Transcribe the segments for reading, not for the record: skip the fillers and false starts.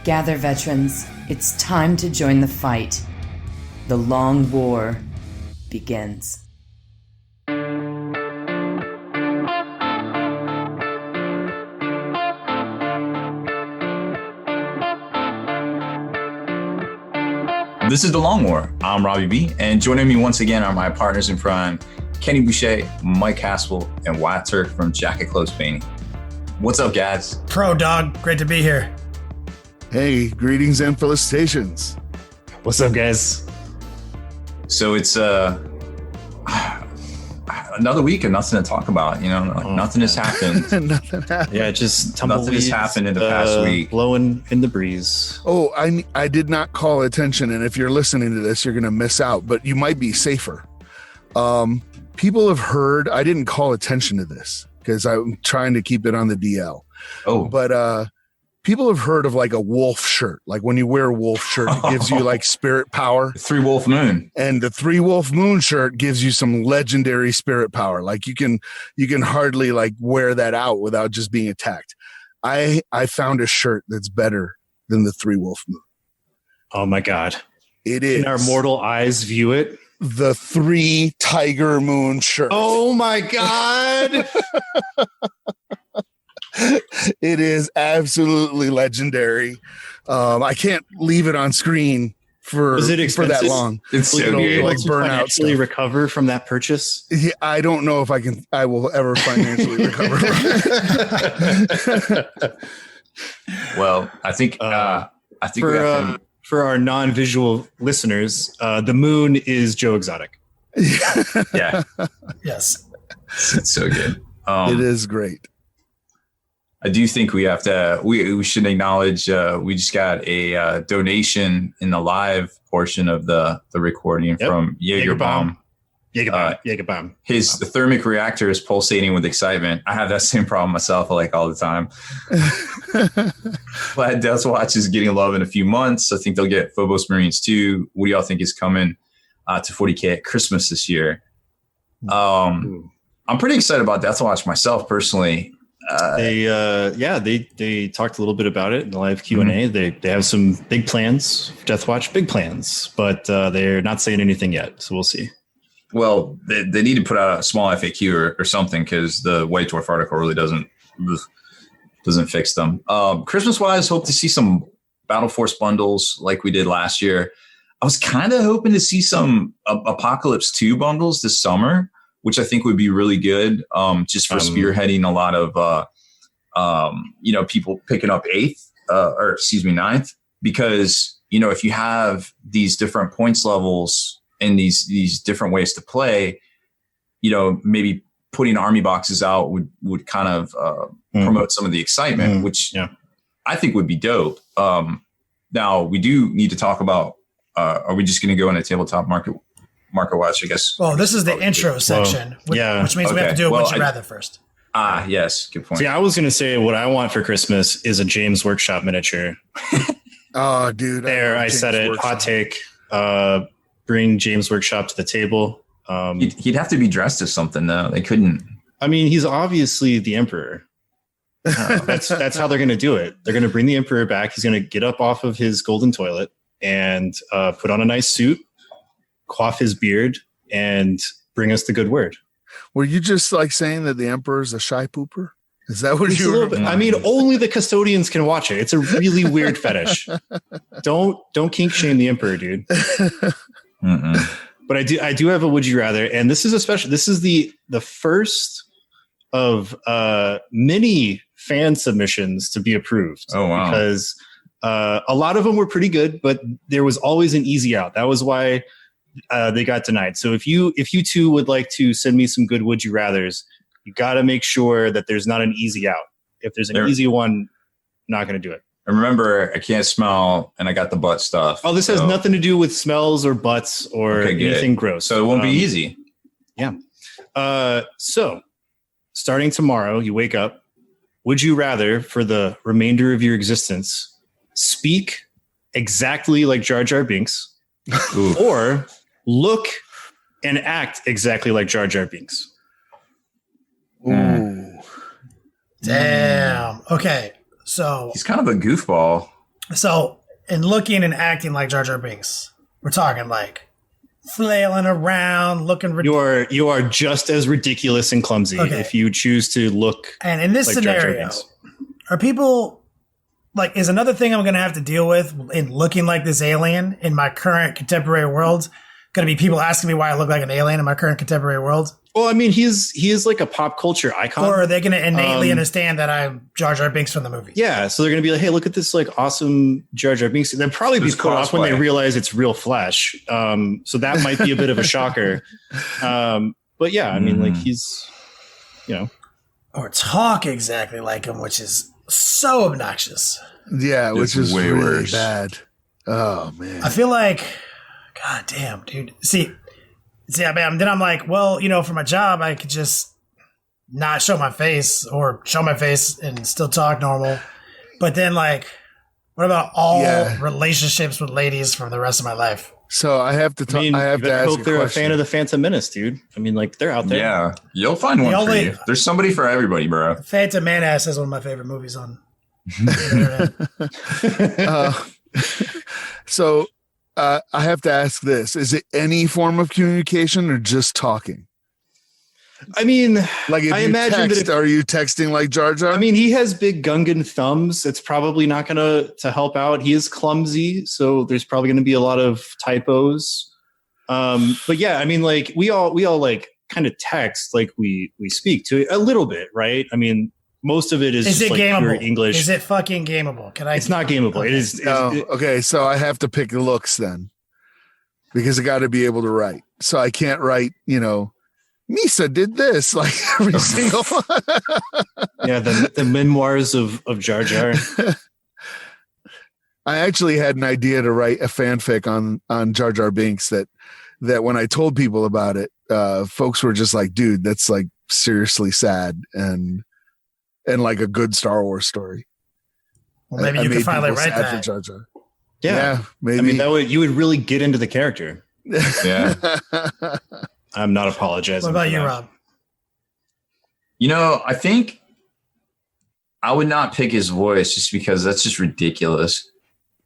Gather, veterans. It's time to join the fight. The long war begins. This is The Long War. I'm Robbie B, and joining me once again are my partners in crime, Kenny Boucher, Mike Haspil, and Wyatt Turk from Jacket Close Painting. What's up, guys? Pro dog, great to be here. Hey, greetings and felicitations. What's up, guys? So it's another week and nothing to talk about. You know, nothing has happened. Nothing happened. Yeah, just Nothing has happened in the past week. Blowing in the breeze. Oh, I did not call attention, and if you're listening to this, you're going to miss out, but you might be safer. People have heard, I didn't call attention to this because I'm trying to keep it on the DL. Oh, But people have heard of like a wolf shirt. Like when you wear a wolf shirt, it gives you like spirit power. 3 Wolf Moon. And the 3 Wolf Moon shirt gives you some legendary spirit power. Like you can hardly like wear that out without just being attacked. I found a shirt that's better than the 3 Wolf Moon. Oh my God. It is. Can our mortal eyes view it? The 3 Tiger Moon shirt. Oh my God. It is absolutely legendary. I can't leave it on screen for that long. It's so Will you be good. able Like to burnout financially stuff. recover from that purchase? Yeah, I don't know if I will ever financially recover. Well, I think we have to, For our non-visual listeners, the moon is Joe Exotic. yeah, Yes. it's so good. It is great. I do think we have to. We should acknowledge. We just got a donation in the live portion of the recording from Jaegerbomb. Jaegerbomb. The thermic reactor is pulsating with excitement. I have that same problem myself, like all the time. But Death Watch is getting love in a few months. I think they'll get Phobos Marines too. What do y'all think is coming to 40K at Christmas this year? I'm pretty excited about Death Watch myself personally. They talked a little bit about it in the live Q&A. Mm-hmm. They have some big plans for Death Watch, big plans, but they're not saying anything yet. So we'll see. Well, they need to put out a small FAQ or something because the White Dwarf article really doesn't fix them. Christmas wise, hope to see some Battle Force bundles like we did last year. I was kind of hoping to see some Apocalypse 2 bundles this summer, which I think would be really good, just for spearheading a lot of, people picking up 9th, because, if you have these different points levels and these different ways to play, maybe putting army boxes out would kind of promote some of the excitement, which I think would be dope. Now we do need to talk about, are we just going to go in a tabletop market watch, I guess? Well, this is the intro section, which means we have to do a would you rather first. Yes. Good point. See, I was going to say what I want for Christmas is a James Workshop miniature. Oh, dude. I said it. Hot take. Bring James Workshop to the table. He'd have to be dressed as something, though. They couldn't. I mean, he's obviously the Emperor. That's how they're going to do it. They're going to bring the Emperor back. He's going to get up off of his golden toilet and put on a nice suit, quaff his beard, and bring us the good word. Were you just like saying that the Emperor's a shy pooper? Is that what you were? I mean, only the custodians can watch it. It's a really weird fetish. Don't kink shame the Emperor, dude. But I do have a would you rather, and this is this is the first of many fan submissions to be approved. Oh wow! Because a lot of them were pretty good, but there was always an easy out. That was why they got denied. So if you two would like to send me some good would you rathers, you got to make sure that there's not an easy out. If there's an easy one, not going to do it. And remember, I can't smell, and I got the butt stuff. Oh, this has nothing to do with smells or butts or anything gross. So it won't be easy. Yeah. So starting tomorrow, you wake up. Would you rather, for the remainder of your existence, speak exactly like Jar Jar Binks, or look and act exactly like Jar Jar Binks? Ooh. Damn. Okay. So he's kind of a goofball. So, in looking and acting like Jar Jar Binks, we're talking like flailing around, looking ridiculous. You are just as ridiculous and clumsy if you choose to look. And in this like scenario, are people like, is another thing I'm going to have to deal with in looking like this alien in my current contemporary world going to be people asking me why I look like an alien in my current contemporary world? Well, I mean, he is like a pop culture icon. Or are they going to innately understand that I'm Jar Jar Binks from the movie? Yeah, so they're going to be like, hey, look at this like awesome Jar Jar Binks. They'll probably be put off when they realize it's real flesh. So that might be a bit of a shocker. But yeah, I mean, like he's, Or talk exactly like him, which is so obnoxious. Yeah, which is way really worse. bad. Oh, man. I feel like, God damn, dude. See, I mean, then I'm like, well, for my job, I could just not show my face or show my face and still talk normal. But then, like, what about all relationships with ladies for the rest of my life? So I have to talk. I have to ask. Hope they're a fan of the Phantom Menace, dude. I mean, like they're out there. Yeah, you'll find one for you. There's somebody for everybody, bro. Phantom Menace is one of my favorite movies on the internet. So I have to ask this: is it any form of communication or just talking? I mean, like if I you imagine text, are you texting like Jar Jar? I mean, he has big Gungan thumbs. It's probably not going to help out. He is clumsy, so there's probably going to be a lot of typos. But yeah, I mean, like we all like kind of text like we speak to a little bit, right? I mean, most of it is just it like gameable? pure English. Is it fucking gameable? It's not gameable. Okay. It is. Okay, so I have to pick the looks then, because I got to be able to write. So I can't write, Misa did this like every single one. Yeah, the memoirs of Jar Jar. I actually had an idea to write a fanfic on Jar Jar Binks that when I told people about it, folks were just like, dude, that's like seriously sad and like a good Star Wars story. Well, maybe you could finally write that. For Jar Jar. Yeah, maybe. I mean, you would really get into the character. Yeah. I'm not apologizing. What about you, Rob? I think I would not pick his voice just because that's just ridiculous.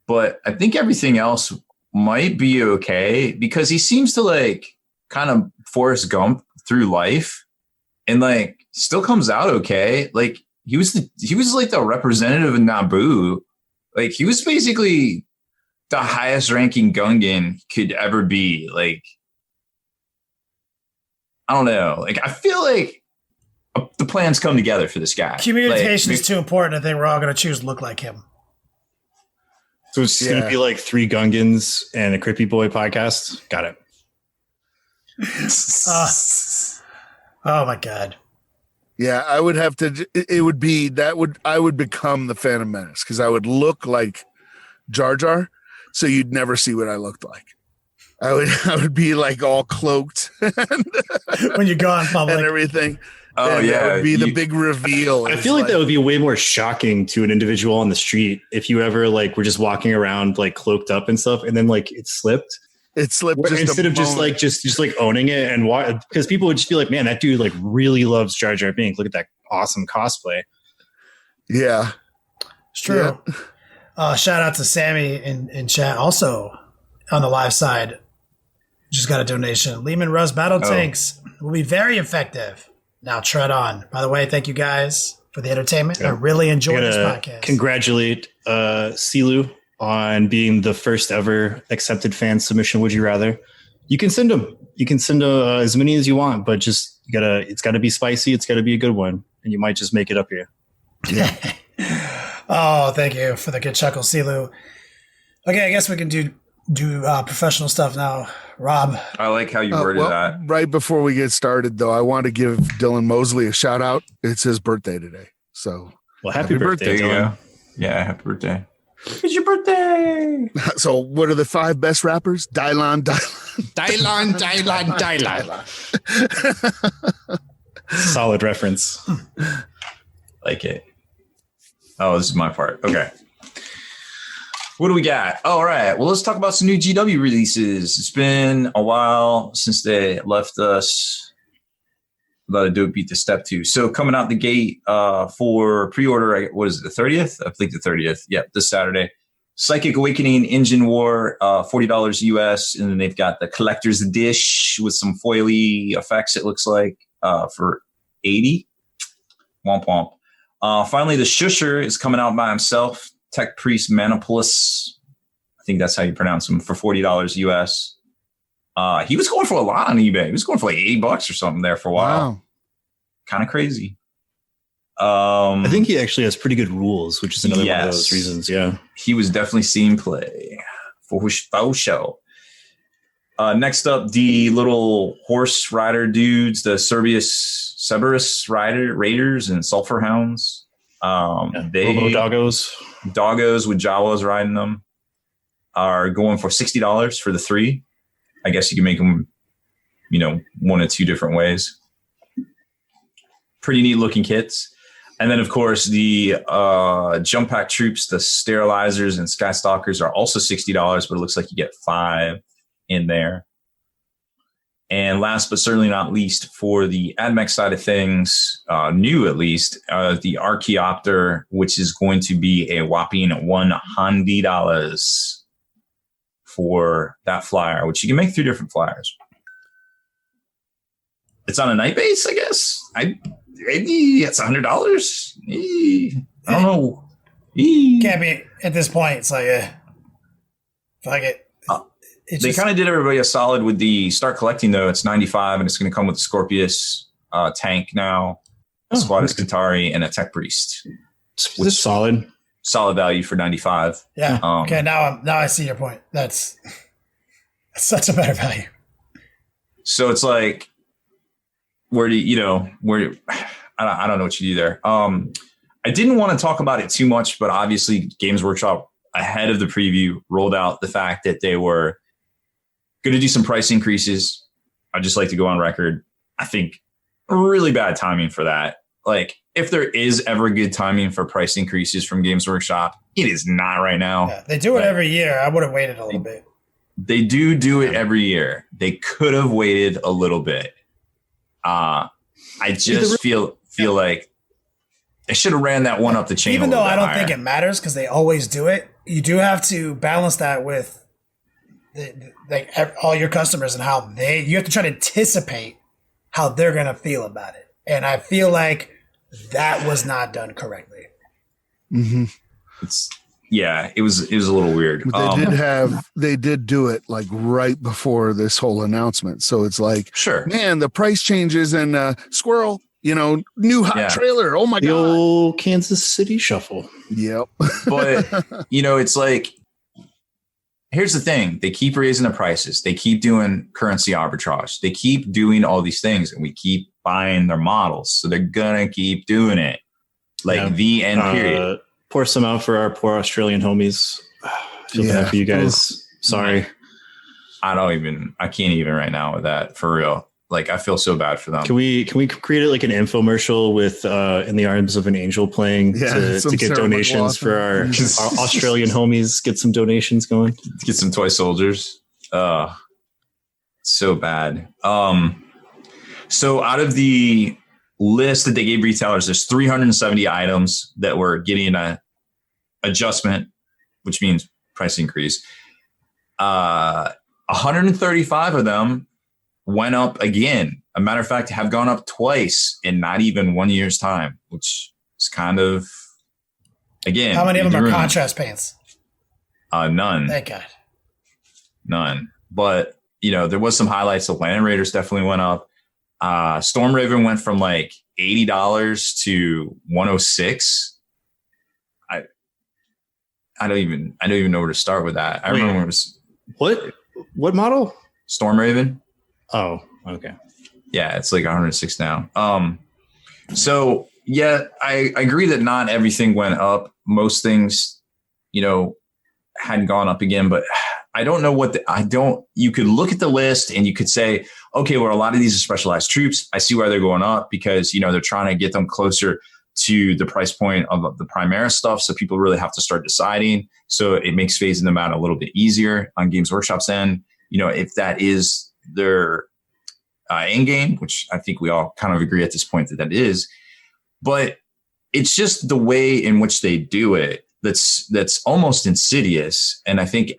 But I think everything else might be okay because he seems to like kind of Forrest Gump through life and like still comes out okay. Like he was like the representative in Naboo. Like he was basically the highest ranking Gungan could ever be. Like, I don't know. Like, I feel like the plans come together for this guy. Communication is too important. I think we're all going to choose look like him. So it's going to be like 3 Gungans and a Crippy Boy podcast. Got it. Oh my God. Yeah, I would have to. It would be I would become the Phantom Menace because I would look like Jar Jar, so you'd never see what I looked like. I would be like all cloaked when you go on public and everything. Oh and yeah, that would be the big reveal. I feel like that would be way more shocking to an individual on the street if you ever like were just walking around like cloaked up and stuff, and then like it slipped. It slipped just instead of just like owning it and why, because people would just be like, man, that dude like really loves Jar Jar Binks. Look at that awesome cosplay. Yeah, it's true. Yeah. Shout out to Sammy in chat also on the live side. Just got a donation. Lehman Russ battle tanks will be very effective. Now tread on. By the way, thank you guys for the entertainment. I really enjoyed this podcast. Congratulate Silu on being the first ever accepted fan submission. Would you rather? You can send them. You can send as many as you want, but just it's gotta be spicy. It's gotta be a good one, and you might just make it up here. Yeah. Oh, thank you for the good chuckle, Silu. Okay, I guess we can do professional stuff now. Rob, I like how you worded that. Right before we get started, though, I want to give Dylan Mosley a shout out. It's his birthday today, so happy birthday, Dylan. Yeah, happy birthday. It's your birthday. So, what are the 5 best rappers? Dylon. Solid reference. Like it. Oh, this is my part. Okay. What do we got? All right. Well, let's talk about some new GW releases. It's been a while since they left us. About to do a beat to step 2. So coming out the gate for pre-order, what is it, the 30th? I think the 30th. Yep, this Saturday. Psychic Awakening Engine War, $40 US. And then they've got the Collector's Dish with some foily effects, it looks like, for $80. Womp womp. Finally, the Shusher is coming out by himself. Tech Priest Manipulus. I think that's how you pronounce him, for $40 US. He was going for a lot on eBay. He was going for like $80 or something there for a while. Wow. Kind of crazy. I think he actually has pretty good rules, which is another one of those reasons. Yeah. He was definitely seen play for show. Next up, the little horse rider dudes, the Cerberus Raiders and Sulfur Hounds. Doggos with Jawas riding them are going for $60 for the 3. I guess you can make them, one of 2 different ways. Pretty neat looking kits. And then, of course, the jump pack troops, the Sterilizers and Skystalkers are also $60, but it looks like you get 5 in there. And last but certainly not least, for the AdMech side of things, new at least, the Archaeopter, which is going to be a whopping $100 for that flyer, which you can make 3 different flyers. It's on a night base, I guess. Maybe it's $100. I don't know. Can't be at this point. It's like they kind of did everybody a solid with the start collecting though. It's $95 and it's going to come with the Scorpius tank now, Squadus Qatari, and a Tech Priest. Which is solid value for $95. Yeah. Okay. Now I see your point. That's such a better value. So it's like, I don't know what you do there. I didn't want to talk about it too much, but obviously Games Workshop ahead of the preview rolled out the fact that they were going to do some price increases. I'd just like to go on record. I think really bad timing for that. Like, if there is ever good timing for price increases from Games Workshop, it is not right now. Yeah, they do it every year. I would have waited a little bit. They do it every year. They could have waited a little bit. I just feel like they should have ran that one up the chain. Even though I don't think it matters because they always do it, you do have to balance that with all your customers and how you have to try to anticipate how they're going to feel about it. And I feel like that was not done correctly. Mm-hmm. It was a little weird. They did do it like right before this whole announcement. So it's like, sure, man, the price changes and Squirrel, new hot trailer. Oh my God. The old Kansas City shuffle. Yep. But it's like, here's the thing. They keep raising the prices. They keep doing currency arbitrage. They keep doing all these things and we keep buying their models. So they're going to keep doing it. The end period. Pour some out for our poor Australian homies. Feel bad for you guys. Sorry. I can't even right now with that, for real. Like, I feel so bad for them. Can we create it like an infomercial with In the Arms of an Angel playing to get donations for our Australian homies? Get some donations going. Get some toy soldiers. So bad. So out of the list that they gave retailers, there's 370 items that were getting a adjustment, which means price increase. 135 of them went up again. A matter of fact, have gone up twice in not even 1 year's time, which is kind of, again. How many of them are contrast pants? None. Thank God. None. But, there was some highlights. The Land Raiders definitely went up. Storm Raven went from like $80 to $106. I don't even know where to start with that. I remember it was what model? Storm Raven. Oh, okay. Yeah, it's like 106 now. So yeah, I agree that not everything went up. Most things, hadn't gone up again, but I don't know you could look at the list and you could say, okay, well, a lot of these are specialized troops. I see why they're going up because, they're trying to get them closer to the price point of the Primera stuff. So people really have to start deciding. So it makes phasing them out a little bit easier on Games Workshop's end. If that is their end game, which I think we all kind of agree at this point that is, but it's just the way in which they do it. that's almost insidious. And I think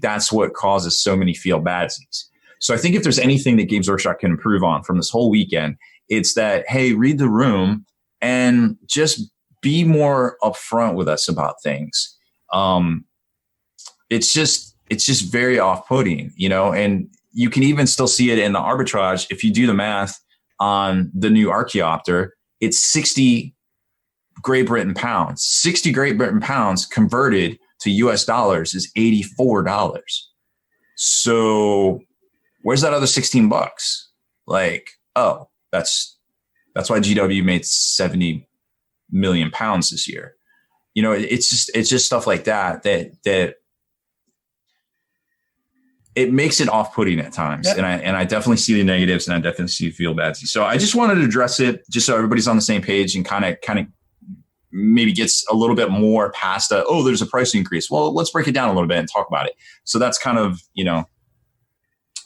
that's what causes so many feel badsies. So I think if there's anything that Games Workshop can improve on from this whole weekend, it's that, hey, read the room and just be more upfront with us about things. It's just very off-putting, and you can even still see it in the arbitrage. If you do the math on the new Archaeopter, it's 60 Great Britain pounds. 60 Great Britain pounds converted to US dollars is $84. So where's that other $16? Like, oh, that's why GW made 70 million pounds this year. It's just stuff like that it makes it off-putting at times. Yep. And I definitely see the negatives, and I definitely see feel bad. So I just wanted to address it just so everybody's on the same page and kind of maybe gets a little bit more past there's a price increase. Well, let's break it down a little bit and talk about it. So that's kind of,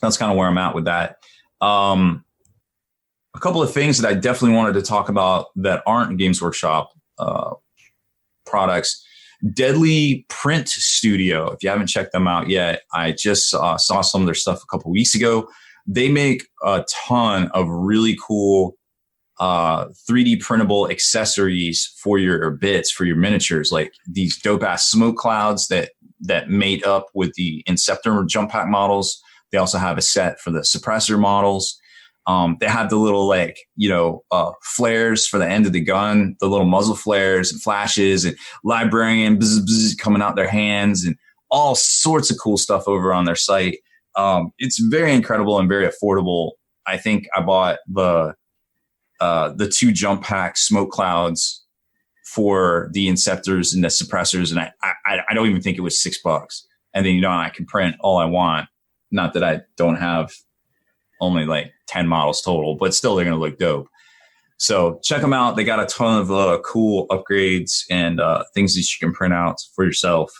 that's kind of where I'm at with that. A couple of things that I definitely wanted to talk about that aren't Games Workshop products. Deadly Print Studio. If you haven't checked them out yet, I just saw some of their stuff a couple weeks ago. They make a ton of really cool 3D printable accessories for your bits, for your miniatures, like these dope ass smoke clouds that mate up with the Inceptor jump pack models. They also have a set for the suppressor models. They have the little flares for the end of the gun, the little muzzle flares and flashes, and librarian coming out their hands, and all sorts of cool stuff over on their site. It's very incredible and very affordable. I think I bought the 2 jump pack smoke clouds for the Inceptors and the suppressors, and I don't even think it was $6. And then I can print all I want. Not that I don't have only like 10 models total, but still they're going to look dope. So check them out. They got a ton of cool upgrades and things that you can print out for yourself.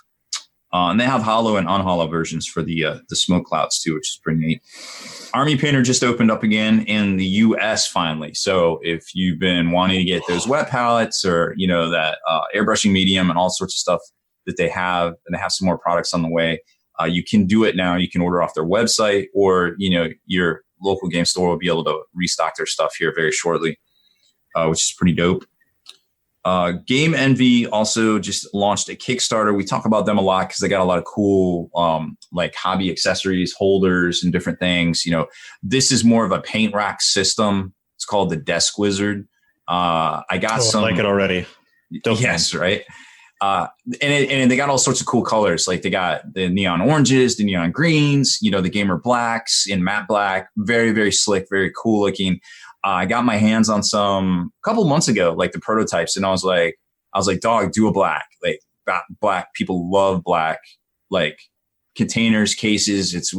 And they have hollow and unhollow versions for the smoke clouds too, which is pretty neat. Army Painter just opened up again in the US finally. So if you've been wanting to get those wet palettes or, that airbrushing medium and all sorts of stuff that they have, and they have some more products on the way, you can do it now. You can order off their website, or, your local game store will be able to restock their stuff here very shortly, which is pretty dope. Game Envy also just launched a Kickstarter. We talk about them a lot because they got a lot of cool like hobby accessories, holders, and different things. This is more of a paint rack system. It's called the Desk Wizard. I like it already. Dope. Yes, right. And they got all sorts of cool colors. Like they got the neon oranges, the neon greens, the gamer blacks in matte black. Very, very slick, very cool looking. I got my hands on some a couple months ago, like the prototypes, and I was like, dog, do a black. Like black, people love black. Like containers, cases. It's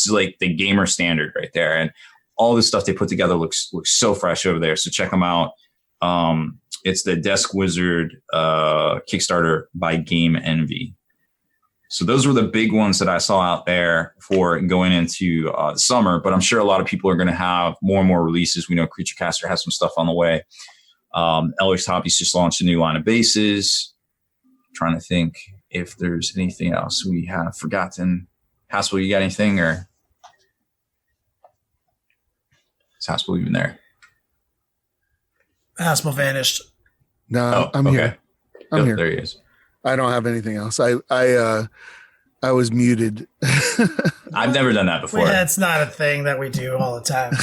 like the gamer standard right there, and all this stuff they put together looks so fresh over there. So check them out. It's the Desk Wizard Kickstarter by Game Envy. So those were the big ones that I saw out there for going into the summer. But I'm sure a lot of people are going to have more and more releases. We know Creature Caster has some stuff on the way. Eller's Hobbies just launched a new line of bases. I'm trying to think if there's anything else we have forgotten. Haspil, you got anything, or is Haspil even there? Haspil vanished. No, I'm here. I'm here. There he is. I don't have anything else. I was muted. I've never done that before. That's not a thing that we do all the time.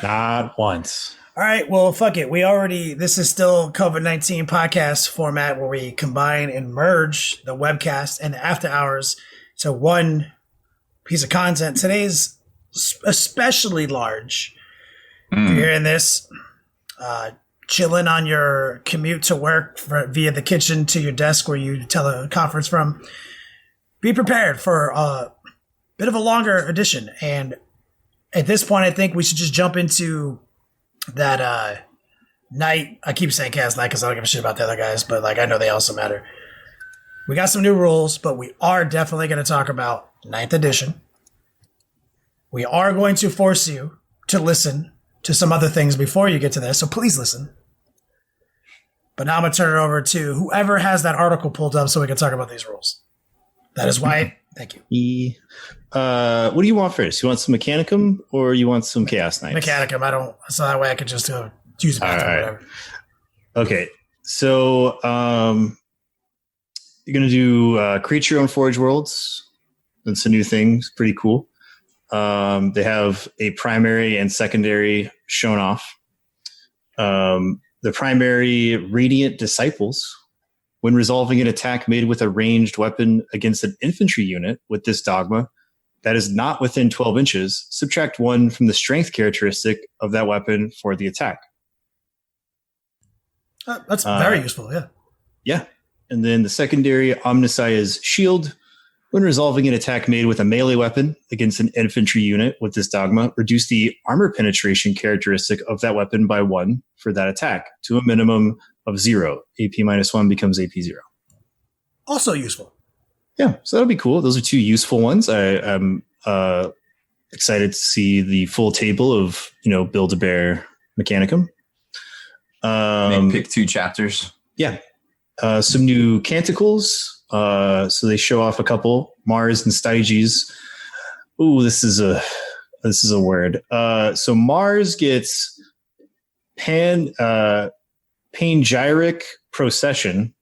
Not once. All right. Well, fuck it. This is still COVID-19 podcast format where we combine and merge the webcast and the after hours to one piece of content. Today's especially large. If you're hearing this, chilling on your commute to work via the kitchen to your desk where you teleconference from, be prepared for a bit of a longer edition. And at this point, I think we should just jump into that night. I keep saying cast night because I don't give a shit about the other guys, but I know they also matter. We got some new rules, but we are definitely going to talk about 9th edition. We are going to force you to listen to some other things before you get to this, so please listen. But now I'm going to turn it over to whoever has that article pulled up so we can talk about these rules. That is Wyatt. Thank you. What do you want first? You want some Mechanicum or you want some Chaos Knights? Mechanicum. So that way I can just use it or whatever. Okay. So you're going to do Creature on Forge Worlds. That's a new thing. It's pretty cool. They have a primary and secondary shown off. The primary Radiant Disciples. When resolving an attack made with a ranged weapon against an infantry unit with this dogma that is not within 12 inches, subtract 1 from the strength characteristic of that weapon for the attack. That's very useful, yeah. Yeah. And then the secondary Omnissiah's Shield. When resolving an attack made with a melee weapon against an infantry unit with this dogma, reduce the armor penetration characteristic of that weapon by 1 for that attack to a minimum of 0. AP -1 becomes AP 0. Also useful. Yeah, so that'll be cool. Those are 2 useful ones. I'm excited to see the full table of, Build-A-Bear Mechanicum. Pick 2 chapters. Yeah. Some new canticles. So they show off a couple, Mars and Styges. Ooh, this is a word. So Mars gets Panegyric Procession.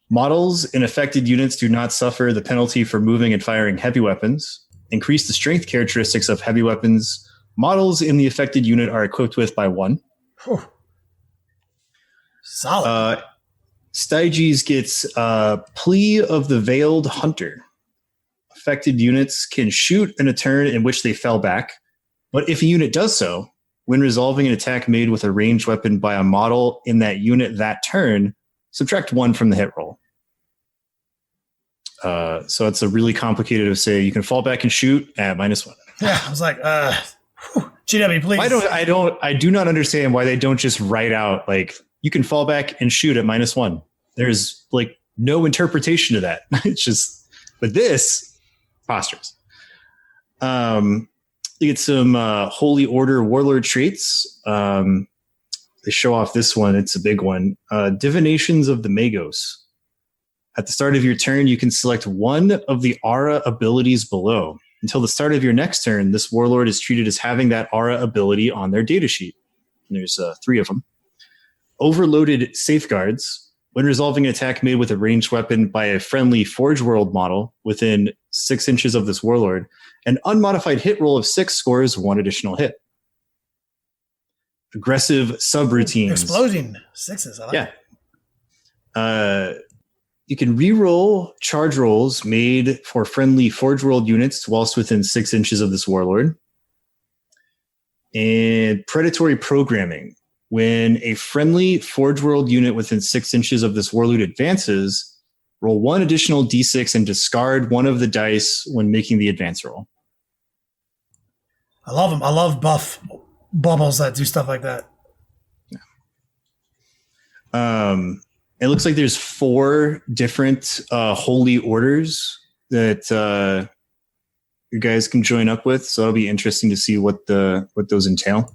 Models in affected units do not suffer the penalty for moving and firing heavy weapons. Increase the strength characteristics of heavy weapons. Models in the affected unit are equipped with by 1. Whew. Solid. Styges gets Plea of the Veiled Hunter. Affected units can shoot in a turn in which they fell back, but if a unit does so, when resolving an attack made with a ranged weapon by a model in that unit that turn, subtract 1 from the hit roll. So it's a really complicated of say you can fall back and shoot at -1. Yeah, I was like, GW, please. I do not understand why they don't just write out like you can fall back and shoot at -1. There's like no interpretation to that. It's just, but this preposterous. You get some Holy Order Warlord traits. They show off this one. It's a big one. Divinations of the Magos. At the start of your turn, you can select one of the aura abilities below. Until the start of your next turn, this warlord is treated as having that aura ability on their datasheet. And there's 3 of them. Overloaded Safeguards. When resolving an attack made with a ranged weapon by a friendly Forge World model within 6 inches of this warlord, an unmodified hit roll of 6 scores 1 additional hit. Aggressive subroutines. Exploding 6s. I like it. You can reroll charge rolls made for friendly Forge World units whilst within 6 inches of this warlord. And predatory programming. When a friendly Forge World unit within 6 inches of this warlord advances, roll 1 additional d6 and discard 1 of the dice when making the advance roll. I love them. I love buff bubbles that do stuff like that. It looks like there's 4 different holy orders that you guys can join up with. So it'll be interesting to see what those entail.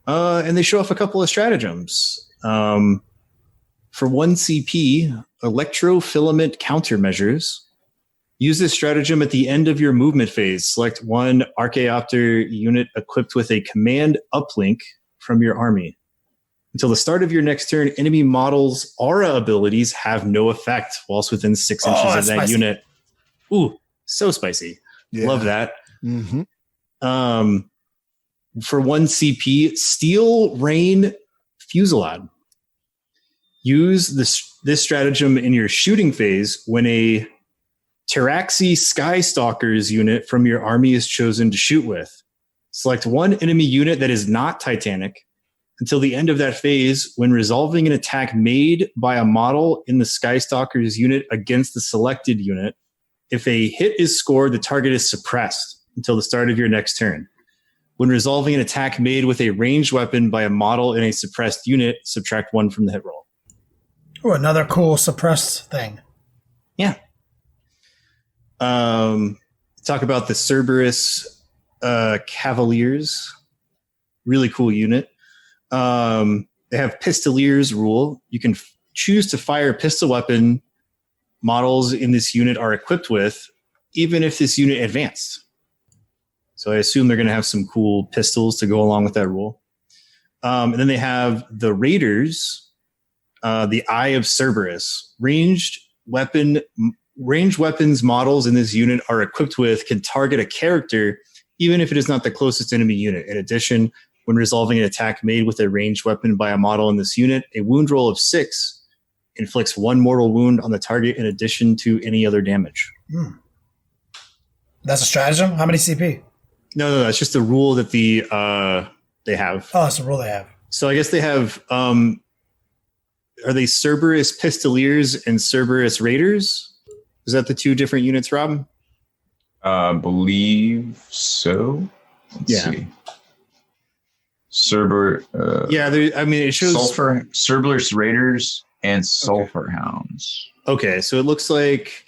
And they show off a couple of stratagems. For 1 CP, electrofilament countermeasures. Use this stratagem at the end of your movement phase. Select 1 Archaeopter unit equipped with a command uplink from your army. Until the start of your next turn, enemy models' aura abilities have no effect whilst within 6 inches of that spicy. unit. Ooh, so spicy. Yeah. Love that. Mm-hmm. For 1 CP, Steel Rain Fusillade. Use this stratagem in your shooting phase when a Taraxi Skystalkers unit from your army is chosen to shoot with. Select 1 enemy unit that is not Titanic until the end of that phase when resolving an attack made by a model in the Skystalkers unit against the selected unit. If a hit is scored, the target is suppressed until the start of your next turn. When resolving an attack made with a ranged weapon by a model in a suppressed unit, subtract 1 from the hit roll. Oh, another cool suppressed thing. Yeah. Talk about the Cerberus Cavaliers. Really cool unit. They have Pistoliers rule. You can choose to fire pistol weapon models in this unit are equipped with, even if this unit advanced. So I assume they're going to have some cool pistols to go along with that rule. And then they have the Raiders, the Eye of Cerberus. Ranged weapons models in this unit are equipped with can target a character, even if it is not the closest enemy unit. In addition, when resolving an attack made with a ranged weapon by a model in this unit, a wound roll of 6 inflicts 1 mortal wound on the target in addition to any other damage. That's a stratagem? How many CP? No, it's just a rule that they have. Oh, it's a rule they have. So I guess they have, are they Cerberus Pistoliers and Cerberus Raiders? Is that the 2 different units, Rob? Believe so. Let's see. It shows Cerberus Raiders and Sulfur Hounds. Okay, so it looks like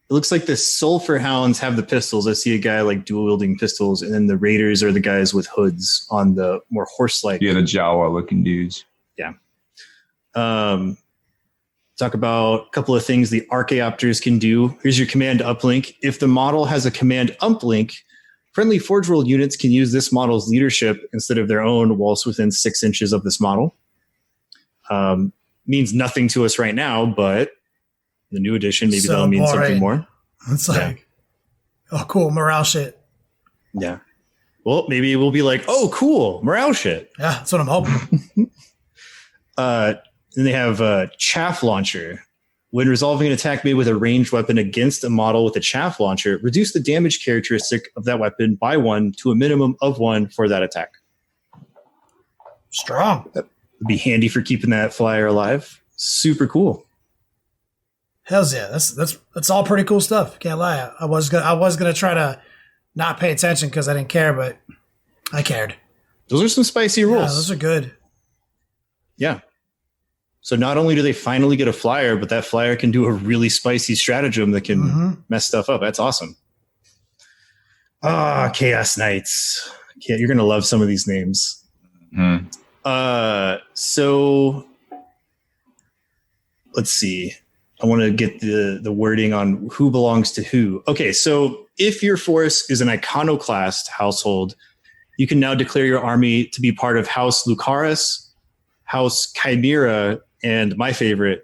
the Sulfur Hounds have the pistols. I see a guy like dual wielding pistols, and then the Raiders are the guys with hoods on the more horse-like. Yeah, the Jawa looking dudes. Yeah. Talk about a couple of things the Archaeopters can do. Here's your command uplink. If the model has a command uplink, friendly Forge World units can use this model's leadership instead of their own whilst within 6 inches of this model. Means nothing to us right now, but the new edition, maybe that'll mean something more. It's like, oh, cool, morale shit. Yeah. Well, maybe we'll be like, oh, cool, morale shit. Yeah, that's what I'm hoping. Then they have Chaff Launcher. When resolving an attack made with a ranged weapon against a model with a chaff launcher, reduce the damage characteristic of that weapon by 1 to a minimum of 1 for that attack. Strong. That'd be handy for keeping that flyer alive. Super cool. Hells yeah, that's all pretty cool stuff. Can't lie. I was gonna try to not pay attention because I didn't care, but I cared. Those are some spicy rules. Yeah, those are good. Yeah. So not only do they finally get a flyer, but that flyer can do a really spicy stratagem that can mess stuff up. That's awesome. Chaos Knights. You're going to love some of these names. So let's see. I want to get the wording on who belongs to who. Okay, so if your force is an iconoclast household, you can now declare your army to be part of House Lucaris, House Chimera, and my favorite,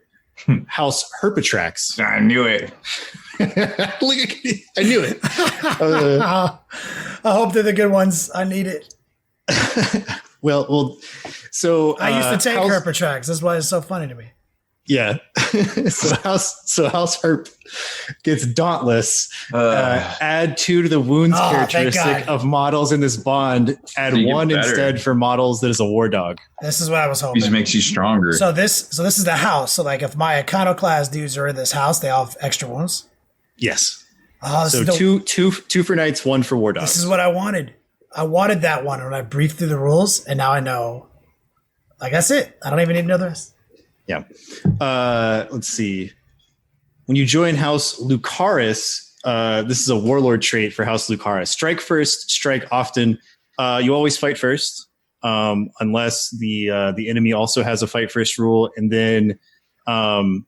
House Herpetrax. I knew it. Look at me. I knew it. I hope they're the good ones. I need it. Well. So I used to take Herpetrax. That's why it's so funny to me. Yeah. so House Herp gets Dauntless. Add 2 to the wounds characteristic of models in this bond. Add 1 instead for models that is a war dog. This is what I was hoping. It makes you stronger. So this is the house. So like if my iconoclast dudes are in this house, they all have extra wounds. Yes. So two for knights, 1 for war dogs. This is what I wanted. I wanted that one when I briefed through the rules, and now I know. Like that's it. I don't even need to know the rest. Yeah. Let's see. When you join House Lucaris, this is a warlord trait for House Lucaris. Strike first, strike often. You always fight first, unless the enemy also has a fight first rule, and then the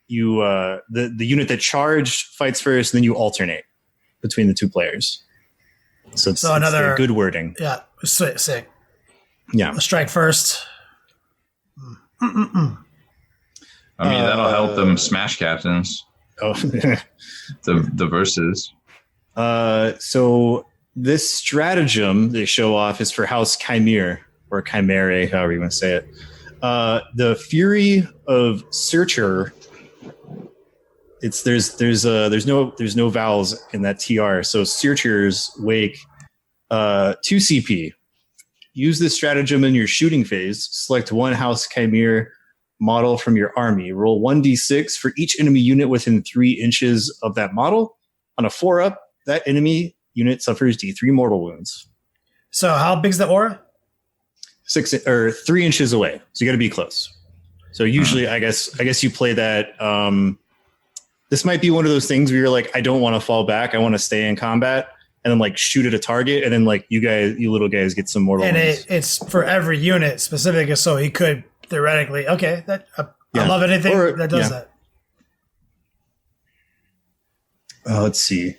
unit that charged fights first, and then you alternate between the 2 players. So it's another good wording. Yeah, sick. Yeah, strike first. I mean, that'll help them smash captains. Oh, the verses. So this stratagem they show off is for House Chimera or Chimere, however you want to say it. The Fury of Searcher. There's no vowels in that TR. So Searcher's Wake, 2 CP. Use this stratagem in your shooting phase. Select 1 House Chimera model from your army. Roll 1d6 for each enemy unit within 3 inches of that model. On a 4-up, that enemy unit suffers d3 mortal wounds. So how big's the aura? 3 inches away. So you got to be close. So usually, I guess you play that. This might be one of those things where you're like, I don't want to fall back. I want to stay in combat. and then like shoot at a target, and then like you little guys get some mortal wounds. It's for every unit specific, so he could theoretically. Okay, that I love anything that does that. Let's see.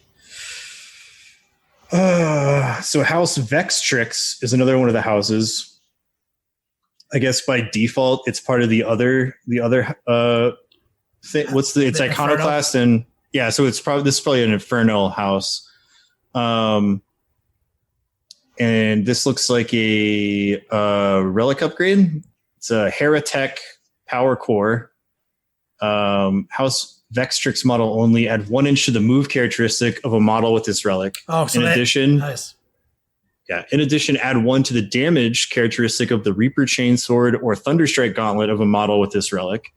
So House Vextrix is another one of the houses. I guess by default, it's part of the other thing. It's Iconoclast, and so this is probably an Infernal house. And this looks like a relic upgrade. It's a Heratech Power Core. House Vextrix model only. Add 1 inch to the move characteristic of a model with this relic. Oh, so nice. In addition, add 1 to the damage characteristic of the Reaper Chainsword or Thunderstrike Gauntlet of a model with this relic.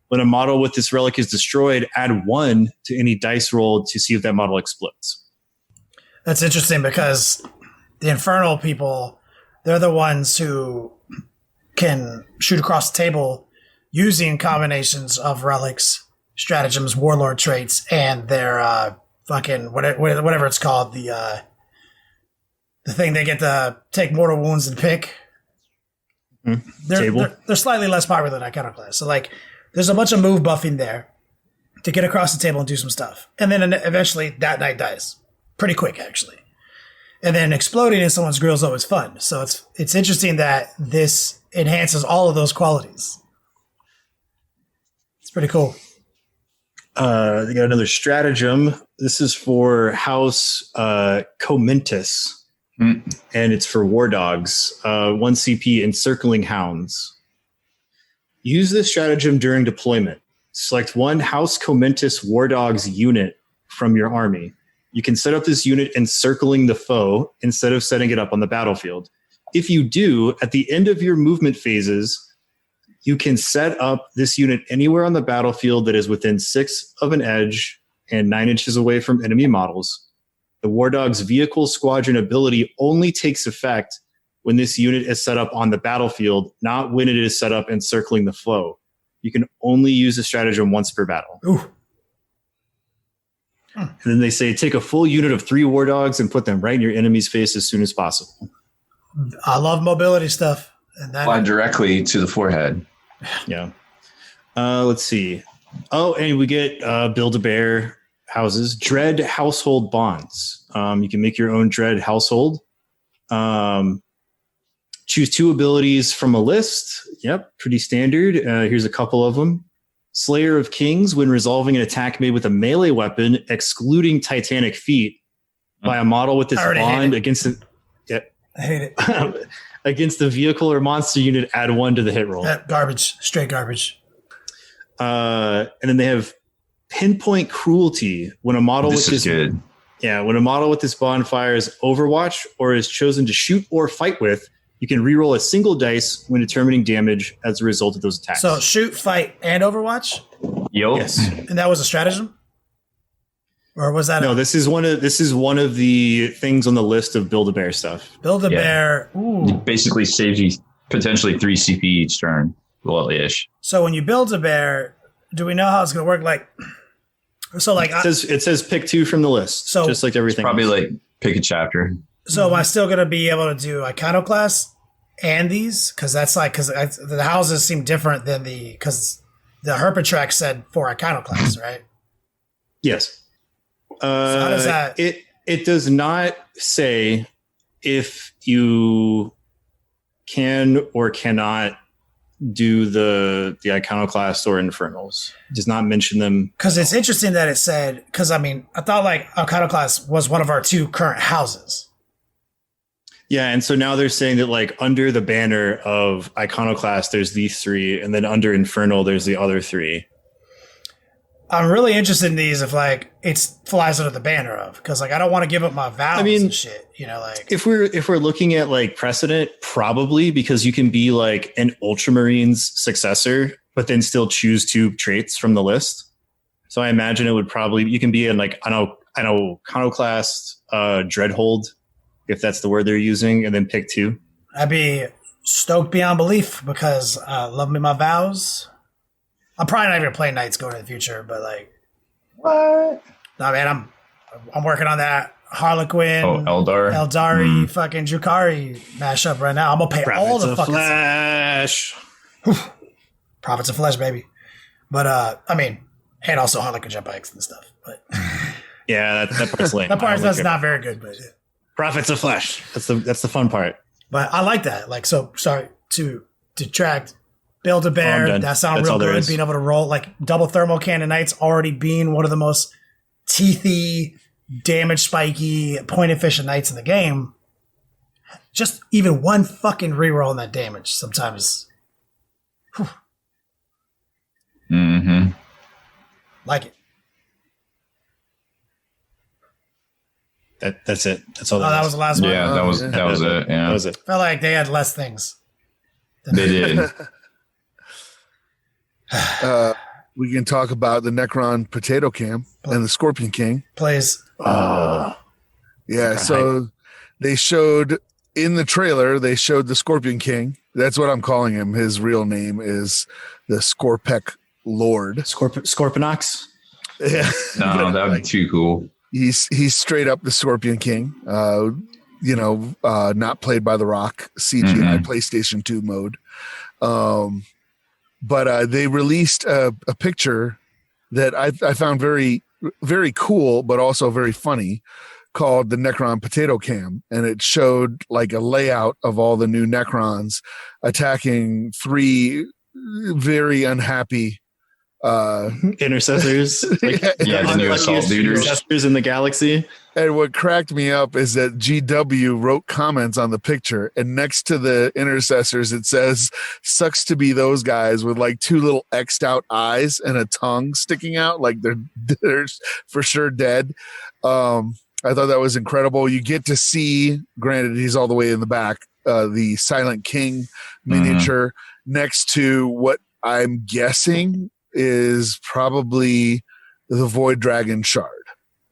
When a model with this relic is destroyed, add 1 to any dice rolled to see if that model explodes. That's interesting because the Infernal people, they're the ones who can shoot across the table using combinations of relics, stratagems, warlord traits, and their fucking whatever it's called, the thing they get to take mortal wounds and pick. They're slightly less popular than Iconoclast. So like there's a bunch of move buffing there to get across the table and do some stuff. And then eventually that knight dies. Pretty quick, actually. And then exploding in someone's grill is always fun. So it's interesting that this enhances all of those qualities. It's pretty cool. They got another stratagem. This is for House Comentus. And it's for War Dogs. 1 CP Encircling Hounds. Use this stratagem during deployment. Select 1 House Comentus War Dogs unit from your army. You can set up this unit encircling the foe instead of setting it up on the battlefield. If you do, at the end of your movement phases, you can set up this unit anywhere on the battlefield that is within 6 of an edge and 9 inches away from enemy models. The War Dog's vehicle squadron ability only takes effect when this unit is set up on the battlefield, not when it is set up encircling the foe. You can only use the stratagem once per battle. Ooh. And then they say, take a full unit of 3 War Dogs and put them right in your enemy's face as soon as possible. I love mobility stuff. And that Fly directly to the forehead. Yeah. Let's see. Oh, and we get Build-A-Bear houses. Dread Household Bonds. You can make your own Dread household. Choose 2 abilities from a list. Yep, pretty standard. Here's a couple of them. Slayer of Kings, when resolving an attack made with a melee weapon, excluding Titanic Feet, by a model with this bond against the I hate it. against the vehicle or monster unit, add 1 to the hit roll. Garbage, straight garbage. And then they have Pinpoint Cruelty. When a model This is good. Yeah, when a model with this bond fires Overwatch or is chosen to shoot or fight with, you can reroll a single dice when determining damage as a result of those attacks. So shoot, fight, and Overwatch? Yo. Yes. And that was a stratagem? Or was that this is one of the things on the list of Build-A-Bear stuff. Build-A-Bear? Ooh. It basically saves you potentially 3 CP each turn. Well-ish. So when you build a bear, do we know how it's going to work? It says pick 2 from the list. So just like everything. Probably else. like pick a chapter. So am I still going to be able to do Iconoclast and these? Because the houses seem different than because the Herpatrack said for Iconoclast, right? Yes. So how does that? It does not say if you can or cannot do the Iconoclast or Infernals. It does not mention them. Because it's interesting that it said, because I thought like Iconoclast was one of our 2 current houses. Yeah, and so now they're saying that like under the banner of Iconoclast, there's these 3, and then under Infernal, there's the other 3. I'm really interested in these if like it flies under the banner of, because like I don't want to give up my vows and shit. Like if we're looking at like precedent, probably, because you can be like an Ultramarine's successor, but then still choose 2 traits from the list. So I imagine it would probably you can be in like Iconoclast Dreadhold, if that's the word they're using, and then pick 2. I'd be stoked beyond belief because love me my vows. I'm probably not even playing Knights going in the future, but like, What? no, man, I'm working on that. Harlequin, Eldari, fucking Drukhari mashup right now. I'm gonna pay all the fucking Flash. Prophets of Flesh, baby. But I mean, and also Harlequin jet bikes and stuff. But Yeah, that part's lame. that part's not very good. But Prophets of Flesh. That's the fun part. But I like that. Like, so sorry to detract. Build a bear. That sounds real good. Being able to roll like double thermal cannon knights already being one of the most teethy, damage spiky, point efficient knights in the game. Just even one fucking reroll in that damage sometimes. Mm-hmm. Like it. That's it. That's all. That was the last one. Yeah, that was it. Yeah, that was it. Felt like they had less things. They did. We can talk about the Necron Potato Cam and the Scorpion King. Please. Yeah, so they showed in the trailer, they showed the Scorpion King. That's what I'm calling him. His real name is the Scorpec Lord. Scorpionox? Yeah. No, that would be too cool. He's straight up the Scorpion King. Not played by The Rock, CGI PlayStation 2 mode. But they released a picture that I found very, very cool, but also very funny, called the Necron Potato Cam. And it showed like a layout of all the new Necrons attacking 3 very unhappy intercessors. The new assault leaders. Intercessors in the galaxy. And what cracked me up is that GW wrote comments on the picture, and next to the intercessors, it says, "Sucks to be those guys with like 2 little X'd out eyes and a tongue sticking out, like they're for sure dead." I thought that was incredible. You get to see, granted, he's all the way in the back, the Silent King miniature next to what I'm guessing is probably the Void Dragon shard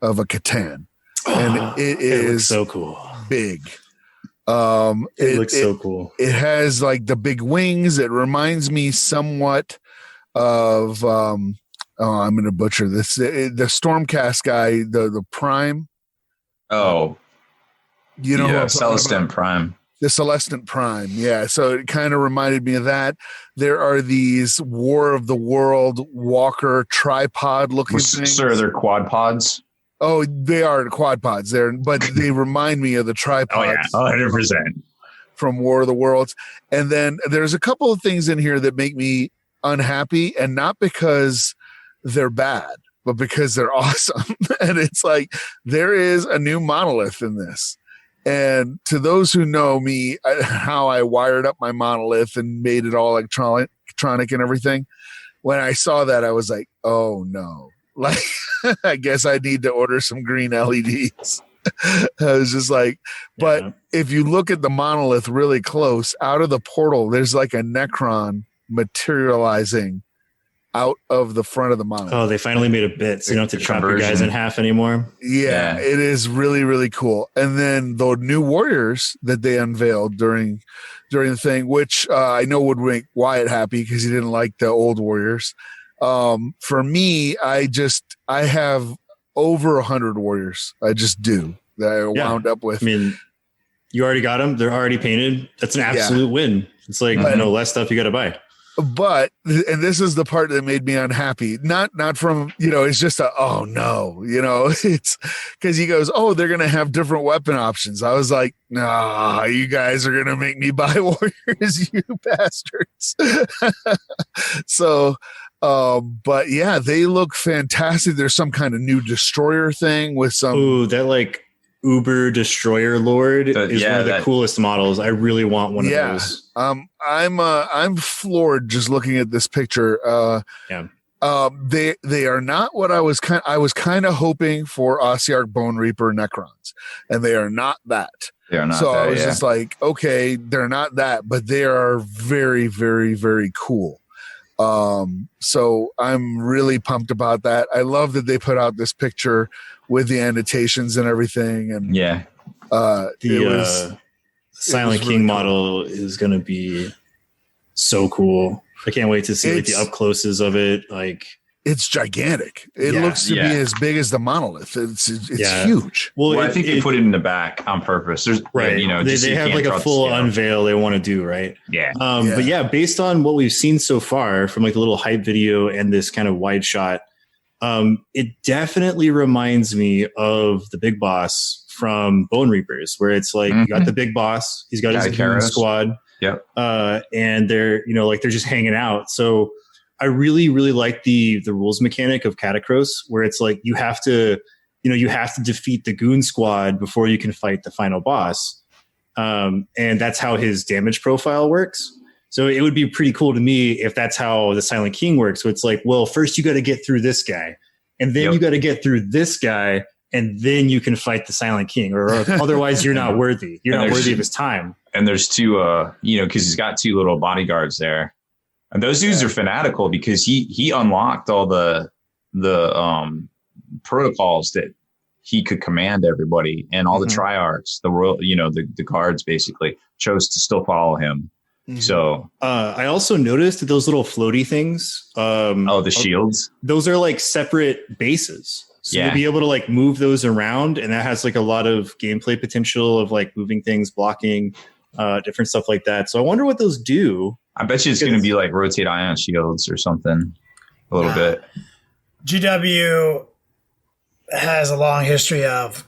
of a Catan. And it is so cool. Big. It looks so cool. It has like the big wings. It reminds me somewhat of I'm going to butcher this. The Stormcast guy, the Prime. Oh, you know, Celestin Prime. The Celestin Prime, yeah. So it kind of reminded me of that. There are these War of the World Walker tripod looking things. Sir, they're quad pods. Oh, they are quad pods there, but they remind me of the tripods. Oh, yeah, 100%. From War of the Worlds. And then there's a couple of things in here that make me unhappy, and not because they're bad, but because they're awesome. And it's like, there is a new monolith in this. And to those who know me, how I wired up my monolith and made it all electronic and everything, when I saw that, I was like, oh no. Like, I guess I need to order some green LEDs. I was just like, but if you look at the monolith really close, out of the portal, there's like a Necron materializing out of the front of the monolith. Oh, they finally made a bit, so you don't have to chop your guys in half anymore. Yeah, it is really, really cool. And then the new warriors that they unveiled during the thing, which I know would make Wyatt happy because he didn't like the old warriors. For me, I have over 100 warriors. I just do that I wound up with. I mean, you already got them. They're already painted. That's an absolute win. It's like less stuff you got to buy. But, and this is the part that made me unhappy, not from, it's just oh no, it's because he goes, oh, they're going to have different weapon options. I was like, nah, you guys are going to make me buy warriors, you bastards. So, but yeah, they look fantastic. There's some kind of new destroyer thing with some. Ooh, that like Uber Destroyer Lord is one of the coolest models. I really want one of those. I'm floored just looking at this picture. They are not what I was kind of hoping for. Ossiarch Bone Reaper Necrons, and they are not that. They are not. So I was just like, okay, they're not that, but they are very, very, very cool. So I'm really pumped about that. I love that they put out this picture with the annotations and everything. And the Silent King really model is going to be so cool. I can't wait to see like the up closes of it. Like it's gigantic. It looks to be as big as the monolith. It's huge. Well, I think they put it in the back on purpose. There's right. They have like a full unveil they want to do, right? Yeah. But yeah, based on what we've seen so far from like the little hype video and this kind of wide shot, it definitely reminds me of the big boss from Bone Reapers, where it's like you got the big boss, he's got his goon squad, and they're they're just hanging out. So I really, really like the rules mechanic of Catacross, where it's like you have to defeat the goon squad before you can fight the final boss. And that's how his damage profile works. So it would be pretty cool to me if that's how the Silent King works. So it's like, well, first you got to get through this guy, and then you got to get through this guy, and then you can fight the Silent King, or otherwise you're not worthy. You're not worthy of his time. And there's two, because he's got two little bodyguards there. And those dudes are fanatical because he unlocked all the protocols that he could command everybody, and all the triarchs, the royal, the guards basically chose to still follow him. Mm-hmm. So I also noticed that those little floaty things, the shields, those are like separate bases. So you'll be able to like move those around, and that has like a lot of gameplay potential of like moving things, blocking, different stuff like that. So I wonder what those do. I bet you it's going to be like rotate ion shields or something a little bit. GW has a long history of,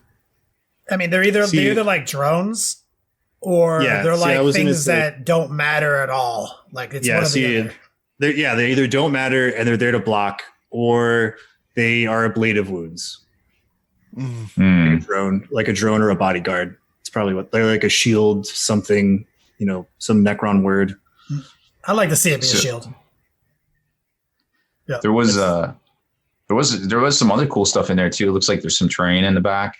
they're either like drones or they're like things that don't matter at all. Like it's one of the other. They either don't matter and they're there to block, or they are ablative wounds. Like a drone or a bodyguard. It's probably what they're like, a shield, something, some Necron word. I like to see it be a shield. Yeah. There was some other cool stuff in there too. It looks like there's some terrain in the back.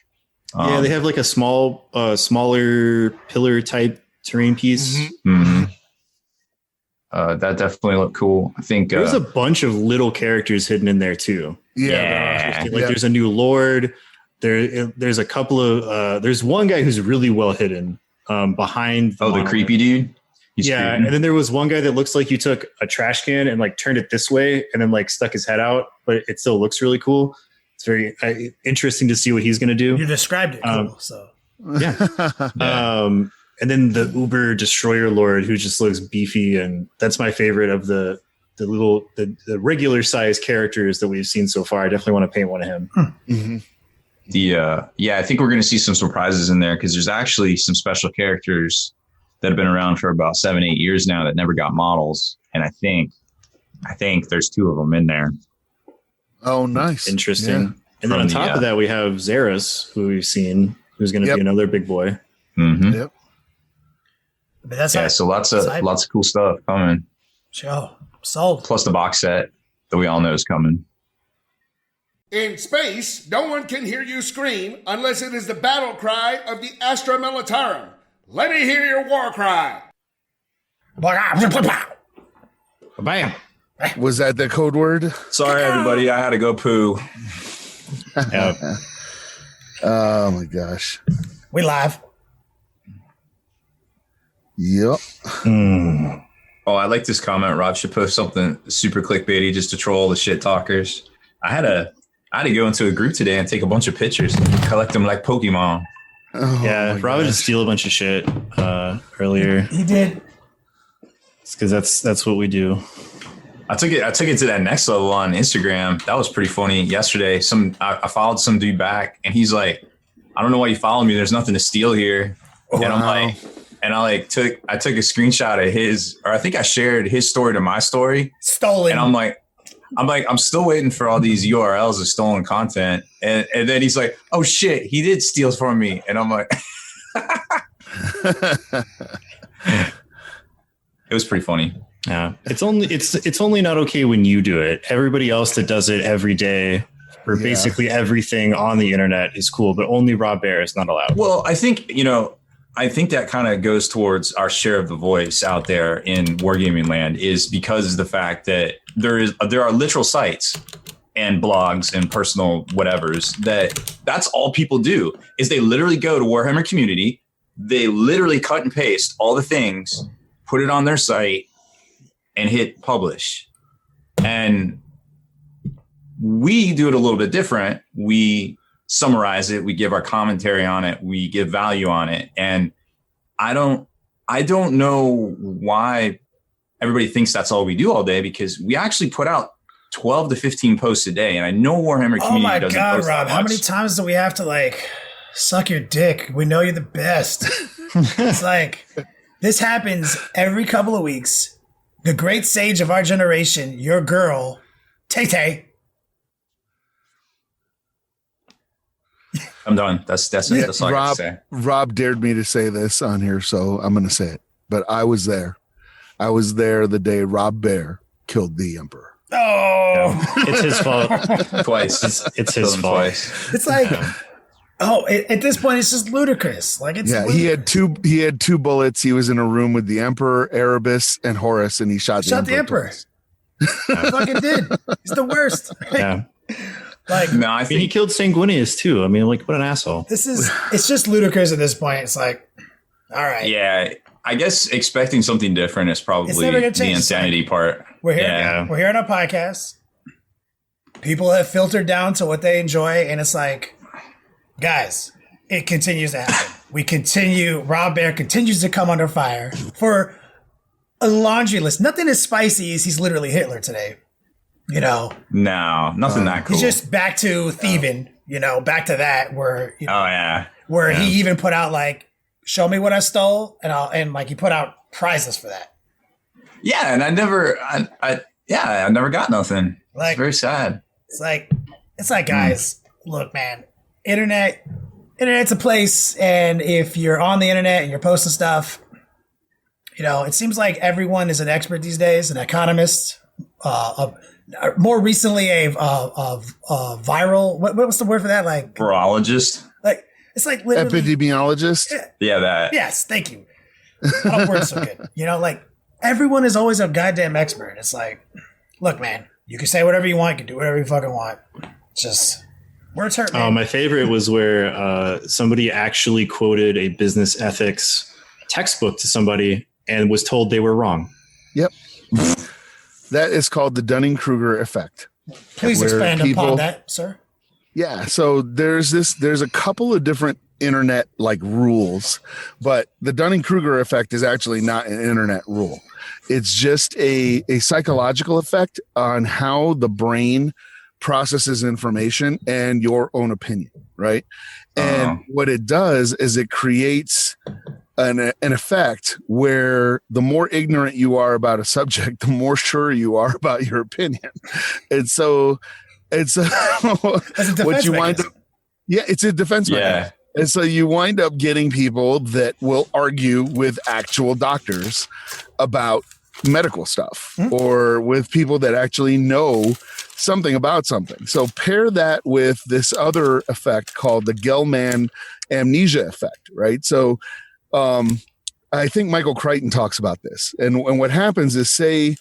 They have like a smaller pillar type terrain piece. That definitely looked cool. I think there's a bunch of little characters hidden in there too. There's a new lord. There's a couple of there's one guy who's really well hidden behind. The creepy dude. He's creepy. And then there was one guy that looks like you took a trash can and like turned it this way and then like stuck his head out, but it still looks really cool. It's very interesting to see what he's going to do. You described it cool, so yeah. And then the Uber Destroyer Lord, who just looks beefy, and that's my favorite of the regular size characters that we've seen so far. I definitely want to paint one of him. I think we're going to see some surprises in there, because there's actually some special characters that have been around for about 7-8 years now that never got models, and I think there's 2 of them in there. Oh, nice, interesting. Yeah. And then on top of that, we have Xeris, who we've seen, who's going to be another big boy. Yep. But that's so lots of cool stuff coming. Sure, sold. Plus the box set that we all know is coming. In space, no one can hear you scream unless it is the battle cry of the Astra Militarum. Let me hear your war cry. Bam. Was that the code word? Sorry, everybody. I had to go poo. Oh, my gosh. We live. Yep. Oh, I like this comment. Rob should post something super clickbaity just to troll the shit talkers. I had to go into a group today and take a bunch of pictures and collect them like Pokemon. Oh, Rob would just steal a bunch of shit earlier. He did. It's because that's what we do. I took it to that next level on Instagram. That was pretty funny. Yesterday, I followed some dude back, and he's like, "I don't know why you follow me. There's nothing to steal here." Oh, and I'm like, I took a screenshot of his, or I think I shared his story to my story. Stolen. And I'm like, I'm still waiting for all these URLs of stolen content. And then he's like, oh shit, he did steal from me. And I'm like, it was pretty funny. Yeah. It's only not okay when you do it. Everybody else that does it every day for basically everything on the internet is cool, but only Rob Baer is not allowed. Well, I think that kind of goes towards our share of the voice out there in wargaming land, is because of the fact that there are literal sites and blogs and personal whatevers that's all people do, is they literally go to Warhammer community. They literally cut and paste all the things, put it on their site, and hit publish. And we do it a little bit different. We summarize it. We give our commentary on it. We give value on it. And I don't know why everybody thinks that's all we do all day, because we actually put out 12 to 15 posts a day. And I know Warhammer community doesn't post Rob, that how much. many times do we have to like suck your dick? We know you're the best. It's like, this happens every couple of weeks. The great sage of our generation, your girl, Tay-Tay. I'm done. That's all I got to say. Rob dared me to say this on here, so I'm going to say it. But I was there. I was there the day Rob Baer killed the Emperor. Oh, It's his fault. Twice. It's his fault. Twice. it's like, at this point, it's just ludicrous. Like, it's ludicrous. He had two bullets. He was in a room with the Emperor, Erebus, and Horus, and he shot the Emperor. Twice. He fucking did. He's the worst. Yeah. Like, No, I mean, he killed Sanguinius too. I mean, like, what an asshole. it's just ludicrous at this point. It's like, all right. yeah, I guess expecting something different is probably It's never gonna the change. insanity part. We're here. Yeah. We're here on a podcast. People have filtered down to what they enjoy, and it's like, guys, it continues to happen. We continue. Rob Baer continues to come under fire for a laundry list. Nothing as spicy as he's literally Hitler today. You know, No, nothing that cool. he's just back to thieving. You know, back to that where Oh yeah. where he even put out like, show me what I stole, and like he put out prizes for that. Yeah, and I never got nothing. Like, It's very sad. It's like, guys, look, man, internet's a place, and if you're on the internet and you're posting stuff, you know, it seems like everyone is an expert these days, an economist, more recently a viral, what was the word for that? Like, Virologist. like, it's like literally, Epidemiologist. Yeah, that. yes, thank you. I don't word so good. You know, like, everyone is always a goddamn expert. It's like, look, man, you can say whatever you want, you can do whatever you fucking want. It's just, words hurt, man. My favorite was where somebody actually quoted a business ethics textbook to somebody and was told they were wrong. Yep. That is called the Dunning-Kruger effect. Please where expand people- upon that, sir. Yeah. So there's a couple of different internet like rules, but the Dunning-Kruger effect is actually not an internet rule. It's just a psychological effect on how the brain processes information and your own opinion, right? And what it does is it creates an effect where the more ignorant you are about a subject, the more sure you are about your opinion. And so it's what you wind up. Yeah, it's a defense mechanism. And so you wind up getting people that will argue with actual doctors about medical stuff or with people that actually know something about something. So pair that with this other effect called the Gell-Mann amnesia effect, right? So I think Michael Crichton talks about this. And what happens is say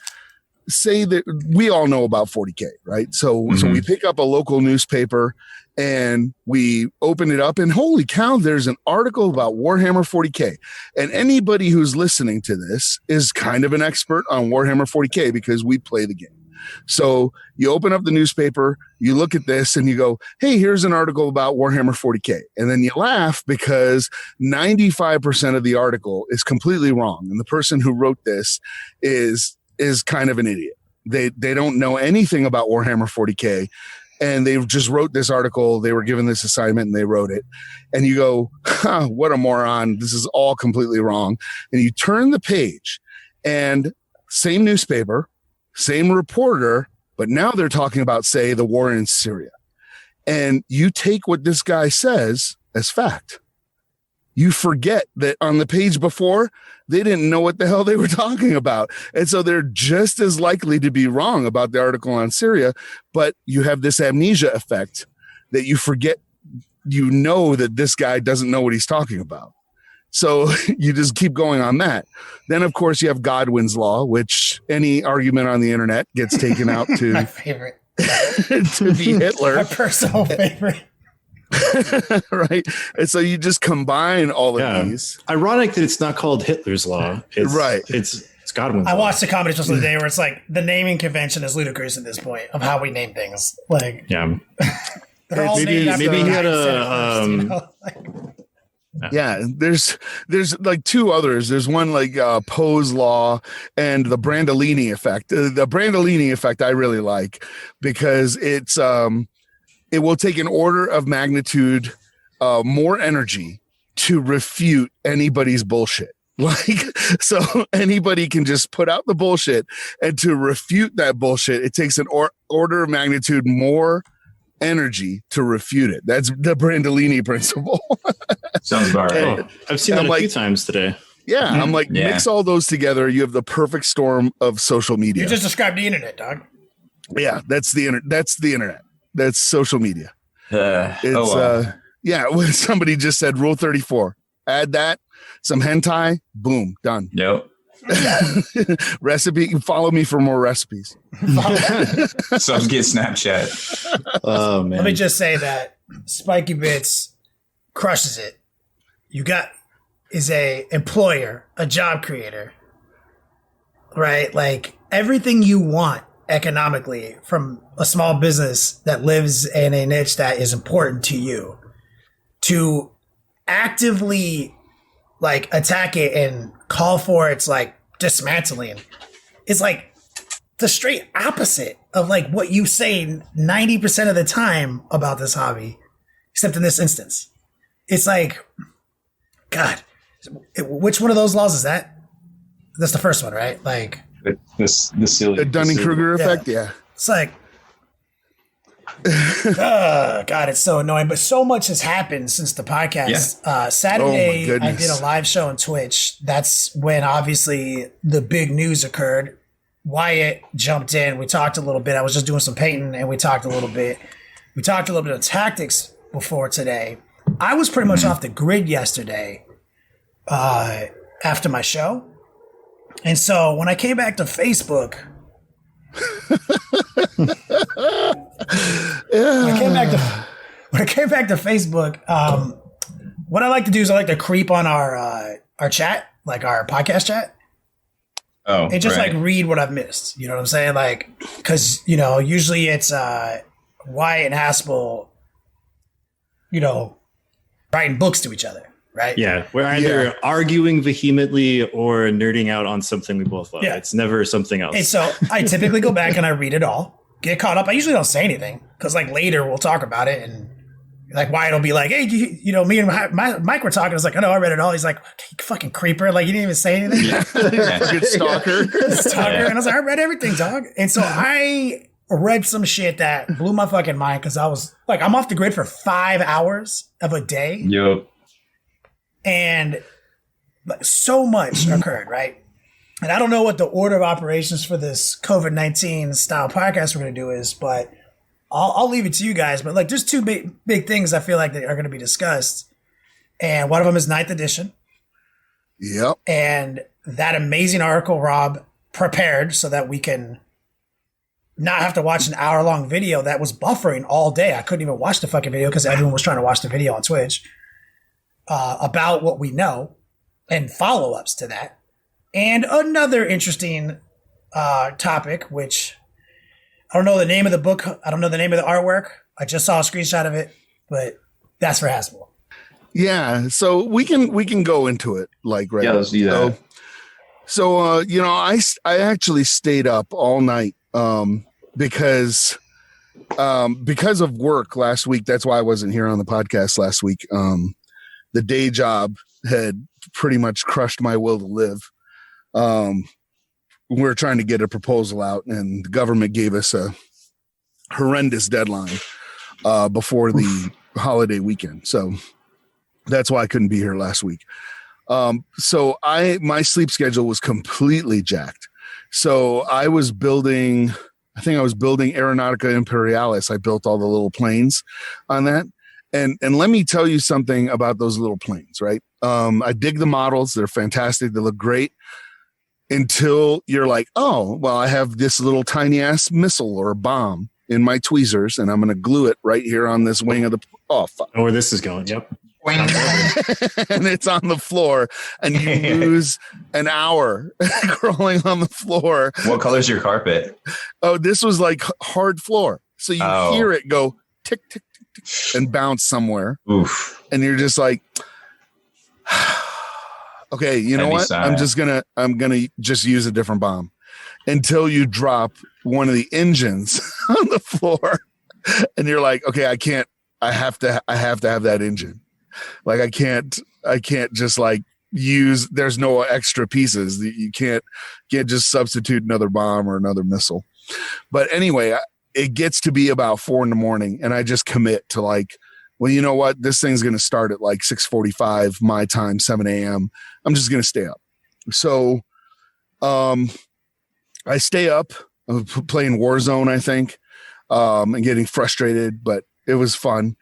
that we all know about 40K, right? So we pick up a local newspaper and we open it up and holy cow, there's an article about Warhammer 40K. And anybody who's listening to this is kind of an expert on Warhammer 40K because we play the game. So you open up the newspaper, you look at this and you go, hey, here's an article about Warhammer 40K. And then you laugh because 95% of the article is completely wrong. And the person who wrote this is kind of an idiot. They don't know anything about Warhammer 40K. And they just wrote this article. They were given this assignment and they wrote it. And you go, what a moron. This is all completely wrong. And you turn the page and same newspaper, same reporter, but now they're talking about, say, the war in Syria. And you take what this guy says as fact. You forget that on the page before, they didn't know what the hell they were talking about. And so they're just as likely to be wrong about the article on Syria, but you have this amnesia effect that you forget, you know that this guy doesn't know what he's talking about. So you just keep going on that. Then, of course, you have Godwin's law, which any argument on the internet gets taken out to, My favorite. to be Hitler. My personal favorite. Right. And so you just combine all of these. Ironic that it's not called Hitler's law. It's, Right. It's Godwin's. I watched the comedy special today where it's like the naming convention is ludicrous at this point of how we name things. Like, Yeah. they're all Maybe- named after maybe the he guy had who said a, it first, you know? Like, Yeah, there's like two others. There's one like Poe's law and the Brandolini effect. The Brandolini effect I really like because it will take an order of magnitude more energy to refute anybody's bullshit. Like, so anybody can just put out the bullshit, and to refute that bullshit, it takes an order of magnitude more energy to refute it. That's the Brandolini principle. Sounds about right. Oh, I've seen that a few times today. Yeah, I'm like, Yeah. mix all those together. You have the perfect storm of social media. you just described the internet, dog. Yeah, that's the internet. That's social media. It's well. yeah. When somebody just said Rule 34, add that, some hentai, boom, done. Yep. Recipe. Follow me for more recipes. Subs get Snapchat. Oh man. Let me just say that Spiky Bits crushes it. You got is a employer, a job creator, right? Like everything you want economically from a small business that lives in a niche that is important to you to actively like attack it and call for its like dismantling is like the straight opposite of like what you say 90% of the time about this hobby, except in this instance. It's like, God, which one of those laws is that? That's the first one, right? Like The silly. The Dunning-Kruger Yeah. effect. Yeah. it's like, God, it's so annoying. But so much has happened since the podcast. Saturday, I goodness. did a live show on Twitch. That's when obviously the big news occurred. Wyatt jumped in. We talked a little bit. I was just doing some painting, and we talked a little bit. We talked a little bit of tactics before today. I was pretty much off the grid yesterday after my show. And so when I came back to Facebook, when I came back to Facebook, what I like to do is I like to creep on our chat, like our podcast chat, Oh, and just right. like read what I've missed. You know what I'm saying? Like, because you know, usually it's Wyatt and Haspil, you know, writing books to each other, right? Yeah, we're either arguing vehemently or nerding out on something we both love. Yeah. It's never something else. And so I typically go back and I read it all, get caught up. I usually don't say anything because like later we'll talk about it and like Wyatt will be like, hey, you know, me and Mike were talking. I was like, oh no, I read it all. He's like, you fucking creeper. Like you didn't even say anything. Good stalker. Stalker. And I was like, I read everything, dog. And so I read some shit that blew my fucking mind because I was like, I'm off the grid for 5 hours of a day. Yep. And like, so much occurred, right? And I don't know what the order of operations for this COVID-19 style podcast we're going to do is, but I'll leave it to you guys. But like, there's two big things I feel like that are going to be discussed. And one of them is 9th edition. Yep. And that amazing article Rob prepared so that we can not have to watch an hour-long video that was buffering all day. I couldn't even watch the fucking video because everyone was trying to watch the video on Twitch about what we know and follow-ups to that. And another interesting topic, which I don't know the name of the book. I don't know the name of the artwork. I just saw a screenshot of it, but that's for Haspil. Yeah. So we can go into it like right. Yeah, let's do that. So you know, I actually stayed up all night because of work last week. That's why I wasn't here on the podcast last week. The day job had pretty much crushed my will to live. We're trying to get a proposal out, and the government gave us a horrendous deadline before the holiday weekend. So that's why I couldn't be here last week. So my sleep schedule was completely jacked. So I was building Aeronautica Imperialis. I built all the little planes on that. And let me tell you something about those little planes, right? I dig the models. They're fantastic. They look great until you're like, oh, well, I have this little tiny ass missile or bomb in my tweezers and I'm going to glue it right here on this wing of the, oh, fuck. Where this is going. Yep. and it's on the floor, and you lose an hour crawling on the floor. What color's your carpet? Oh, this was like hard floor. So you hear it go tick, tick, tick, tick, and bounce somewhere. Oof. And you're just like, okay, you know what? I'm gonna just use a different bomb until you drop one of the engines on the floor. And you're like, okay, I have to have that engine. Like I can't just like use, there's no extra pieces. You can't just substitute another bomb or another missile. But anyway, it gets to be about 4 a.m. and I just commit to like, well, you know what? This thing's going to start at like 6:45 my time, 7 a.m. I'm just going to stay up. So, I stay up playing Warzone, I think, and getting frustrated, but it was fun.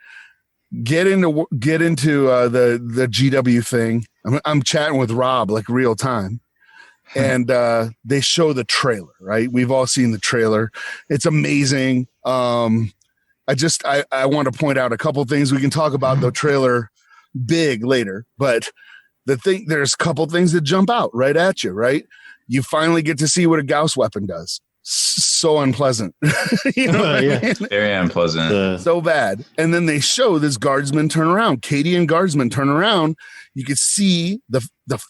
Get into the GW thing. I'm chatting with Rob like real time, and they show the trailer. Right, we've all seen the trailer. It's amazing. I want to point out a couple things. We can talk about the trailer big later, but there's a couple things that jump out right at you. Right, you finally get to see what a Gauss weapon does. So unpleasant. You know what I mean? Very unpleasant. So bad. And then they show this guardsman turn around. Katie and guardsman turn around. You could see the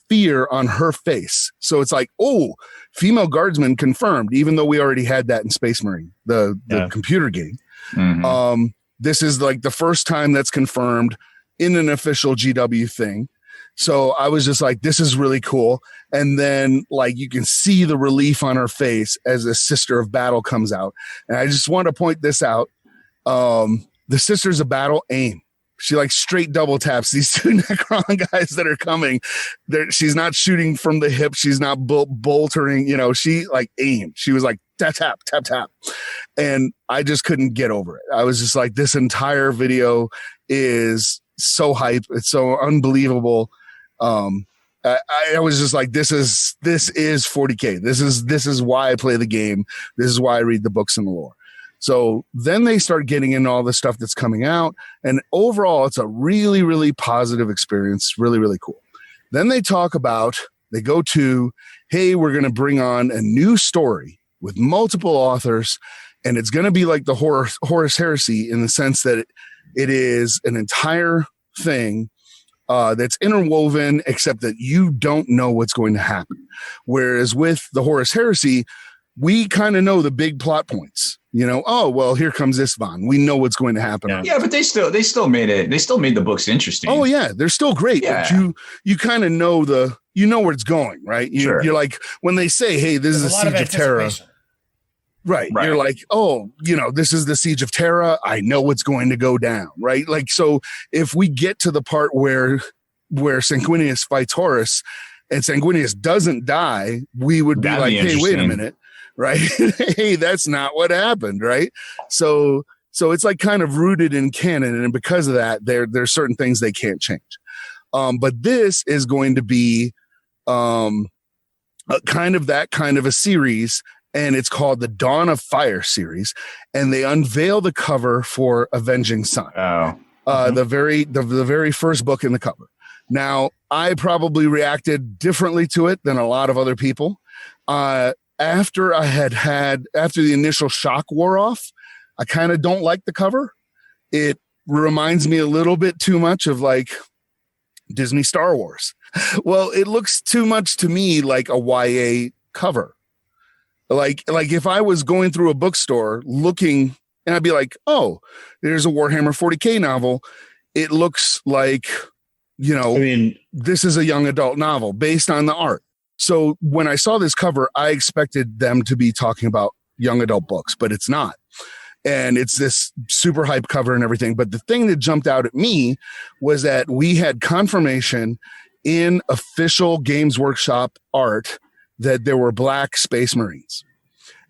fear on her face. So it's like, oh, female guardsman confirmed, even though we already had that in Space Marine, the computer game. Mm-hmm. This is like the first time that's confirmed in an official GW thing. So I was just like, this is really cool. And then like you can see the relief on her face as a Sister of Battle comes out. And I just want to point this out. The Sisters of Battle aim. She like straight double taps these two Necron guys that are coming. She's not shooting from the hip. She's not boltering, she like aimed. She was like tap, tap, tap, tap. And I just couldn't get over it. I was just like, this entire video is so hype. It's so unbelievable. I was just like, this is 40K. This is why I play the game. This is why I read the books and the lore. So then they start getting into all the stuff that's coming out. And overall, it's a really, really positive experience. Really, really cool. Then they go to, hey, we're going to bring on a new story with multiple authors. And it's going to be like the Horus Heresy in the sense that it is an entire thing that's interwoven, except that you don't know what's going to happen. Whereas with the Horus Heresy, we kind of know the big plot points. Oh, well, here comes Isvan. We know what's going to happen. Yeah, but they still made it. They still made the books interesting. Oh, yeah. They're still great. Yeah. But you kind of know where it's going, right? You're like, when they say, hey, this is the Siege of Terra. Right. You're like, oh, this is the Siege of Terra. I know what's going to go down. Right. Like, so if we get to the part where Sanguinius fights Horus and Sanguinius doesn't die, we would be like, hey, wait a minute. Right. Hey, that's not what happened. Right. So it's like kind of rooted in canon. And because of that, there's certain things they can't change. But this is going to be kind of a series. And it's called the Dawn of Fire series, and they unveil the cover for Avenging Sun. The very first book in the cover. Now, I probably reacted differently to it than a lot of other people. After the initial shock wore off, I kind of don't like the cover. It reminds me a little bit too much of like Disney Star Wars. Well, it looks too much to me like a YA cover. Like if I was going through a bookstore looking, and I'd be like, oh, there's a Warhammer 40k novel. It looks like, this is a young adult novel based on the art. So when I saw this cover, I expected them to be talking about young adult books, but it's not. And it's this super hype cover and everything. But the thing that jumped out at me was that we had confirmation in official Games Workshop art that there were Black Space Marines.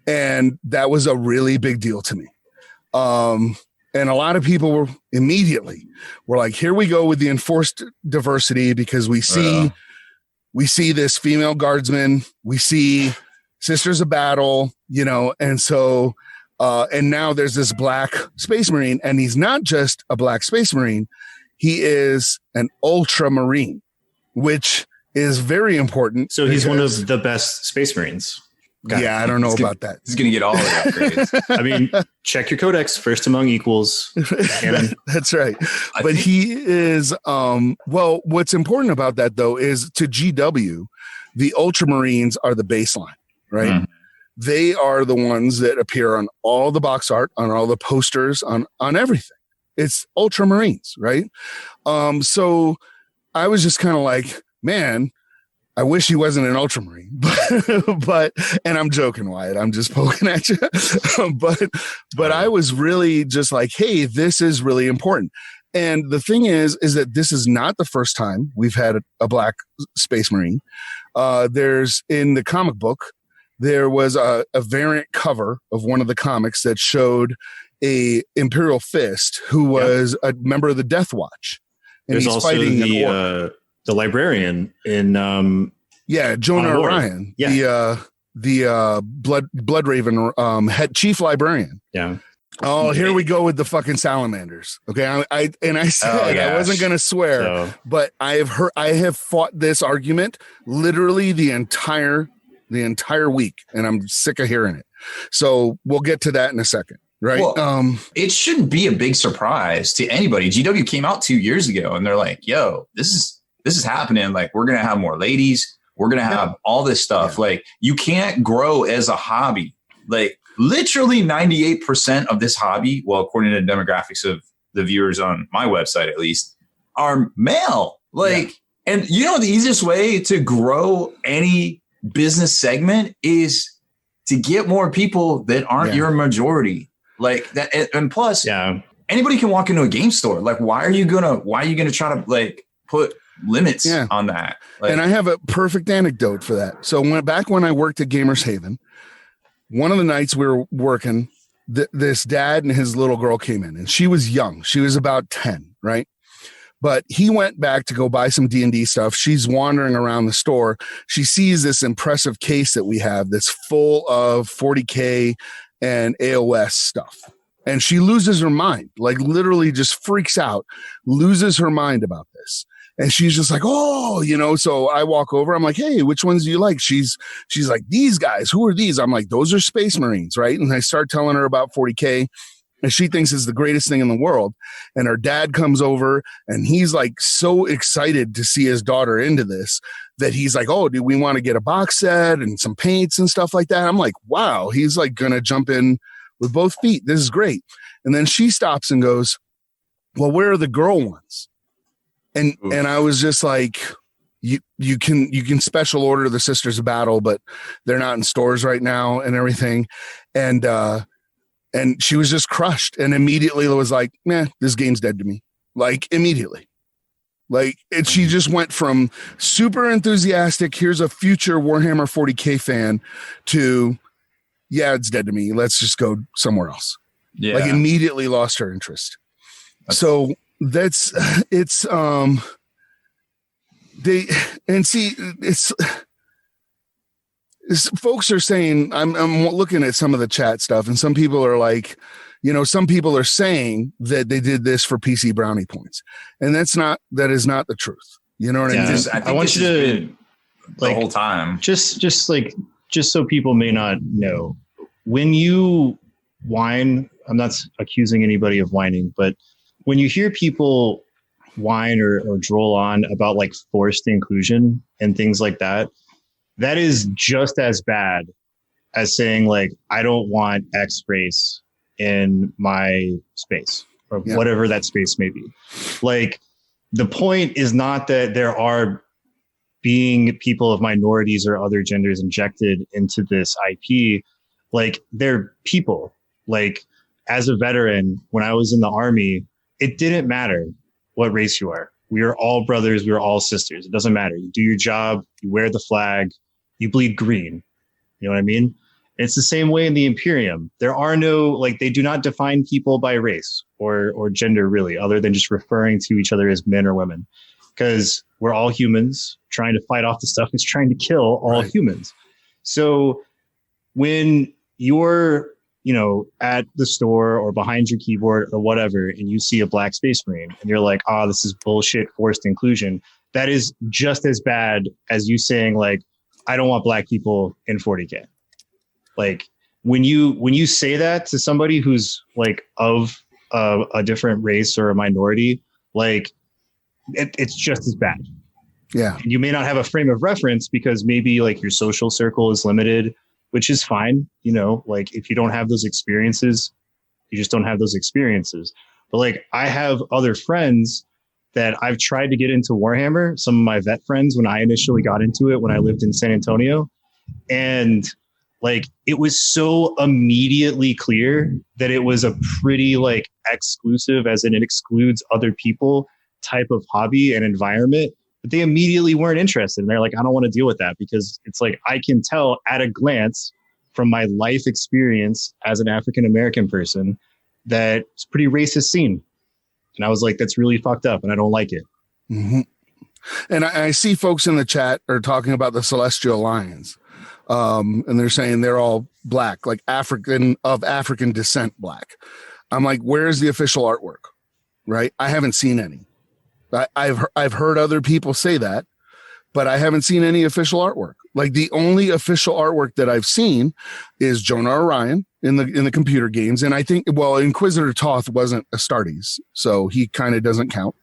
And that was a really big deal to me. And a lot of people were like, here we go with the enforced diversity, because we see this female guardsman, we see Sisters of Battle, and so, and now there's this Black Space Marine, and he's not just a Black Space Marine. He is an ultramarine, which is very important. So he's one of the best Space Marines. Yeah, I don't know about that. He's going to get all the upgrades. I mean, check your codex. First among equals. That's right. But he is, well, what's important about that, though, is to GW, the Ultramarines are the baseline, right? Mm. They are the ones that appear on all the box art, on all the posters, on everything. It's Ultramarines, right? So I was just kind of like, man, I wish he wasn't an ultramarine, but, and I'm joking, Wyatt, I'm just poking at you, but I was really just like, hey, this is really important. And the thing is that this is not the first time we've had a black Space Marine. There's in the comic book, there was a variant cover of one of the comics that showed a Imperial Fist who was a member of the Death Watch. And there's also the librarian in Jonah Orion, the Blood Raven head chief librarian. Yeah. Oh, here we go with the fucking salamanders. Okay, I said I wasn't gonna swear, but I have fought this argument literally the entire week, and I'm sick of hearing it. So we'll get to that in a second. Right. Well, it shouldn't be a big surprise to anybody. GW came out 2 years ago and they're like, yo, this is happening. Like, we're going to have more ladies. We're going to have all this stuff. Yeah. Like, you can't grow as a hobby. Like, literally 98% of this hobby, well, according to the demographics of the viewers on my website, at least, are male. Like, and you know, the easiest way to grow any business segment is to get more people that aren't your majority. Like that, and plus, anybody can walk into a game store. Like, why are you gonna try to like put limits on that? Like, and I have a perfect anecdote for that. So when I worked at Gamers Haven, one of the nights we were working, this dad and his little girl came in, and she was young. She was about 10, right? But he went back to go buy some D&D stuff. She's wandering around the store. She sees this impressive case that we have that's full of 40k and AOS stuff. And she loses her mind, like literally just freaks out, loses her mind about this. And she's just like, oh, you know, so I walk over. I'm like, hey, which ones do you like? She's like, these guys, who are these? I'm like, those are Space Marines, right? And I start telling her about 40K. And she thinks it's the greatest thing in the world. And her dad comes over and he's like so excited to see his daughter into this that he's like, oh, do we want to get a box set and some paints and stuff like that? I'm like, wow, he's like going to jump in with both feet. This is great. And then she stops and goes, well, where are the girl ones? And I was just like, you can special order the Sisters of Battle, but they're not in stores right now and everything. And she was just crushed and immediately was like, man, this game's dead to me. Like immediately. Like she just went from super enthusiastic, here's a future Warhammer 40k fan, to, yeah, it's dead to me. Let's just go somewhere else. Yeah. Like immediately lost her interest. So it's folks are saying, I'm looking at some of the chat stuff, and some people are like, you know, some people are saying that they did this for PC brownie points, and that is not the truth. You know what I mean? I want you to the whole time, just so people may not know, when you whine, I'm not accusing anybody of whining, but when you hear people whine or droll on about like forced inclusion and things like that, that is just as bad as saying like, I don't want X race in my space or whatever that space may be. Like, the point is not that there are being people of minorities or other genders injected into this IP. Like, they're people. Like, as a veteran, when I was in the Army, it didn't matter what race you are. We are all brothers. We are all sisters. It doesn't matter. You do your job. You wear the flag. You bleed green. You know what I mean? It's the same way in the Imperium. There are no, like, they do not define people by race or gender, really, other than just referring to each other as men or women. Because we're all humans trying to fight off the stuff that's trying to kill all humans. So when you're at the store or behind your keyboard or whatever, and you see a black Space Marine and you're like, oh, this is bullshit forced inclusion. That is just as bad as you saying like, I don't want black people in 40K. Like when you say that to somebody who's like of a different race or a minority, like it's just as bad. Yeah. And you may not have a frame of reference because maybe like your social circle is limited, which is fine. Like if you don't have those experiences, you just don't have those experiences. But like I have other friends that I've tried to get into Warhammer, some of my vet friends when I initially got into it when I lived in San Antonio. And like it was so immediately clear that it was a pretty like exclusive, as in it excludes other people type of hobby and environment. But they immediately weren't interested. And they're like, I don't want to deal with that because it's like, I can tell at a glance from my life experience as an African-American person that it's a pretty racist scene. And I was like, that's really fucked up and I don't like it. Mm-hmm. And I see folks in the chat are talking about the Celestial Lions. And they're saying they're all black, like African descent black. I'm like, where's the official artwork? Right? I haven't seen any. I've heard other people say that, but I haven't seen any official artwork. Like the only official artwork that I've seen is Jonah Orion in the computer games. And I think, well, Inquisitor Toth wasn't Astartes, so he kind of doesn't count.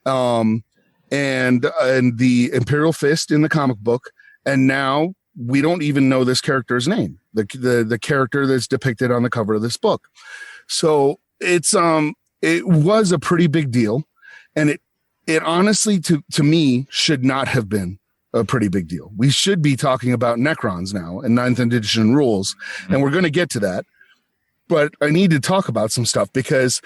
And the Imperial Fist in the comic book. And now we don't even know this character's name, the character that's depicted on the cover of this book. So it was a pretty big deal. And it honestly, to me, should not have been a pretty big deal. We should be talking about Necrons now and 9th edition rules, and we're going to get to that. But I need to talk about some stuff because,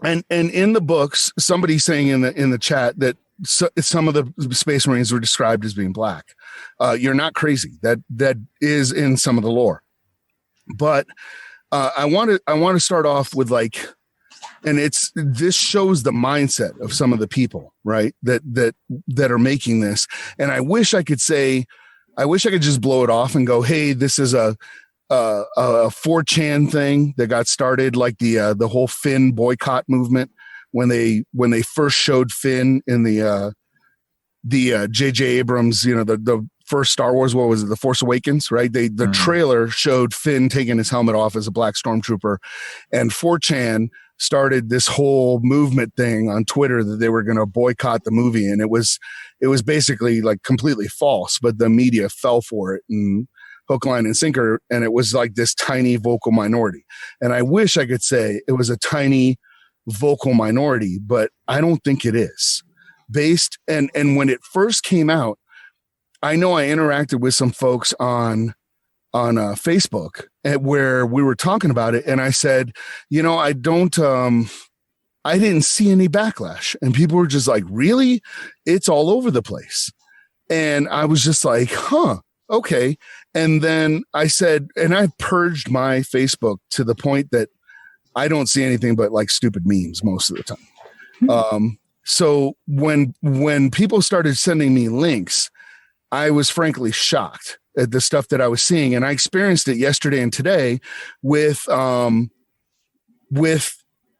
and in the books, somebody's saying in the chat that some of the Space Marines were described as being black. You're not crazy. That is in some of the lore. But I want to start off with like. And this shows the mindset of some of the people, right? That are making this. And I wish I could just blow it off and go, hey, this is a 4chan thing that got started, like the whole Finn boycott movement when they first showed Finn in the J.J. Abrams, the first Star Wars, what was it, The Force Awakens, right? The trailer showed Finn taking his helmet off as a black stormtrooper, and 4chan started this whole movement thing on Twitter that they were going to boycott the movie. And it was basically like completely false, but the media fell for it and hook, line, and sinker. And it was like this tiny vocal minority. And I wish I could say it was a tiny vocal minority, but I don't think it is. And when it first came out, I know I interacted with some folks on Facebook where we were talking about it. And I said, I didn't see any backlash, and people were just like, really? It's all over the place. And I was just like, okay. And then I said, and I purged my Facebook to the point that I don't see anything but like stupid memes most of the time. So when people started sending me links, I was frankly shocked at the stuff that I was seeing. And I experienced it yesterday and today with on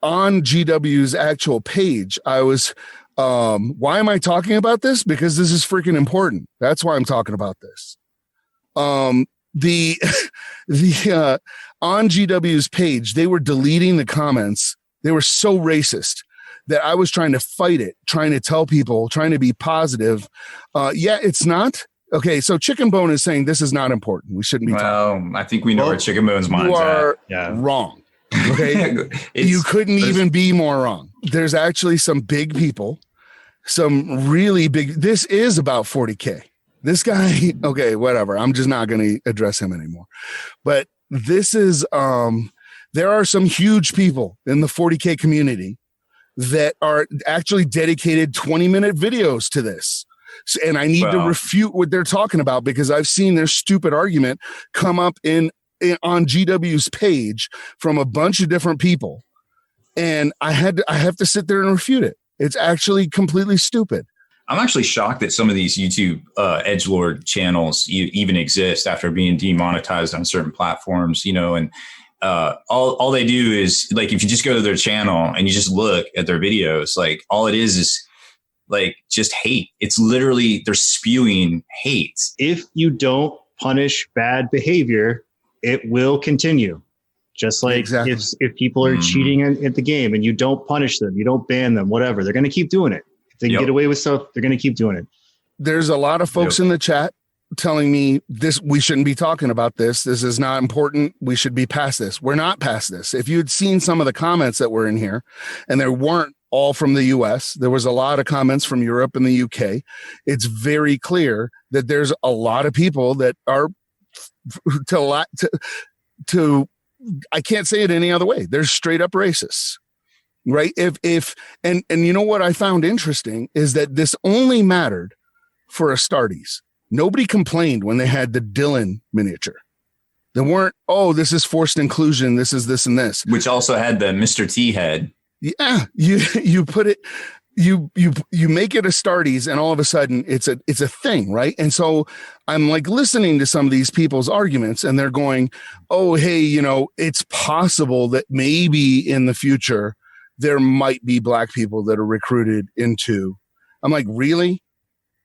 GW's actual page. I was, why am I talking about this? Because this is freaking important. That's why I'm talking about this. The on GW's page, they were deleting the comments. They were so racist that I was trying to fight it, trying to tell people, trying to be positive. It's not. Okay, so Chicken Bone is saying this is not important. We shouldn't be talking. I think we know where Chicken Bone's mind's at. You are wrong. Okay? You couldn't even be more wrong. There's actually some big people, some really big. This is about 40K. This guy, okay, whatever. I'm just not going to address him anymore. But this is, there are some huge people in the 40K community that are actually dedicated 20-minute videos to this. And I need to refute what they're talking about because I've seen their stupid argument come up on GW's page from a bunch of different people. And I have to sit there and refute it. It's actually completely stupid. I'm actually shocked that some of these YouTube edgelord channels even exist after being demonetized on certain platforms, and all they do is, like, if you just go to their channel and you just look at their videos, like, all it is like just hate. It's literally, they're spewing hate. If you don't punish bad behavior, it will continue. Just like if people are cheating at the game and you don't punish them, you don't ban them, whatever, they're going to keep doing it. If they get away with stuff, they're going to keep doing it. There's a lot of folks in the chat telling me this, we shouldn't be talking about this. This is not important. We should be past this. We're not past this. If you'd seen some of the comments that were in here, and there weren't all from the US, there was a lot of comments from Europe and the UK. It's very clear that there's a lot of people that are to I can't say it any other way. They're straight up racists, right? And you know what I found interesting is that this only mattered for Astartes. Nobody complained when they had the Dylan miniature. They weren't, oh, this is forced inclusion. This is this and this. Which also had the Mr. T head. Yeah. You put it, you make it Astartes, and all of a sudden it's a thing, right? And so I'm like listening to some of these people's arguments, and they're going, oh, hey, it's possible that maybe in the future there might be black people that are recruited into. I'm like, really?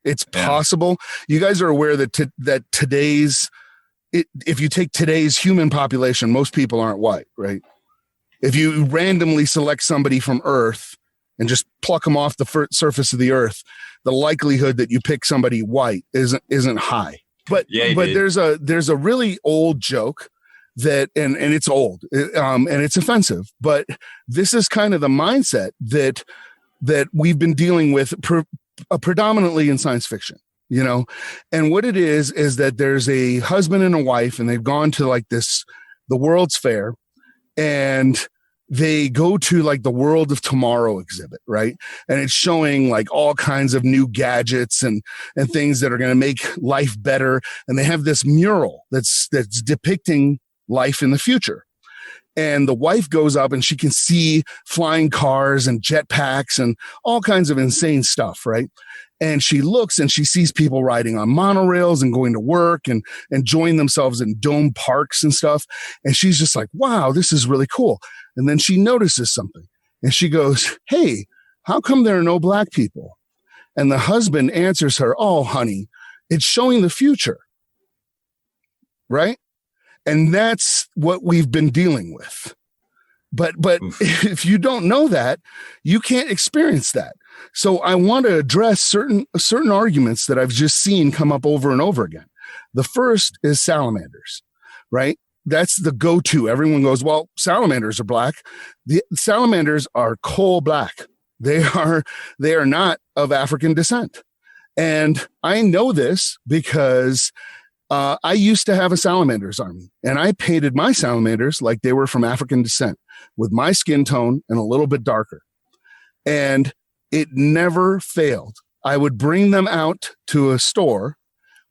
It's possible. You guys are aware that today's, if you take today's human population, most people aren't white, right? If you randomly select somebody from Earth and just pluck them off the surface of the Earth, the likelihood that you pick somebody white isn't high. But there's a really old joke that, and it's old, and it's offensive, but this is kind of the mindset that we've been dealing with predominantly in science fiction, and what it is that there's a husband and a wife, and they've gone to like the World's Fair, and they go to like the World of Tomorrow exhibit, right? And it's showing like all kinds of new gadgets and things that are going to make life better. And they have this mural that's depicting life in the future. And the wife goes up and she can see flying cars and jetpacks and all kinds of insane stuff, right? And she looks and she sees people riding on monorails and going to work and enjoying themselves in dome parks and stuff. And she's just like, wow, this is really cool. And then she notices something and she goes, hey, how come there are no black people? And the husband answers her, oh, honey, it's showing the future, right? And that's what we've been dealing with. But if you don't know that, you can't experience that. So I want to address certain arguments that I've just seen come up over and over again. The first is salamanders, right? That's the go-to. Everyone goes, well, salamanders are black. The salamanders are coal black. They are not of African descent. And I know this because I used to have a salamanders army, and I painted my salamanders like they were from African descent with my skin tone and a little bit darker. And it never failed. I would bring them out to a store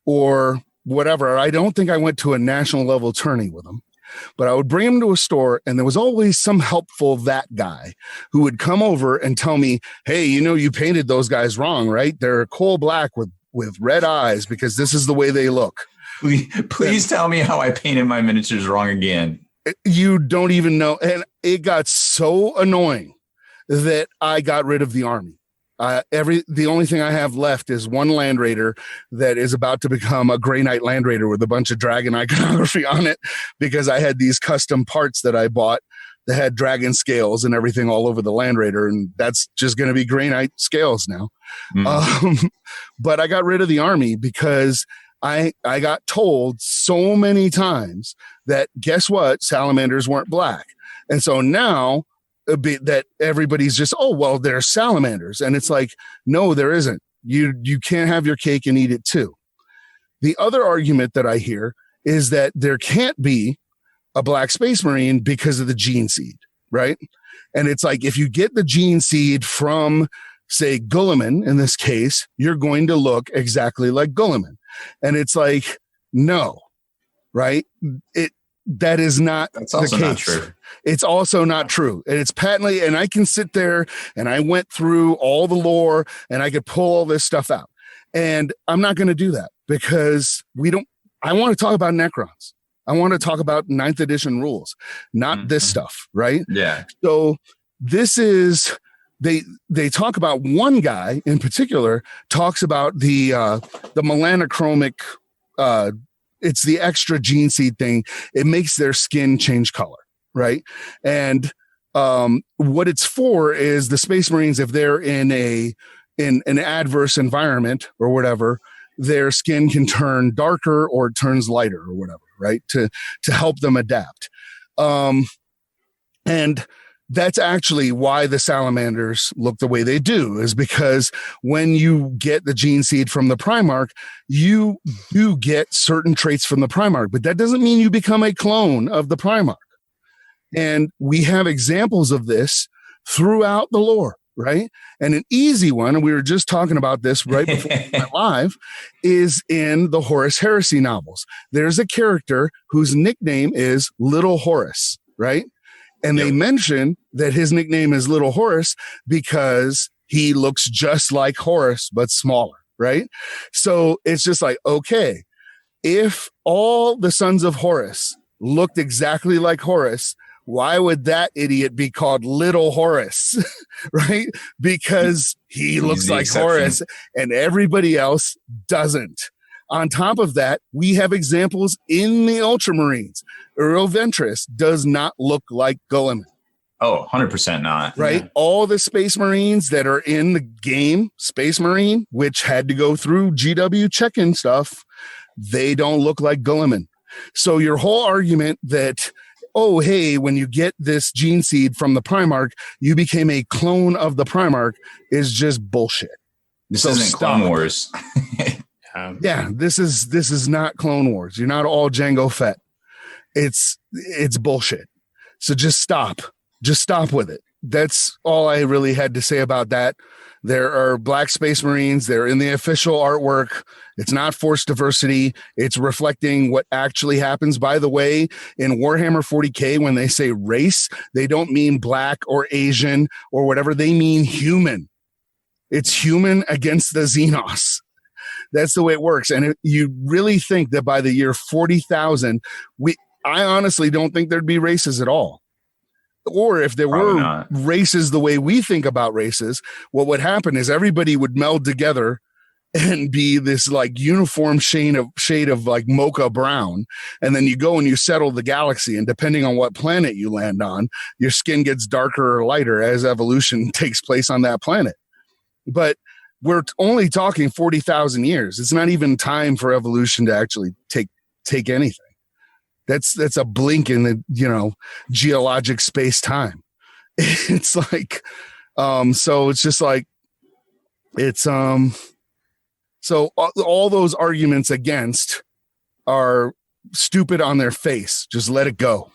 or whatever. I don't think I went to a national level tourney with them, but I would bring them to a store, and there was always some helpful that guy who would come over and tell me, hey, you painted those guys wrong, right? They're coal black with red eyes because this is the way they look. Please tell me how I painted my miniatures wrong again. You don't even know. And it got so annoying that I got rid of the army. The only thing I have left is one Land Raider that is about to become a Grey Knight Land Raider with a bunch of dragon iconography on it, because I had these custom parts that I bought that had dragon scales and everything all over the Land Raider, and that's just going to be Grey Knight scales now. But I got rid of the army because I got told so many times that, guess what, salamanders weren't black. And so now that everybody's just, oh, well, they're salamanders. And it's like, no, there isn't. You can't have your cake and eat it too. The other argument that I hear is that there can't be a black space marine because of the gene seed, right? And it's like, if you get the gene seed from, say, Gulliman, in this case, you're going to look exactly like Gulliman. And it's like, no, right? that is not That's the also case. not true. It's also not true. And it's patently, and I can sit there and I went through all the lore and I could pull all this stuff out. And I'm not going to do that because I want to talk about Necrons. I want to talk about 9th edition rules, not this stuff, right? Yeah. So this is, they talk about one guy in particular talks about the melanochromic, it's the extra gene seed thing. It makes their skin change color, right? And what it's for is the Space Marines, if they're in an adverse environment or whatever, their skin can turn darker or it turns lighter or whatever, right? To help them adapt. And that's actually why the salamanders look the way they do, is because when you get the gene seed from the Primarch, you do get certain traits from the Primarch, but that doesn't mean you become a clone of the Primarch. And we have examples of this throughout the lore, right? And an easy one, and we were just talking about this right before we went live, is in the Horus Heresy novels. There's a character whose nickname is Little Horus, right? And they mention that his nickname is Little Horus because he looks just like Horus, but smaller, right? So it's just like, okay, if all the sons of Horus looked exactly like Horus, why would that idiot be called Little Horus, right? Because he looks like Horus and everybody else doesn't. On top of that, we have examples in the Ultramarines. Earl Ventress does not look like Gulliman. Oh, 100% not. Right? Yeah. All the Space Marines that are in the game, Space Marine, which had to go through GW check-in stuff, they don't look like Gulliman. So your whole argument that, oh, hey, when you get this gene seed from the Primarch, you became a clone of the Primarch is just bullshit. This isn't Clone Wars. Yeah, this is not Clone Wars. You're not all Jango Fett. It's bullshit. So just stop with it. That's all I really had to say about that. There are Black Space Marines. They're in the official artwork. It's not forced diversity. It's reflecting what actually happens. By the way, in Warhammer 40k, when they say race, they don't mean black or Asian or whatever. They mean human. It's human against the Xenos. That's the way it works. And if you really think that by the year 40,000, I honestly don't think there'd be races at all. Or if there were races the way we think about races, what would happen is everybody would meld together and be this like uniform shade of like mocha brown. And then you go and you settle the galaxy. And depending on what planet you land on, your skin gets darker or lighter as evolution takes place on that planet. But we're only talking 40,000 years. It's not even time for evolution to actually take anything. That's a blink in the, geologic space time. It's like, so it's just like, it's, so all those arguments against are stupid on their face. Just let it go,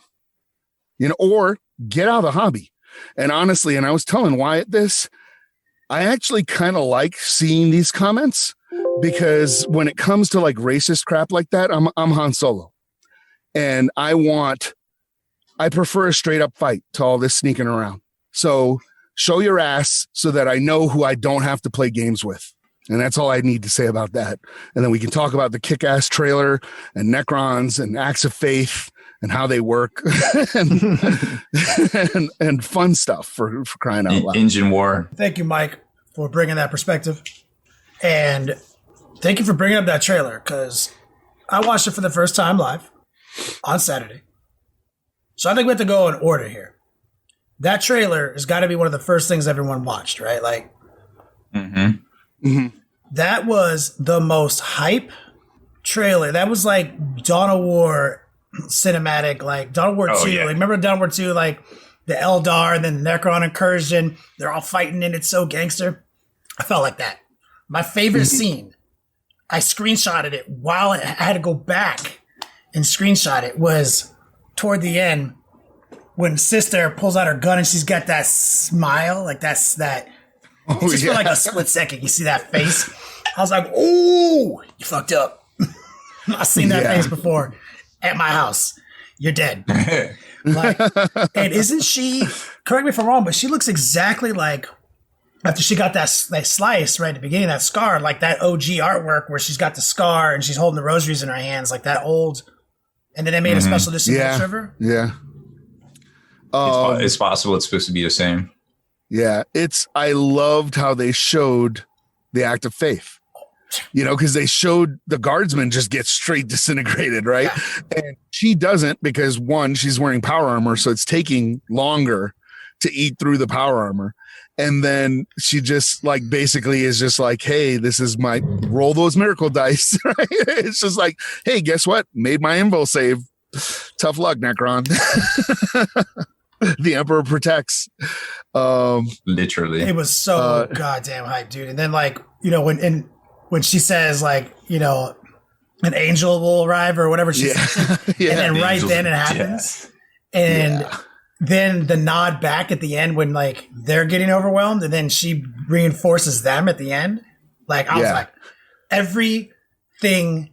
or get out of the hobby. And honestly, and I was telling Wyatt this, I actually kind of like seeing these comments because when it comes to like racist crap like that, I'm Han Solo. And I prefer a straight up fight to all this sneaking around. So show your ass so that I know who I don't have to play games with. And that's all I need to say about that. And then we can talk about the kick-ass trailer and Necrons and Acts of Faith and how they work and fun stuff for crying out loud. Engine War. Thank you, Mike, for bringing that perspective. And thank you for bringing up that trailer because I watched it for the first time live on Saturday. So I think we have to go in order here. That trailer has got to be one of the first things everyone watched, right? Like, that was the most hype trailer. That was like Dawn of War cinematic, like Dawn of War 2. Yeah. Like, remember Dawn of War 2, like the Eldar and then the Necron incursion. They're all fighting and it's so gangster. I felt like that. My favorite scene, I screenshotted it while I had to go back and screenshot it, was toward the end when Sister pulls out her gun and she's got that smile, like that's that. Just for like a split second, you see that face. I was like, "Oh, you fucked up." I've seen that face before at my house. you're dead. Like, and isn't she, correct me if I'm wrong, but she looks exactly like, after she got that slice right at the beginning, that scar, like that OG artwork where she's got the scar and she's holding the rosaries in her hands, like that old, and then they made a special edition picture of her. Yeah. It's possible it's supposed to be the same. Yeah. I loved how they showed the act of faith, because they showed the guardsman just get straight disintegrated, right? Yeah. And she doesn't, because one, she's wearing power armor, so it's taking longer to eat through the power armor. And then she just like basically is just like, hey, this is my roll those miracle dice. Right? It's just like, hey, guess what? Made my invul save. Tough luck, Necron. The Emperor protects. Literally. It was so goddamn hype, dude. And then like, when she says like, an angel will arrive or whatever she says. Yeah. And then right then it happens. Yeah. And then the nod back at the end when like they're getting overwhelmed and then she reinforces them at the end. Like I was like, everything,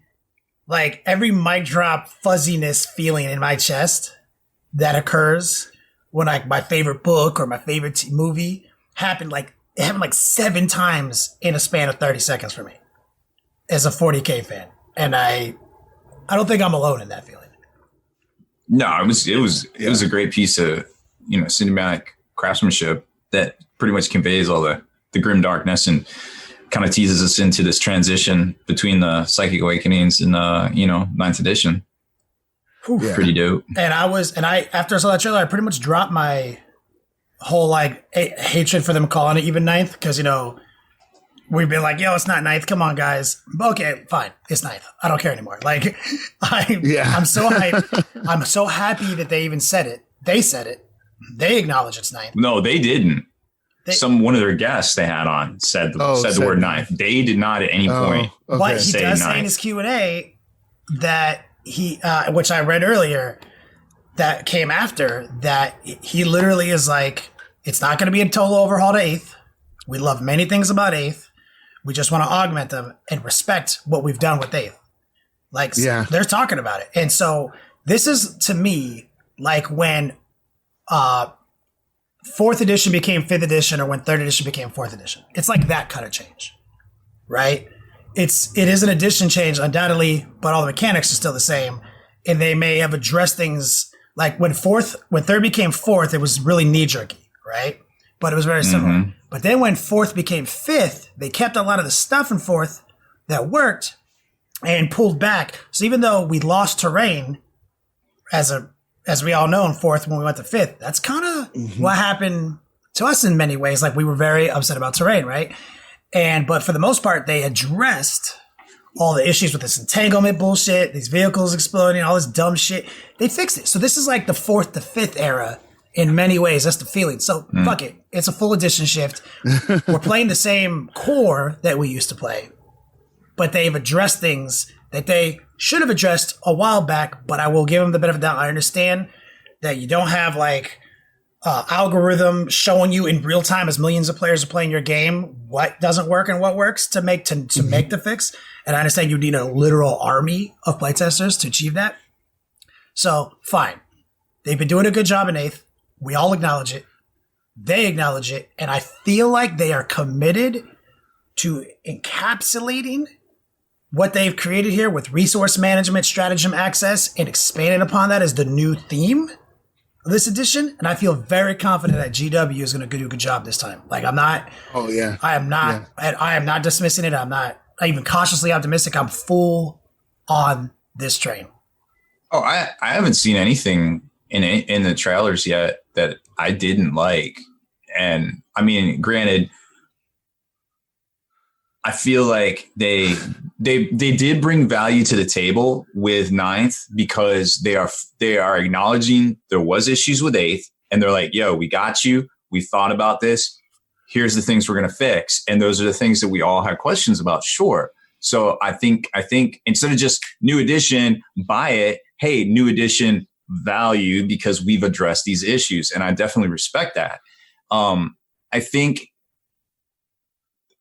like every mic drop fuzziness feeling in my chest that occurs when like my favorite book or my favorite movie happened, like it happened like 7 times in a span of 30 seconds for me as a 40k fan. And I don't think I'm alone in that feeling. No, it was a great piece of, cinematic craftsmanship that pretty much conveys all the grim darkness and kind of teases us into this transition between the Psychic Awakenings and ninth edition. Yeah. Pretty dope. And after I saw that trailer, I pretty much dropped my whole like hatred for them calling it even ninth, because we've been like, yo, it's not ninth. Come on, guys. Okay, fine. It's ninth. I don't care anymore. Like, I'm so hyped. I'm so happy that they even said it. They said it. They acknowledge it's ninth. No, they didn't. One of their guests they had on said the word ninth. They did not at any point. Okay. But he does say in his Q&A that he, which I read earlier, that came after, that he literally is like, it's not going to be a total overhaul to 8th. We love many things about 8th. We just want to augment them and respect what we've done with 8th. Like, they're talking about it. And so this is, to me, like when 4th edition became 5th edition or when 3rd edition became 4th edition. It's like that kind of change, right? It is an edition change, undoubtedly, but all the mechanics are still the same. And they may have addressed things like when 3rd became 4th, it was really knee-jerky, right? But it was very similar. Mm-hmm. But then when 4th became 5th, they kept a lot of the stuff in 4th that worked and pulled back. So even though we lost terrain, as we all know in 4th when we went to 5th, that's kind of what happened to us in many ways. Like we were very upset about terrain, right? But for the most part, they addressed all the issues with this entanglement bullshit, these vehicles exploding, all this dumb shit. They fixed it. So this is like the 4th to 5th era. In many ways, that's the feeling. So fuck it. It's a full edition shift. We're playing the same core that we used to play, but they've addressed things that they should have addressed a while back, but I will give them the benefit of the doubt. I understand that you don't have like algorithm showing you in real time as millions of players are playing your game what doesn't work and what works to make the fix. And I understand you need a literal army of playtesters to achieve that. So fine. They've been doing a good job in 8th. We all acknowledge it. They acknowledge it. And I feel like they are committed to encapsulating what they've created here with resource management, stratagem access, and expanding upon that as the new theme of this edition. And I feel very confident that GW is going to do a good job this time. Like I'm not. Oh yeah. I am not. Yeah. I am not dismissing it. I'm not even cautiously optimistic. I'm full on this train. Oh, I haven't seen anything in the trailers yet that I didn't like. And I mean, granted, I feel like they did bring value to the table with 9th because they are acknowledging there was issues with 8th and they're like, yo, we got you. We thought about this. Here's the things we're going to fix. And those are the things that we all had questions about. Sure. So I think instead of just new edition, buy it. Hey, new edition value because we've addressed these issues. And I definitely respect that. I think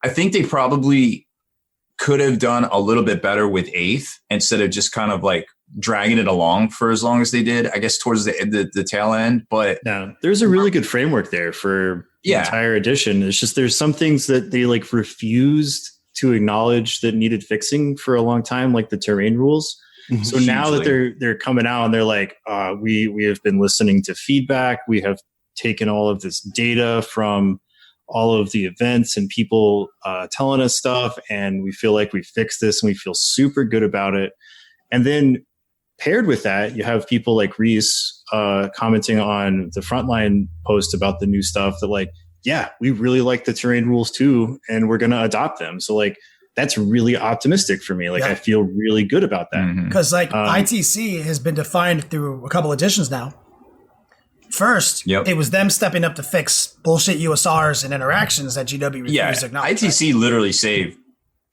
they probably could have done a little bit better with 8th instead of just kind of like dragging it along for as long as they did, I guess towards the tail end. But no, there's a really good framework there for the entire edition. It's just there's some things that they like refused to acknowledge that needed fixing for a long time, like the terrain rules. So now that they're coming out and they're like, we have been listening to feedback. We have taken all of this data from all of the events and people telling us stuff, and we feel like we fixed this and we feel super good about it. And then paired with that, you have people like Reese commenting on the Frontline post about the new stuff that like, yeah, we really like the terrain rules too, and we're going to adopt them. So like, that's really optimistic for me. Like, I feel really good about that. Because like ITC has been defined through a couple editions now. First, it was them stepping up to fix bullshit USRs and interactions that GW refused to acknowledge. ITC literally saved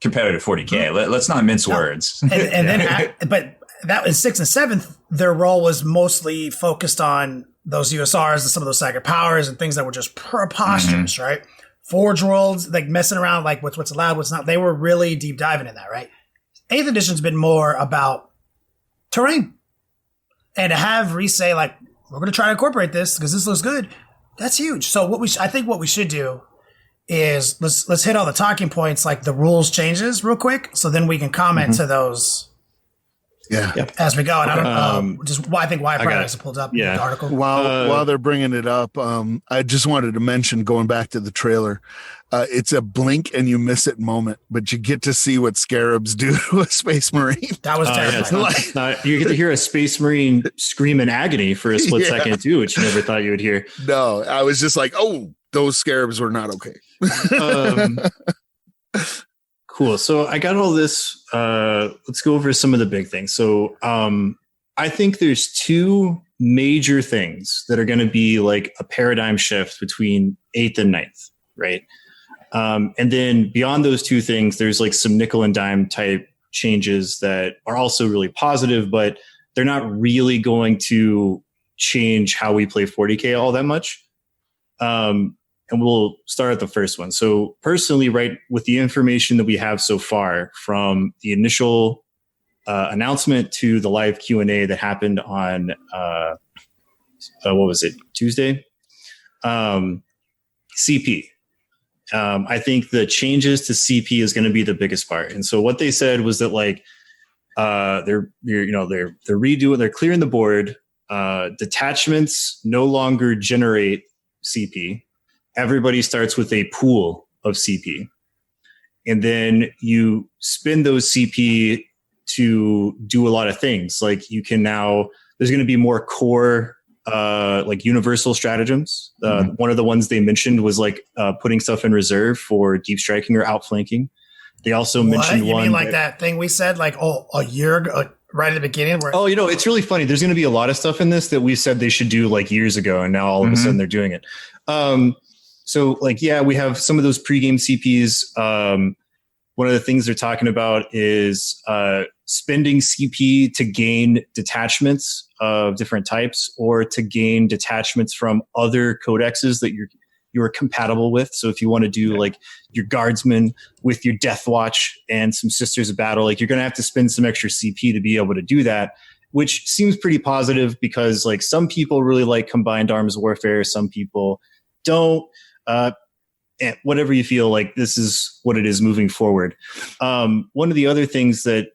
competitive 40K. Let's not mince words. And then, but that in 6th and 7th, their role was mostly focused on those USRs and some of those sacred powers and things that were just preposterous, right? Forge worlds, like messing around, like what's allowed, what's not. They were really deep diving in that, right? 8th edition's been more about terrain, and to have Reese say like, we're going to try to incorporate this because this looks good. That's huge. So I think what we should do is let's hit all the talking points, like the rules changes real quick. So then we can comment to those. As we go. And I don't I think Wyatt probably has pulled up the article. While they're bringing it up, I just wanted to mention, going back to the trailer, it's a blink and you miss it moment, but you get to see what scarabs do to a space marine. That was terrifying. You get to hear a space marine scream in agony for a split second too, which you never thought you would hear. No, I was just like, oh, those scarabs were not okay. Cool. So I got all this. Let's go over some of the big things. So I think there's two major things that are going to be like a paradigm shift between 8th and 9th, right? And then beyond those two things, there's like some nickel and dime type changes that are also really positive, but they're not really going to change how we play 40K all that much. And we'll start at the first one. So personally, right, with the information that we have so far from the initial announcement to the live Q&A that happened on, what was it, Tuesday? CP. I think the changes to CP is going to be the biggest part. And so what they said was that like, they're redoing, they're clearing the board. Detachments no longer generate CP. Everybody starts with a pool of CP, and then you spend those CP to do a lot of things. Like you can now, there's going to be more core, like universal stratagems. One of the ones they mentioned was like putting stuff in reserve for deep striking or outflanking. They also mentioned you one. mean like that thing we said like a year ago, right at the beginning? Where it's really funny. There's going to be a lot of stuff in this that we said they should do like years ago, and now all of a sudden they're doing it. So like, yeah, we have some of those pregame CPs. One of the things they're talking about is spending CP to gain detachments of different types, or to gain detachments from other codexes that you're compatible with. So if you want to do like your guardsmen with your Death Watch and some Sisters of Battle, like you're going to have to spend some extra CP to be able to do that, which seems pretty positive because like some people really like combined arms warfare. Some people don't. And whatever you feel like, this is what it is moving forward. One of the other things that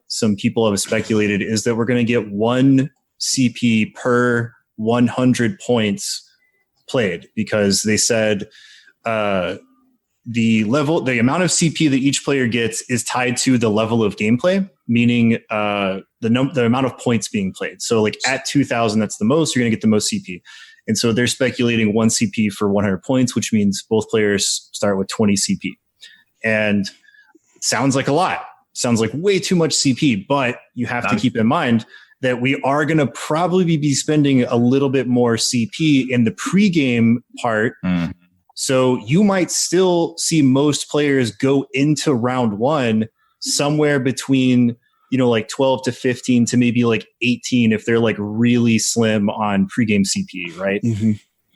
some people have speculated is that we're going to get 1 CP per 100 points played, because they said the amount of CP that each player gets is tied to the level of gameplay, meaning the amount of points being played. So like at 2,000, that's the most, you're going to get the most CP. And so they're speculating 1 CP for 100 points, which means both players start with 20 CP. And it sounds like a lot. Sounds like way too much CP, but you have to keep in mind that we are going to probably be spending a little bit more CP in the pregame part. So you might still see most players go into round 1 somewhere between, like 12 to 15 to maybe like 18 if they're like really slim on pregame CP, right?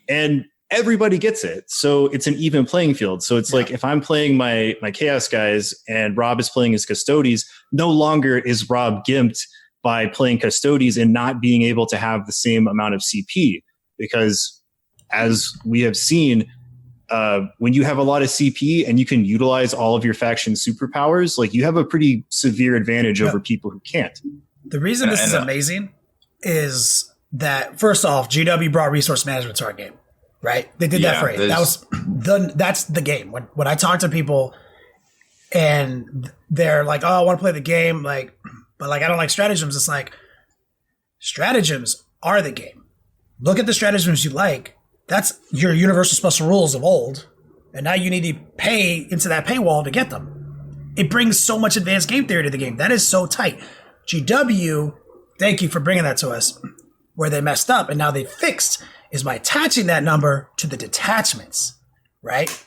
And everybody gets it. So it's an even playing field. So it's like if I'm playing my Chaos guys and Rob is playing his Custodes, no longer is Rob gimped by playing Custodes and not being able to have the same amount of CP, because as we have seen, when you have a lot of CP and you can utilize all of your faction superpowers, like you have a pretty severe advantage over people who can't. The reason this is amazing is that, first off, GW brought resource management to our game, right? They did that for 8. That's the game. When I talk to people and they're like, oh, I want to play the game, like, but like I don't like stratagems. It's like, stratagems are the game. Look at the stratagems you like. That's your universal special rules of old. And now you need to pay into that paywall to get them. It brings so much advanced game theory to the game. That is so tight. GW, thank you for bringing that to us. Where they messed up and now they fixed is by attaching that number to the detachments, right?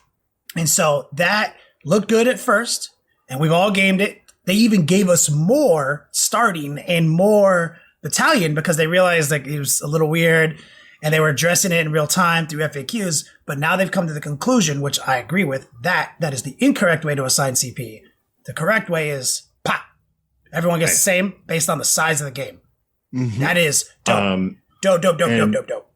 And so that looked good at first, and we've all gamed it. They even gave us more starting and more battalion because they realized like it was a little weird and they were addressing it in real time through FAQs. But now they've come to the conclusion, which I agree with, that is the incorrect way to assign CP. The correct way is pop. Everyone gets the same based on the size of the game. Mm-hmm. That is dope. Dope.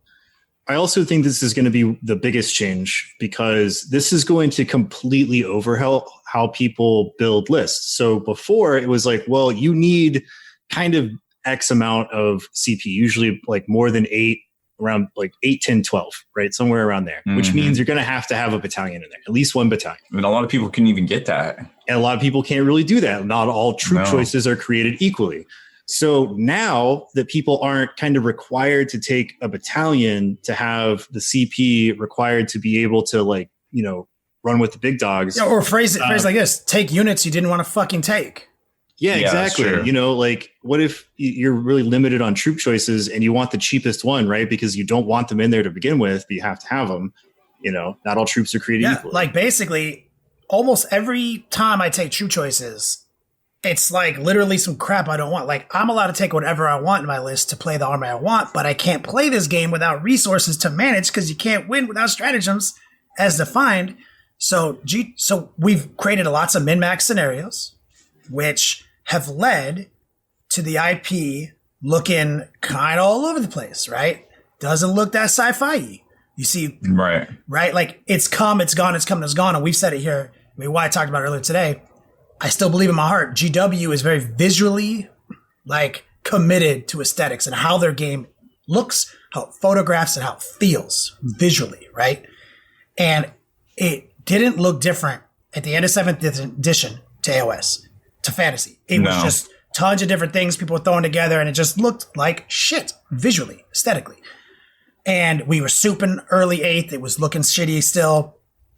I also think this is going to be the biggest change because this is going to completely overhaul how people build lists. So before it was like, well, you need kind of X amount of CP, usually like more than 8, around like 8, 10, 12, right? Somewhere around there, which means you're going to have a battalion in there, at least one battalion. I mean, a lot of people couldn't even get that. And a lot of people can't really do that. Not all troop choices are created equally. So now that people aren't kind of required to take a battalion to have the CP required to be able to like, you know, run with the big dogs. Yeah, or phrase it like this: take units you didn't want to fucking take. Yeah, exactly. You know, like what if you're really limited on troop choices and you want the cheapest one, right? Because you don't want them in there to begin with, but you have to have them. You know, not all troops are created equally. Like basically almost every time I take troop choices, it's like literally some crap I don't want. Like I'm allowed to take whatever I want in my list to play the army I want, but I can't play this game without resources to manage because you can't win without stratagems as defined. So we've created lots of min-max scenarios, which have led to the IP looking kind of all over the place, right? Doesn't look that sci-fi-y. You see, right? Like it's come, it's gone, it's come, it's gone. And we've said it here. I mean, Wyatt talked about it earlier today. I still believe in my heart, GW is very visually like committed to aesthetics and how their game looks, how it photographs, and how it feels visually, right? And it didn't look different at the end of 7th edition to AOS, to fantasy. It was just tons of different things people were throwing together, and it just looked like shit visually, aesthetically. And we were souping early 8th. It was looking shitty still.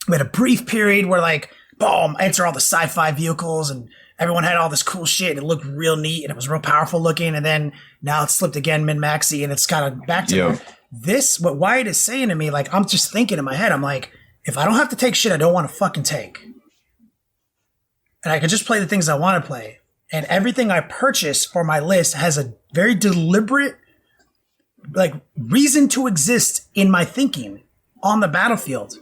We had a brief period where like, boom, enter all the sci-fi vehicles and everyone had all this cool shit and it looked real neat and it was real powerful looking. And then now it's slipped again, min-maxy, and it's kind of back to this. What Wyatt is saying to me, like, I'm just thinking in my head, I'm like, if I don't have to take shit I don't want to fucking take, and I can just play the things I want to play, and everything I purchase for my list has a very deliberate, like, reason to exist in my thinking on the battlefield,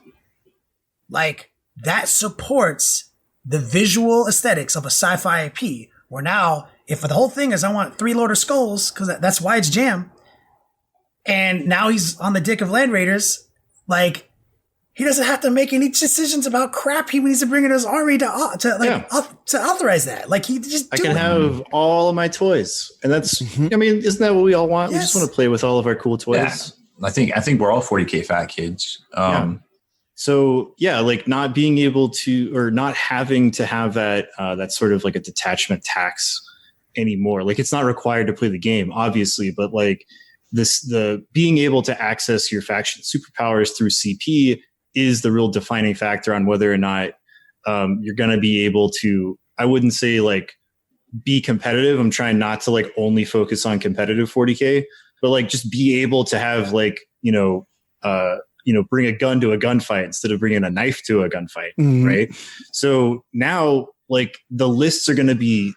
like, that supports the visual aesthetics of a sci-fi IP, where now, if the whole thing is I want 3 Lord of Skulls, because that's why it's jam, and now he's on the dick of Land Raiders, like, he doesn't have to make any decisions about crap he needs to bring in his army to authorize that. Like, he just I can have all of my toys. And that's, I mean, isn't that what we all want? Yes. We just want to play with all of our cool toys. Yeah. I think we're all 40K fat kids. So yeah, like not being able to, or not having to have that, that sort of like a detachment tax anymore. Like it's not required to play the game, obviously, but like the being able to access your faction superpowers through CP is the real defining factor on whether or not, you're going to be able to, I wouldn't say like be competitive. I'm trying not to like only focus on competitive 40K, but like just be able to have like, bring a gun to a gunfight instead of bringing a knife to a gunfight, right? So now, like, the lists are going to be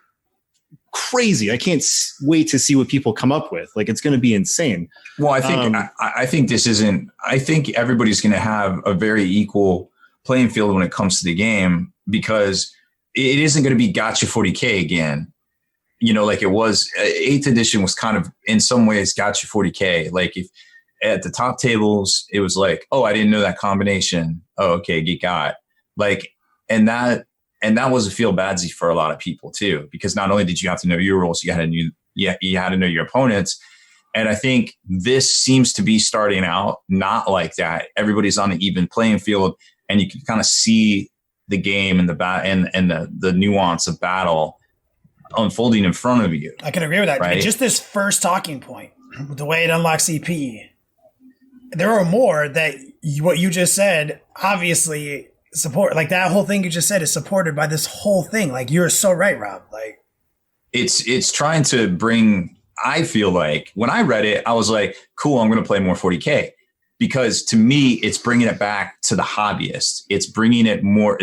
crazy. I can't wait to see what people come up with. Like, it's going to be insane. Well, I think this isn't. I think everybody's going to have a very equal playing field when it comes to the game, because it isn't going to be gotcha 40K again. like it was 8th edition was kind of in some ways got you 40K. Like if at the top tables, it was like, oh, I didn't know that combination. Oh, okay, get got. Like, and that was a feel badsy for a lot of people too, because not only did you have to know your rules, you had to know your opponents. And I think this seems to be starting out not like that. Everybody's on an even playing field, and you can kind of see the game and the nuance of battle unfolding in front of you. I can agree with that. Right? Just this first talking point, the way it unlocks EP, there are more that what you just said obviously support. Like that whole thing you just said is supported by this whole thing. Like you're so right, Rob. Like it's trying to bring. I feel like when I read it, I was like, cool, I'm going to play more 40K, because to me, it's bringing it back to the hobbyist. It's bringing it more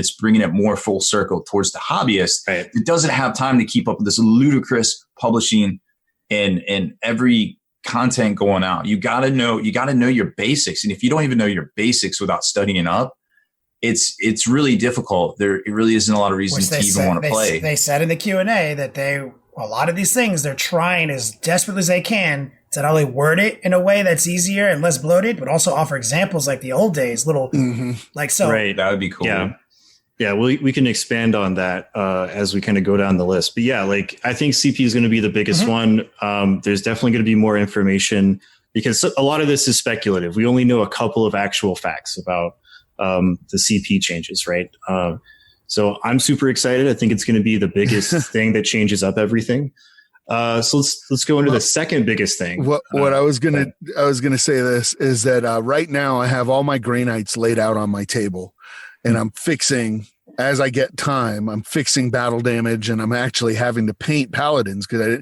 full circle towards the hobbyist. Right. It doesn't have time to keep up with this ludicrous publishing and every content going out. You got to know your basics. And if you don't even know your basics without studying up, it's really difficult. It really isn't a lot of reasons to even want to play. They said in the Q&A that a lot of these things they're trying as desperately as they can to not only word it in a way that's easier and less bloated, but also offer examples like the old days, like so. Right. That would be cool. Yeah. We can expand on that as we kind of go down the list. But yeah, like I think CP is going to be the biggest one. There's definitely going to be more information because a lot of this is speculative. We only know a couple of actual facts about the CP changes, right? So I'm super excited. I think it's going to be the biggest thing that changes up everything. So let's go into the second biggest thing. What I was gonna say this is that right now I have all my Grey Knights laid out on my table, and I'm fixing as I get time. I'm fixing battle damage, and I'm actually having to paint paladins because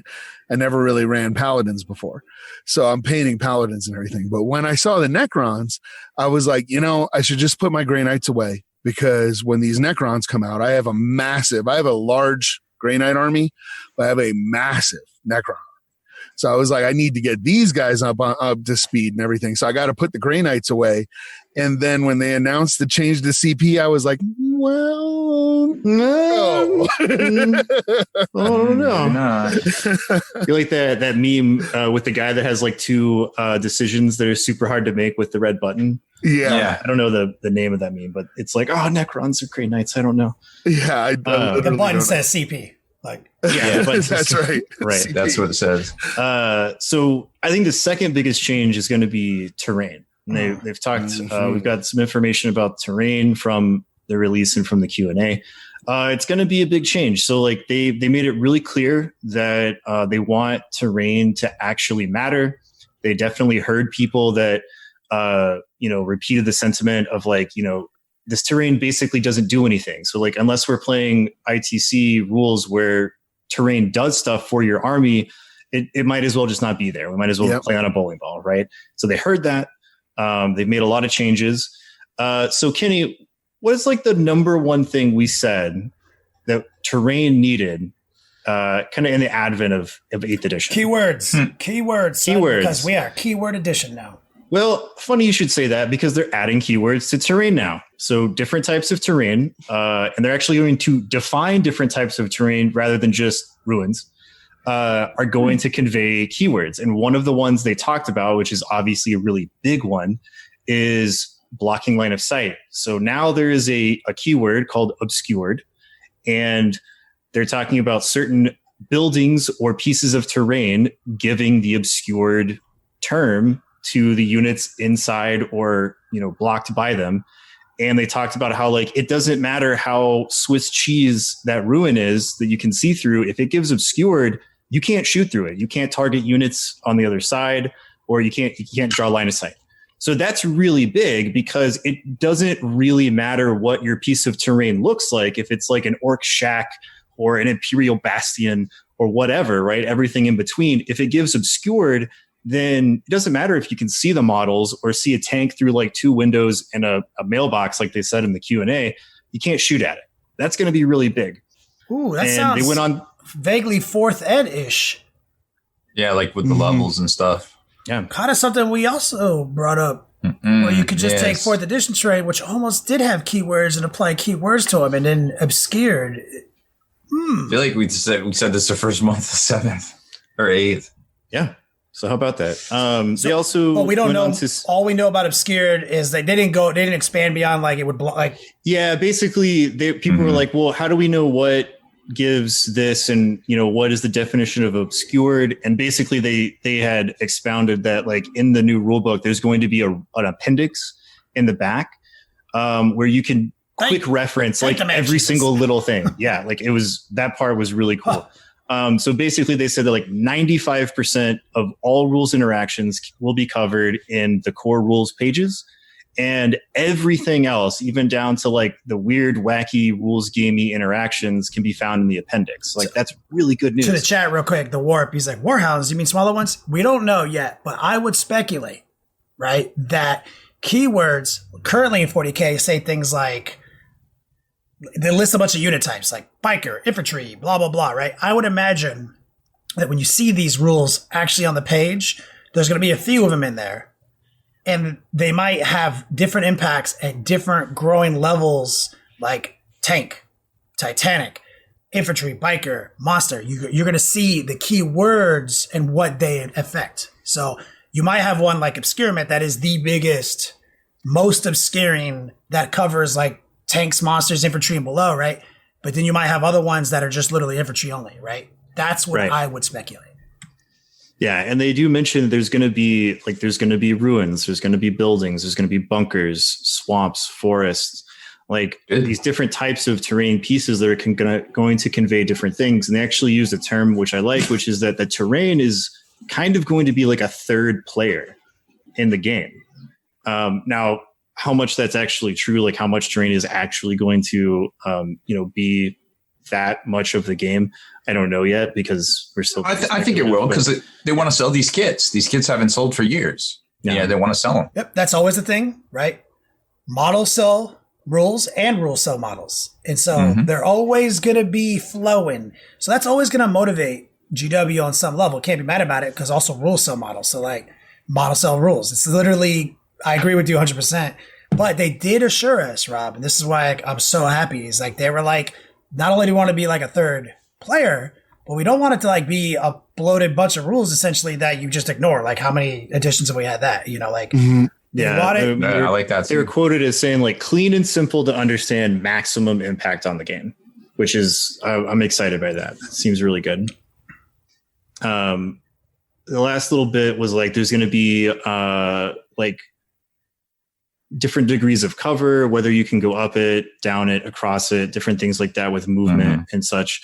I never really ran paladins before, so I'm painting paladins and everything. But when I saw the Necrons, I was like, I should just put my Grey Knights away, because when these Necrons come out, I have a large Grey Knight army, but I have a massive Necron. So I was like, I need to get these guys up to speed and everything. So I got to put the Grey Knights away. And then when they announced the change to CP, I was like, well, no. Oh, no. You're like that meme with the guy that has like two decisions that are super hard to make with the red button. Yeah. I don't know the name of that meme, but it's like, Necrons are Grey Knights. I don't know. Yeah. The button says CP. Like, yeah, that's right. Right. CP. That's what it says. So I think the second biggest change is going to be terrain. And they've talked, we've got some information about terrain from the release and from the Q&A. It's going to be a big change. So like they made it really clear that they want terrain to actually matter. They definitely heard people that, repeated the sentiment of like, this terrain basically doesn't do anything. So like, unless we're playing ITC rules where terrain does stuff for your army, it might as well just not be there. We might as well play on a bowling ball, right? So they heard that. They've made a lot of changes. So Kenny, what is like the number one thing we said that terrain needed kind of in the advent of 8th edition? Keywords. Keywords. Because we are keyword edition now. Well, funny you should say that, because they're adding keywords to terrain now. So different types of terrain, and they're actually going to define different types of terrain rather than just ruins, are going to convey keywords. And one of the ones they talked about, which is obviously a really big one, is blocking line of sight. So now there is a keyword called obscured, and they're talking about certain buildings or pieces of terrain giving the obscured term to the units inside or, blocked by them. And they talked about how like, it doesn't matter how Swiss cheese that ruin is that you can see through. If it gives obscured, you can't shoot through it. You can't target units on the other side, or you can't draw line of sight. So that's really big, because it doesn't really matter what your piece of terrain looks like. If it's like an orc shack or an imperial bastion or whatever, right? Everything in between. If it gives obscured, then it doesn't matter if you can see the models or see a tank through like two windows and a mailbox, like they said in the Q&A. You can't shoot at it. That's going to be really big. Ooh, that sounds they went on vaguely 4th ed-ish. Yeah, like with the levels and stuff. Yeah. Kind of something we also brought up, where you could just take 4th edition terrain, which almost did have keywords and apply keywords to them, and then obscured I feel like we said this the first month, the 7th or 8th. Yeah. So how about that? They also. Well, we don't know. All we know about Obscured is that they didn't expand beyond like it would like. Yeah, basically, people were like, "Well, how do we know what gives this, and what is the definition of obscured?" And basically, they had expounded that like in the new rulebook, there's going to be an appendix in the back where you can quick reference like every single little thing. Yeah, like that part was really cool. So basically they said that like 95% of all rules interactions will be covered in the core rules pages, and everything else, even down to like the weird, wacky rules gamey interactions, can be found in the appendix. Like that's really good news. To the chat real quick, the Warp, he's like, Warhounds, you mean smaller ones? We don't know yet, but I would speculate, right, that keywords currently in 40k say things like, they list a bunch of unit types like biker, infantry, blah, blah, blah, right? I would imagine that when you see these rules actually on the page, there's going to be a few of them in there. And they might have different impacts at different growing levels, like tank, Titanic, infantry, biker, monster. You're going to see the key words and what they affect. So you might have one like Obscurement that is the biggest, most obscuring, that covers like tanks, monsters, infantry, and below, right? But then you might have other ones that are just literally infantry only, right? That's what I would speculate. Yeah, and they do mention there's going to be ruins, there's going to be buildings, there's going to be bunkers, swamps, forests, like these different types of terrain pieces that are going to convey different things. And they actually use a term which I like, which is that the terrain is kind of going to be like a third player in the game. Now, how much that's actually true, like how much terrain is actually going to, be that much of the game, I don't know yet, because we're still. I think it will, because they want to sell these kits. These kits haven't sold for years. Yeah, they want to sell them. Yep, that's always the thing, right? Models sell rules and rules sell models. And so they're always going to be flowing. So that's always going to motivate GW on some level. Can't be mad about it, because also rules sell models. So like models sell rules. It's literally, I agree with you 100%. But they did assure us, Rob, and this is why I'm so happy. Is like they were like, not only do we want to be like a third player, but we don't want it to like be a bloated bunch of rules essentially that you just ignore. Like how many editions have we had that? Like yeah, I like that. They were quoted as saying like clean and simple to understand, maximum impact on the game, which is I'm excited by that. It seems really good. The last little bit was like there's going to be like different degrees of cover, whether you can go up it, down it, across it, different things like that with movement and such.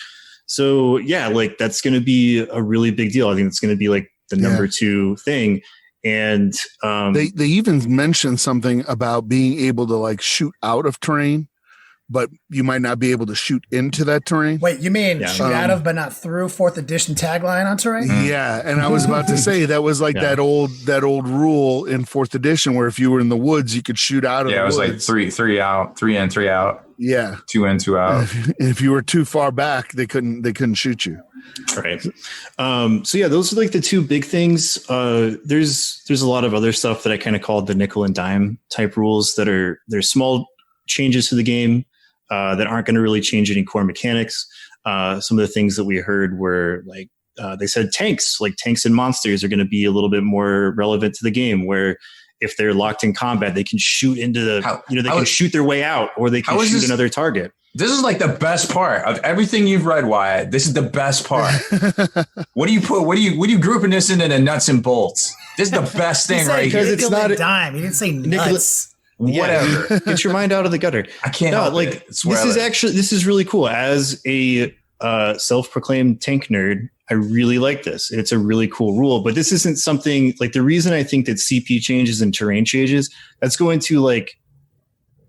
So yeah, like that's going to be a really big deal. I think it's going to be like the number 2 thing. And they even mentioned something about being able to like shoot out of terrain, but you might not be able to shoot into that terrain. Wait, you mean shoot out of but not through 4th edition tagline on terrain? Yeah, and I was about to say that was like that old rule in 4th edition where if you were in the woods, you could shoot out of the woods. Yeah, it was like three out, 3 in, 3 out. Yeah. 2 in, 2 out. If you were too far back, they couldn't shoot you. Right. So yeah, those are like the 2 big things. There's a lot of other stuff that I kind of called the nickel and dime type rules that they're small changes to the game that aren't going to really change any core mechanics. Some of the things that we heard were like they said tanks and monsters are going to be a little bit more relevant to the game, where if they're locked in combat, they can shoot into the they can shoot their way out, or they can shoot another target. This is like the best part of everything you've read, Wyatt. This is the best part. What do you grouping this into the nuts and bolts? This is the best thing right here. Because it's not a dime. He didn't say nuts. Whatever. Yeah, get your mind out of the gutter. I can't. No, like this is really cool. As a self-proclaimed tank nerd, I really like this. It's a really cool rule, but this isn't something like the reason I think that CP changes and terrain changes, that's going to like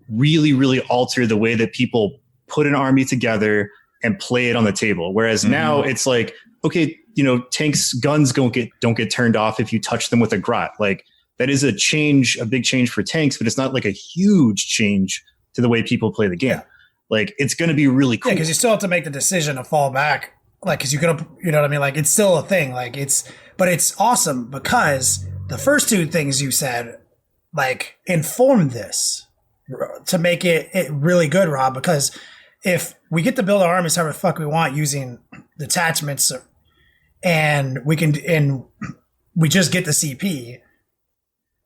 really, really alter the way that people put an army together and play it on the table. Whereas now it's like, okay, tanks, guns don't get turned off if you touch them with a grot. Like that is a big change for tanks, but it's not like a huge change to the way people play the game. Yeah. Like it's going to be really cool. Yeah, because you still have to make the decision to fall back. Like, because you're gonna, you know what I mean? Like, it's still a thing. Like, but it's awesome because the first 2 things you said, like, informed this to make it really good, Rob. Because if we get to build our armies however the fuck we want using detachments, and we just get the CP,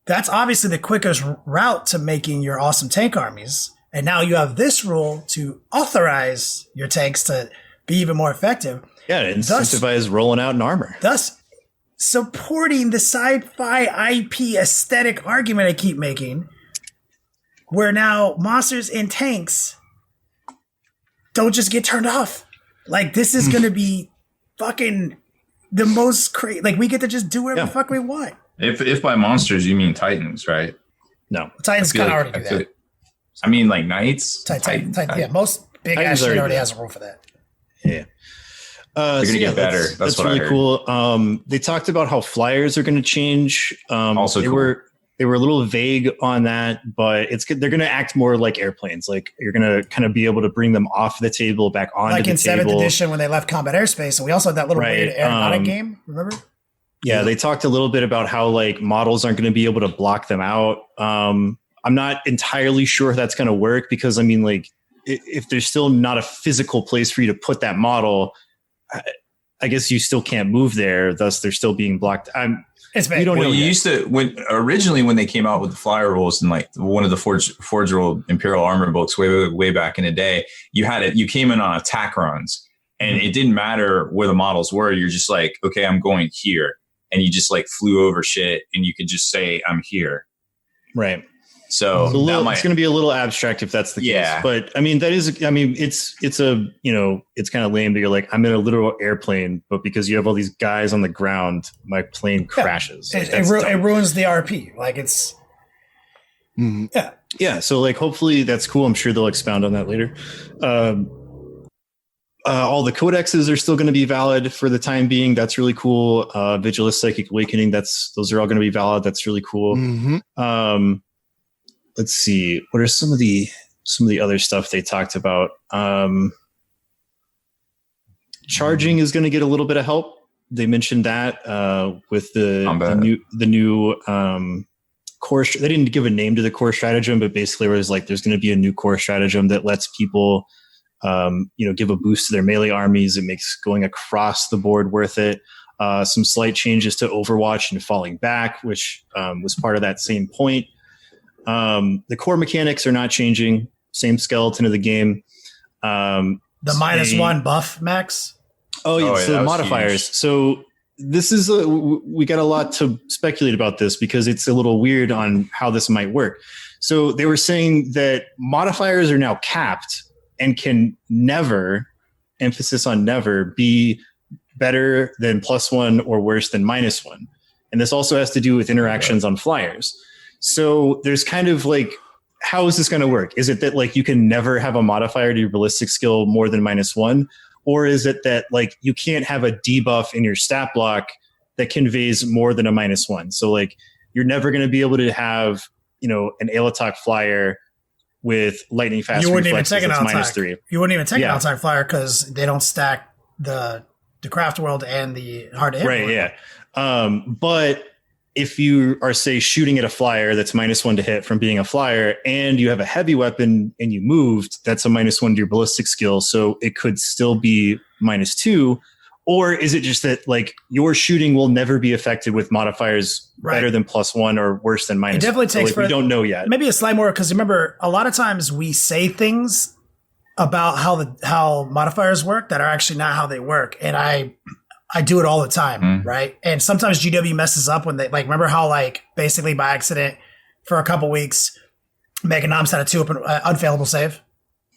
that's obviously the quickest route to making your awesome tank armies. And now you have this rule to authorize your tanks to be even more effective. Yeah, it incentivizes rolling out an armor. Thus, supporting the sci-fi IP aesthetic argument I keep making, where now monsters and tanks don't just get turned off. Like, this is going to be fucking the most crazy. Like, we get to just do whatever the fuck we want. If by monsters you mean Titans, right? No. Titans kind of already do that. I mean, like Knights? Titan. Yeah, most big Titans ass shit already do has a rule for that. Yeah. They're gonna get better. That's really cool. They talked about how flyers are going to change. Also, they were a little vague on that, but they're going to act more like airplanes. Like, you're going to kind of be able to bring them off the table back onto the table. Like in 7th edition when they left combat airspace, and we also had that little weird aeronautic game. Remember? Yeah, they talked a little bit about how like models aren't going to be able to block them out. I'm not entirely sure if that's going to work, because I mean, like, if there's still not a physical place for you to put that model, I guess you still can't move there. Thus, they're still being blocked. We don't know. You used to, when they came out with the flyer rules and like one of the Forge World Imperial Armor books way back in the day, you came in on attack runs, and it didn't matter where the models were. You're just like, okay, I'm going here, and you just like flew over shit, and you could just say, I'm here. Right. So it's going to be a little abstract if that's the case. But I mean, it's kind of lame that you're like, I'm in a literal airplane, but because you have all these guys on the ground, my plane crashes. Like, it ruins the RP. Like, it's, yeah. So like, hopefully that's cool. I'm sure they'll expound on that later. All the codexes are still going to be valid for the time being. That's really cool. Vigilus, Psychic Awakening, those are all going to be valid. That's really cool. Let's see. What are some of the other stuff they talked about? Charging is going to get a little bit of help. They mentioned that with the new core. They didn't give a name to the core stratagem, but basically it was like there's going to be a new core stratagem that lets people, give a boost to their melee armies. It makes going across the board worth it. Some slight changes to Overwatch and falling back, which was part of that same point. The core mechanics are not changing. Same skeleton of the game. The -1 buff, Max. Oh yeah, so the modifiers. Huge. So this is we got a lot to speculate about this because it's a little weird on how this might work. So they were saying that modifiers are now capped and can never, emphasis on never, be better than +1 or worse than -1. And this also has to do with interactions on flyers. So there's kind of like, how is this going to work? Is it that like you can never have a modifier to your ballistic skill more than -1? Or is it that like you can't have a debuff in your stat block that conveys more than a -1? So like you're never going to be able to have, an Alatok flyer with lightning fast reflexes that's -3. You wouldn't even take an Alatok flyer because they don't stack the craft world and the hard to hit. Right, world. Yeah. But if you are, say, shooting at a flyer that's -1 to hit from being a flyer, and you have a heavy weapon and you moved, that's a -1 to your ballistic skill. So it could still be -2. Or is it just that like your shooting will never be affected with modifiers better than +1 or worse than -1? It definitely takes we don't know yet. Maybe a slight more, because remember, a lot of times we say things about how modifiers work that are actually not how they work. And I do it all the time, right? And sometimes GW messes up when they like. Remember how like basically by accident for a couple weeks, Mega Noms had a 2 unfailable save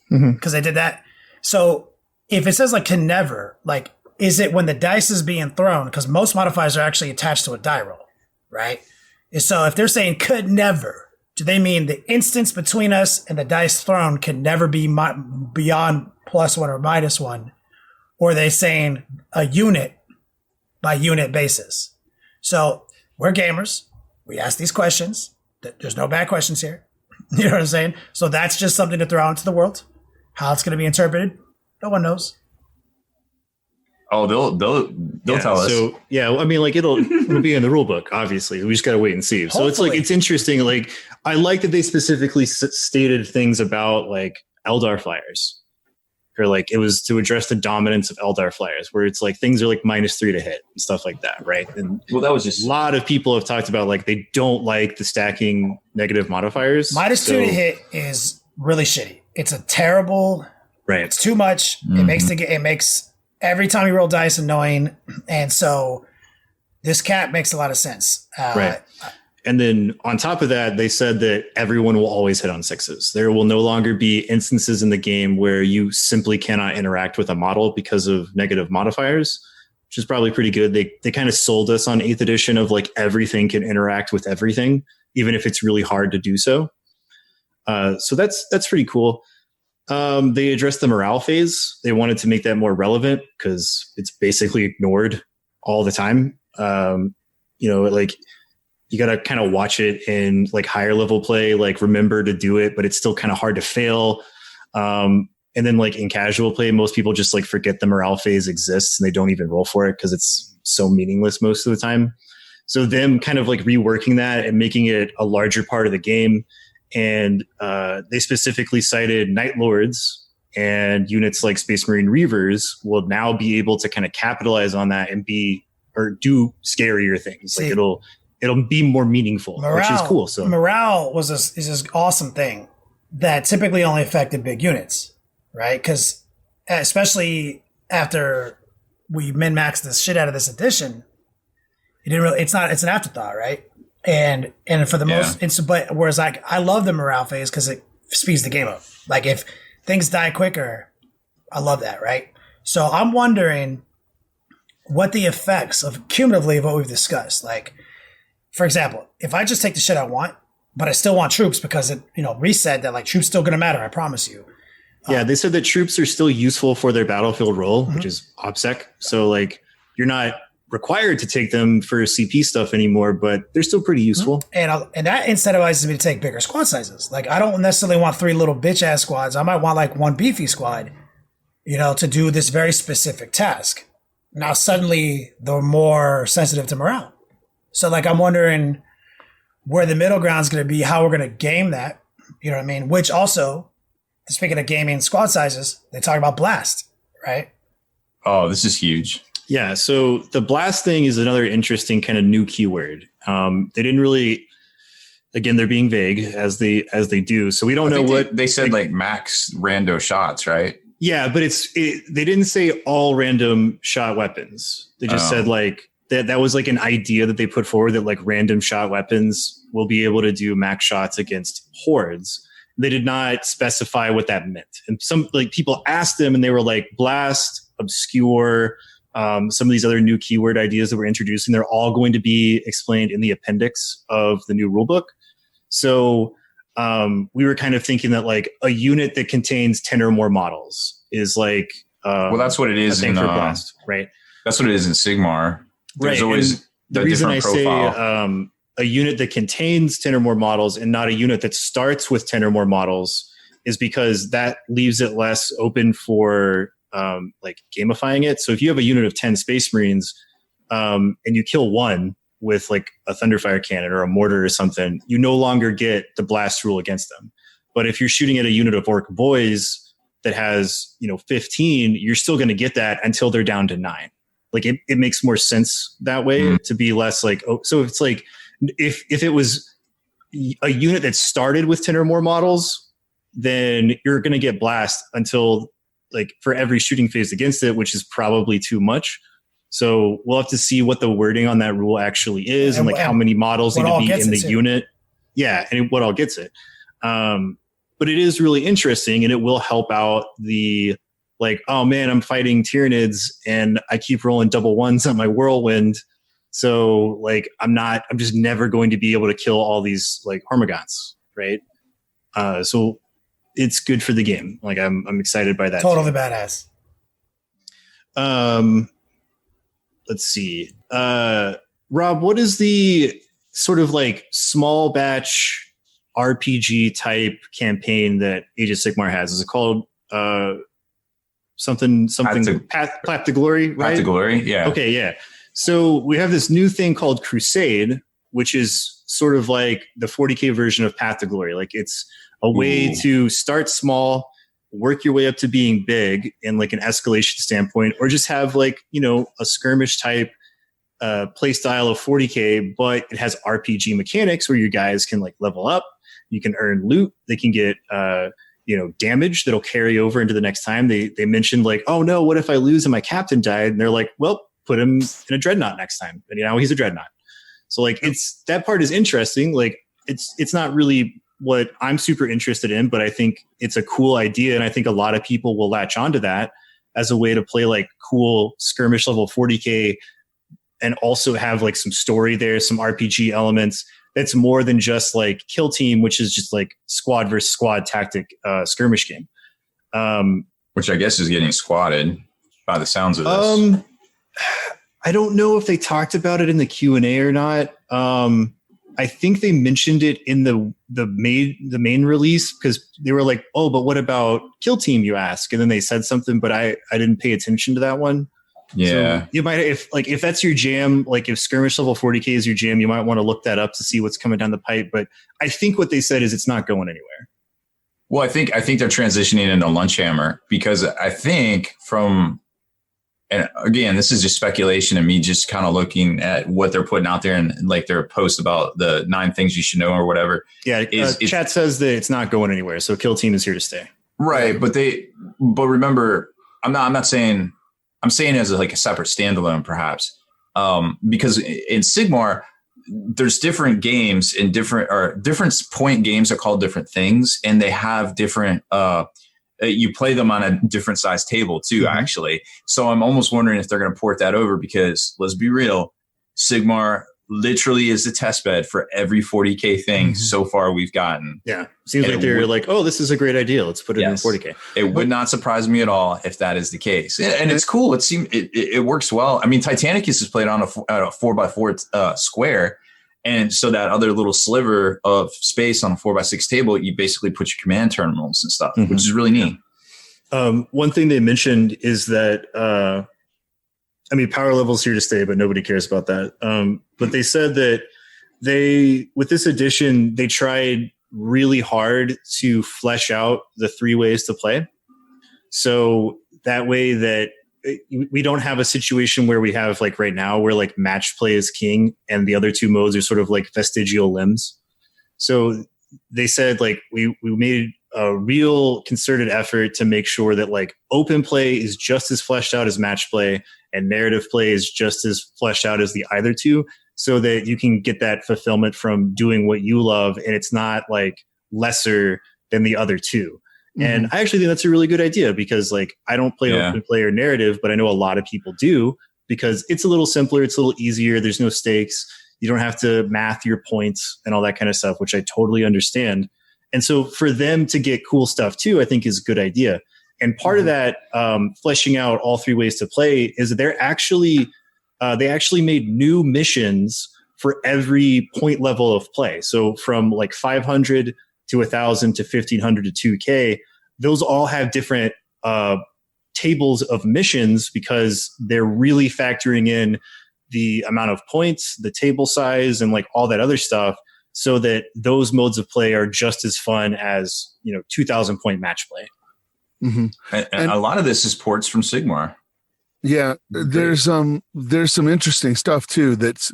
because they did that. So if it says like can never, like is it when the dice is being thrown? Because most modifiers are actually attached to a die roll, right? And so if they're saying could never, do they mean the instance between us and the dice thrown can never be beyond +1 or -1? Or are they saying a unit by unit basis? So we're gamers. We ask these questions. There's no bad questions here. You know what I'm saying? So that's just something to throw out into the world. How it's going to be interpreted, no one knows. Oh, they'll tell us. So yeah, I mean, like it'll be in the rule book. Obviously, we just got to wait and see. So it's like it's interesting. Like I like that they specifically stated things about like Eldar flyers. or like it was to address the dominance of Eldar flyers, where it's like things are like -3 to hit and stuff like that, right? And well, that was just a lot of people have talked about like they don't like the stacking negative modifiers. -2 to hit is really shitty. It's a terrible. Right. It's too much. It makes every time you roll dice annoying, and so this cap makes a lot of sense. Right. And then on top of that, they said that everyone will always hit on 6s. There will no longer be instances in the game where you simply cannot interact with a model because of negative modifiers, which is probably pretty good. They kind of sold us on 8th edition of like everything can interact with everything, even if it's really hard to do so. So that's pretty cool. They addressed the morale phase. They wanted to make that more relevant because it's basically ignored all the time. Like you got to kind of watch it in like higher level play, like remember to do it, but it's still kind of hard to fail. And then like in casual play, most people just like forget the morale phase exists and they don't even roll for it because it's so meaningless most of the time. So them kind of like reworking that and making it a larger part of the game. And they specifically cited Night Lords and units like Space Marine Reavers will now be able to kind of capitalize on that and do scarier things. Like it'll be more meaningful, which is cool. So morale is this awesome thing that typically only affected big units, right? Because especially after we min-maxed the shit out of this edition, it's an afterthought, right? And for the most, but whereas like I love the morale phase because it speeds the game up. Like if things die quicker, I love that, right? So I'm wondering what the effects of cumulatively of what we've discussed. Like, for example, if I just take the shit I want, but I still want troops because it reset that like troops still going to matter. I promise you. Yeah, they said that troops are still useful for their battlefield role, which is OBSEC. So like you're not required to take them for CP stuff anymore, but they're still pretty useful. And that incentivizes me to take bigger squad sizes. Like I don't necessarily want 3 little bitch ass squads. I might want like 1 beefy squad, to do this very specific task. Now suddenly they're more sensitive to morale. So like I'm wondering where the middle ground is going to be, how we're going to game that. You know what I mean? Which also, speaking of gaming squad sizes, they talk about blast, right? Oh, this is huge. Yeah, so the blast thing is another interesting kind of new keyword. They didn't really, again, they're being vague as they do. So we don't know what they said, like max rando shots, right? Yeah, but they didn't say all random shot weapons. They just said like that was like an idea that they put forward that like random shot weapons will be able to do max shots against hordes. They did not specify what that meant. And some like people asked them and they were like blast, obscure, some of these other new keyword ideas that we're introducing, they're all going to be explained in the appendix of the new rulebook. So we were kind of thinking that like a unit that contains 10 or more models is like well, that's what it is in blast, right? That's what it is in Sigmar. There's right. always the reason I profile. say a unit that contains 10 or more models and not a unit that starts with 10 or more models is because that leaves it less open for like gamifying it. So if you have a unit of 10 Space Marines and you kill one with like a Thunderfire cannon or a mortar or something, you no longer get the blast rule against them. But if you're shooting at a unit of Orc Boys that has 15, you're still going to get that until they're down to 9. Like it makes more sense that way to be less like, so it's like if it was a unit that started with 10 or more models, then you're going to get blast until like for every shooting phase against it, which is probably too much. So we'll have to see what the wording on that rule actually is and like how many models need to be in the unit. Yeah. And what all gets it. But it is really interesting and it will help out the like, oh man, I'm fighting Tyranids and I keep rolling double ones on my whirlwind. So like, I'm just never going to be able to kill all these like Hormagaunts. Right. So it's good for the game. Like I'm excited by that. Totally badass. Let's see. Rob, what is the sort of like small batch RPG type campaign that Age of Sigmar has? Is it called something Path to Glory, right? Path to Glory, yeah. Okay, yeah. So we have this new thing called Crusade, which is sort of like the 40k version of Path to Glory. Like it's a way to start small work your way up to being big in like an escalation standpoint, or just have like, a skirmish type play style of 40k, but it has RPG mechanics where you guys can like level up, you can earn loot, they can get damage that'll carry over into the next time. They mentioned like, oh no, what if I lose and my captain died? And they're like, well, put him in a dreadnought next time. And he's a dreadnought. So like that part is interesting. Like it's not really what I'm super interested in, but I think it's a cool idea. And I think a lot of people will latch onto that as a way to play like cool skirmish level 40k and also have like some story there, some RPG elements. That's more than just like kill team, which is just like squad versus squad tactic skirmish game. Which I guess is getting squatted by the sounds of this. I don't know if they talked about it in the Q&A or not. I think they mentioned it in the main release because they were like, oh, but what about kill team, you ask? And then they said something, but I didn't pay attention to that one. Yeah. So you might, if that's your jam, like if skirmish level 40k is your jam, you might want to look that up to see what's coming down the pipe. But I think what they said is it's not going anywhere. Well, I think they're transitioning into Lunchhammer because I think and again, this is just speculation and me just kind of looking at what they're putting out there and like their post about the 9 things you should know or whatever. Yeah. Chat says that it's not going anywhere. So kill team is here to stay. Right. But remember, I'm saying as like a separate standalone, perhaps, because in Sigmar, there's different games in different point games are called different things, and they have different. You play them on a different size table too, actually. So I'm almost wondering if they're going to port that over because let's be real, Sigmar literally is the test bed for every 40k thing so far we've gotten. Yeah. Seems like they're like, oh, this is a great idea. Let's put it in 40k. It would not surprise me at all if that is the case. And it's cool. It works well. I mean, Titanicus is played on a 4x4 square. And so that other little sliver of space on a 4x6 table, you basically put your command terminals and stuff, which is really neat. One thing they mentioned is that, power level's here to stay, but nobody cares about that. But they said that with this edition, they tried really hard to flesh out the 3 ways to play. So that way that we don't have a situation where we have like right now where like match play is king and the other 2 modes are sort of like vestigial limbs. So they said like we made a real concerted effort to make sure that like open play is just as fleshed out as match play and narrative play is just as fleshed out as the either 2, so that you can get that fulfillment from doing what you love and it's not like lesser than the other 2. And I actually think that's a really good idea because like I don't play open play or narrative, but I know a lot of people do because it's a little simpler. It's a little easier. There's no stakes. You don't have to math your points and all that kind of stuff, which I totally understand. And so for them to get cool stuff too, I think is a good idea. And part of that fleshing out all 3 ways to play is that they actually made new missions for every point level of play. So from like 500 to 1,000 to 1,500 to 2K, those all have different tables of missions because they're really factoring in the amount of points, the table size, and like all that other stuff, so that those modes of play are just as fun as 2,000 point match play. And a lot of this is ports from Sigmar. Yeah, there's some interesting stuff too. That's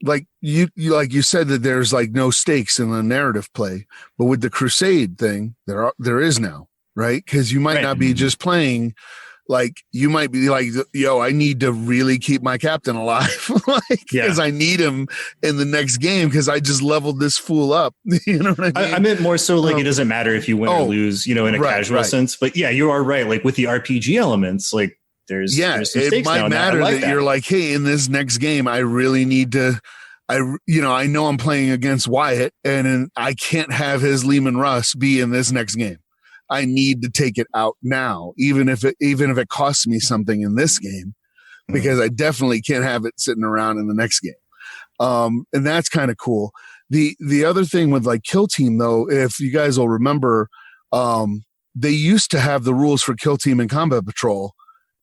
like you said that there's like no stakes in the narrative play, but with the Crusade thing, there is now, right? Because you might not be just playing, like you might be like, yo, I need to really keep my captain alive, because I need him in the next game because I just leveled this fool up. You know what I mean? I meant more so like it doesn't matter if you win or lose, in a casual sense. But yeah, you are right. Like with the RPG elements, like there's some stakes it might matter that you're like, hey, in this next game, I really need to. I know I'm playing against Wyatt, and I can't have his Lehman Russ be in this next game. I need to take it out now, even if it costs me something in this game, because I definitely can't have it sitting around in the next game. And that's kind of cool. The other thing with like Kill Team, though, if you guys will remember, they used to have the rules for Kill Team and Combat Patrol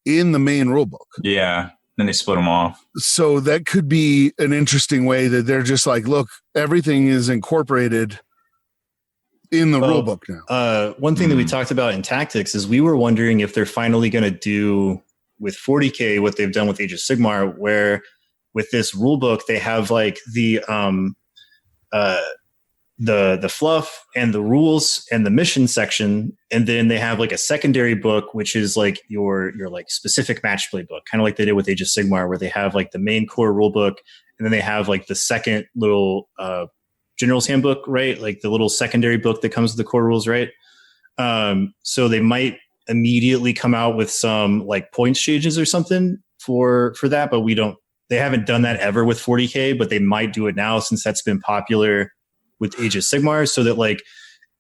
in the main rulebook. Yeah. Then they split them off. So that could be an interesting way that they're just like, look, everything is incorporated in the rule book now. One thing that we talked about in tactics is we were wondering if they're finally going to do with 40k what they've done with Age of Sigmar, where with this rule book they have like the fluff and the rules and the mission section, and then they have like a secondary book which is like your like specific match play book, kind of like they did with Age of Sigmar, where they have like the main core rule book and then they have like the second little general's handbook, right? Like the little secondary book that comes with the core rules, right? So they might immediately come out with some like points changes or something for that, but they haven't done that ever with 40k, but they might do it now since that's been popular with Age of Sigmar, so that like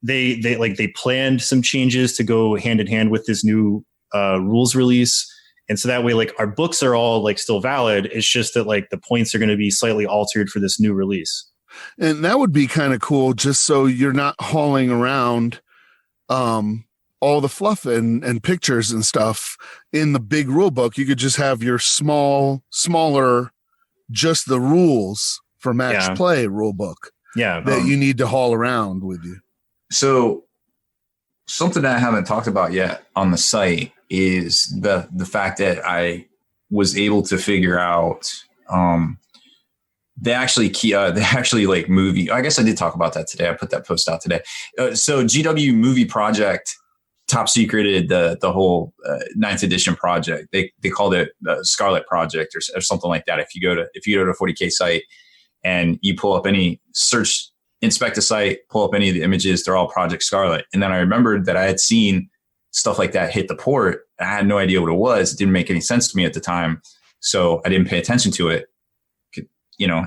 they planned some changes to go hand in hand with this new rules release. And so that way, like our books are all like still valid. It's just that like the points are going to be slightly altered for this new release. And that would be kind of cool, just so you're not hauling around all the fluff and pictures and stuff in the big rule book. You could just have your smaller, just the rules for match play rule book. Yeah. That you need to haul around with you. So something that I haven't talked about yet on the site is the fact that I was able to figure out, they actually like movie. I guess I did talk about that today. I put that post out today. So GW Movie Project top secreted the whole 9th edition project. They called it Scarlet Project or something like that. If you go to 40k site and you pull up inspect the site, pull up any of the images, they're all Project Scarlet. And then I remembered that I had seen stuff like that hit the port. I had no idea what it was. It didn't make any sense to me at the time. So I didn't pay attention to it,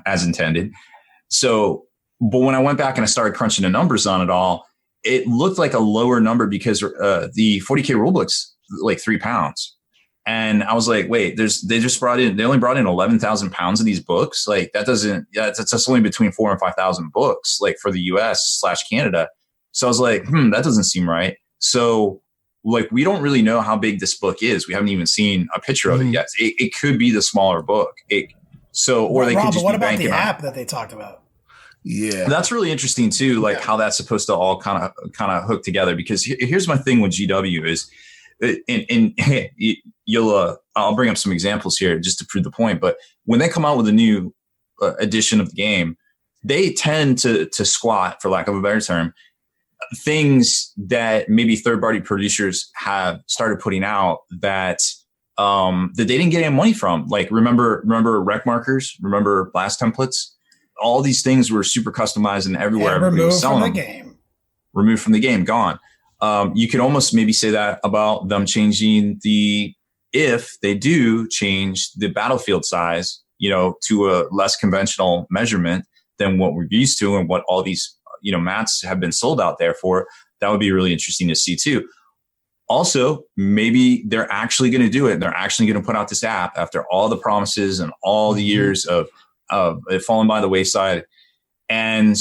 as intended. So, but when I went back and I started crunching the numbers on it all, it looked like a lower number because the 40k rulebook's like £3. And I was like, wait, they only brought in 11,000 pounds of these books. Like that's only between 4,000 and 5,000 books, like for the US/Canada. So I was like, that doesn't seem right. So like, we don't really know how big this book is. We haven't even seen a picture of it yet. It could be the smaller book. Or they could just what be about banking the on app that they talked about? Yeah, that's really interesting too. Like how that's supposed to all kind of hook together. Because here's my thing with GW is, I'll bring up some examples here just to prove the point. But when they come out with a new edition of the game, they tend to squat, for lack of a better term, things that maybe third-party producers have started putting out that they didn't get any money from. Like remember rec markers, remember blast templates. All these things were super customized and everywhere. Everybody was selling them. Removed from the game, gone. You could almost maybe say that about them changing if they do change the battlefield size, to a less conventional measurement than what we're used to and what all these, mats have been sold out there for. That would be really interesting to see too. Also, maybe they're actually going to do it. And they're actually going to put out this app after all the promises and all the years of it falling by the wayside, and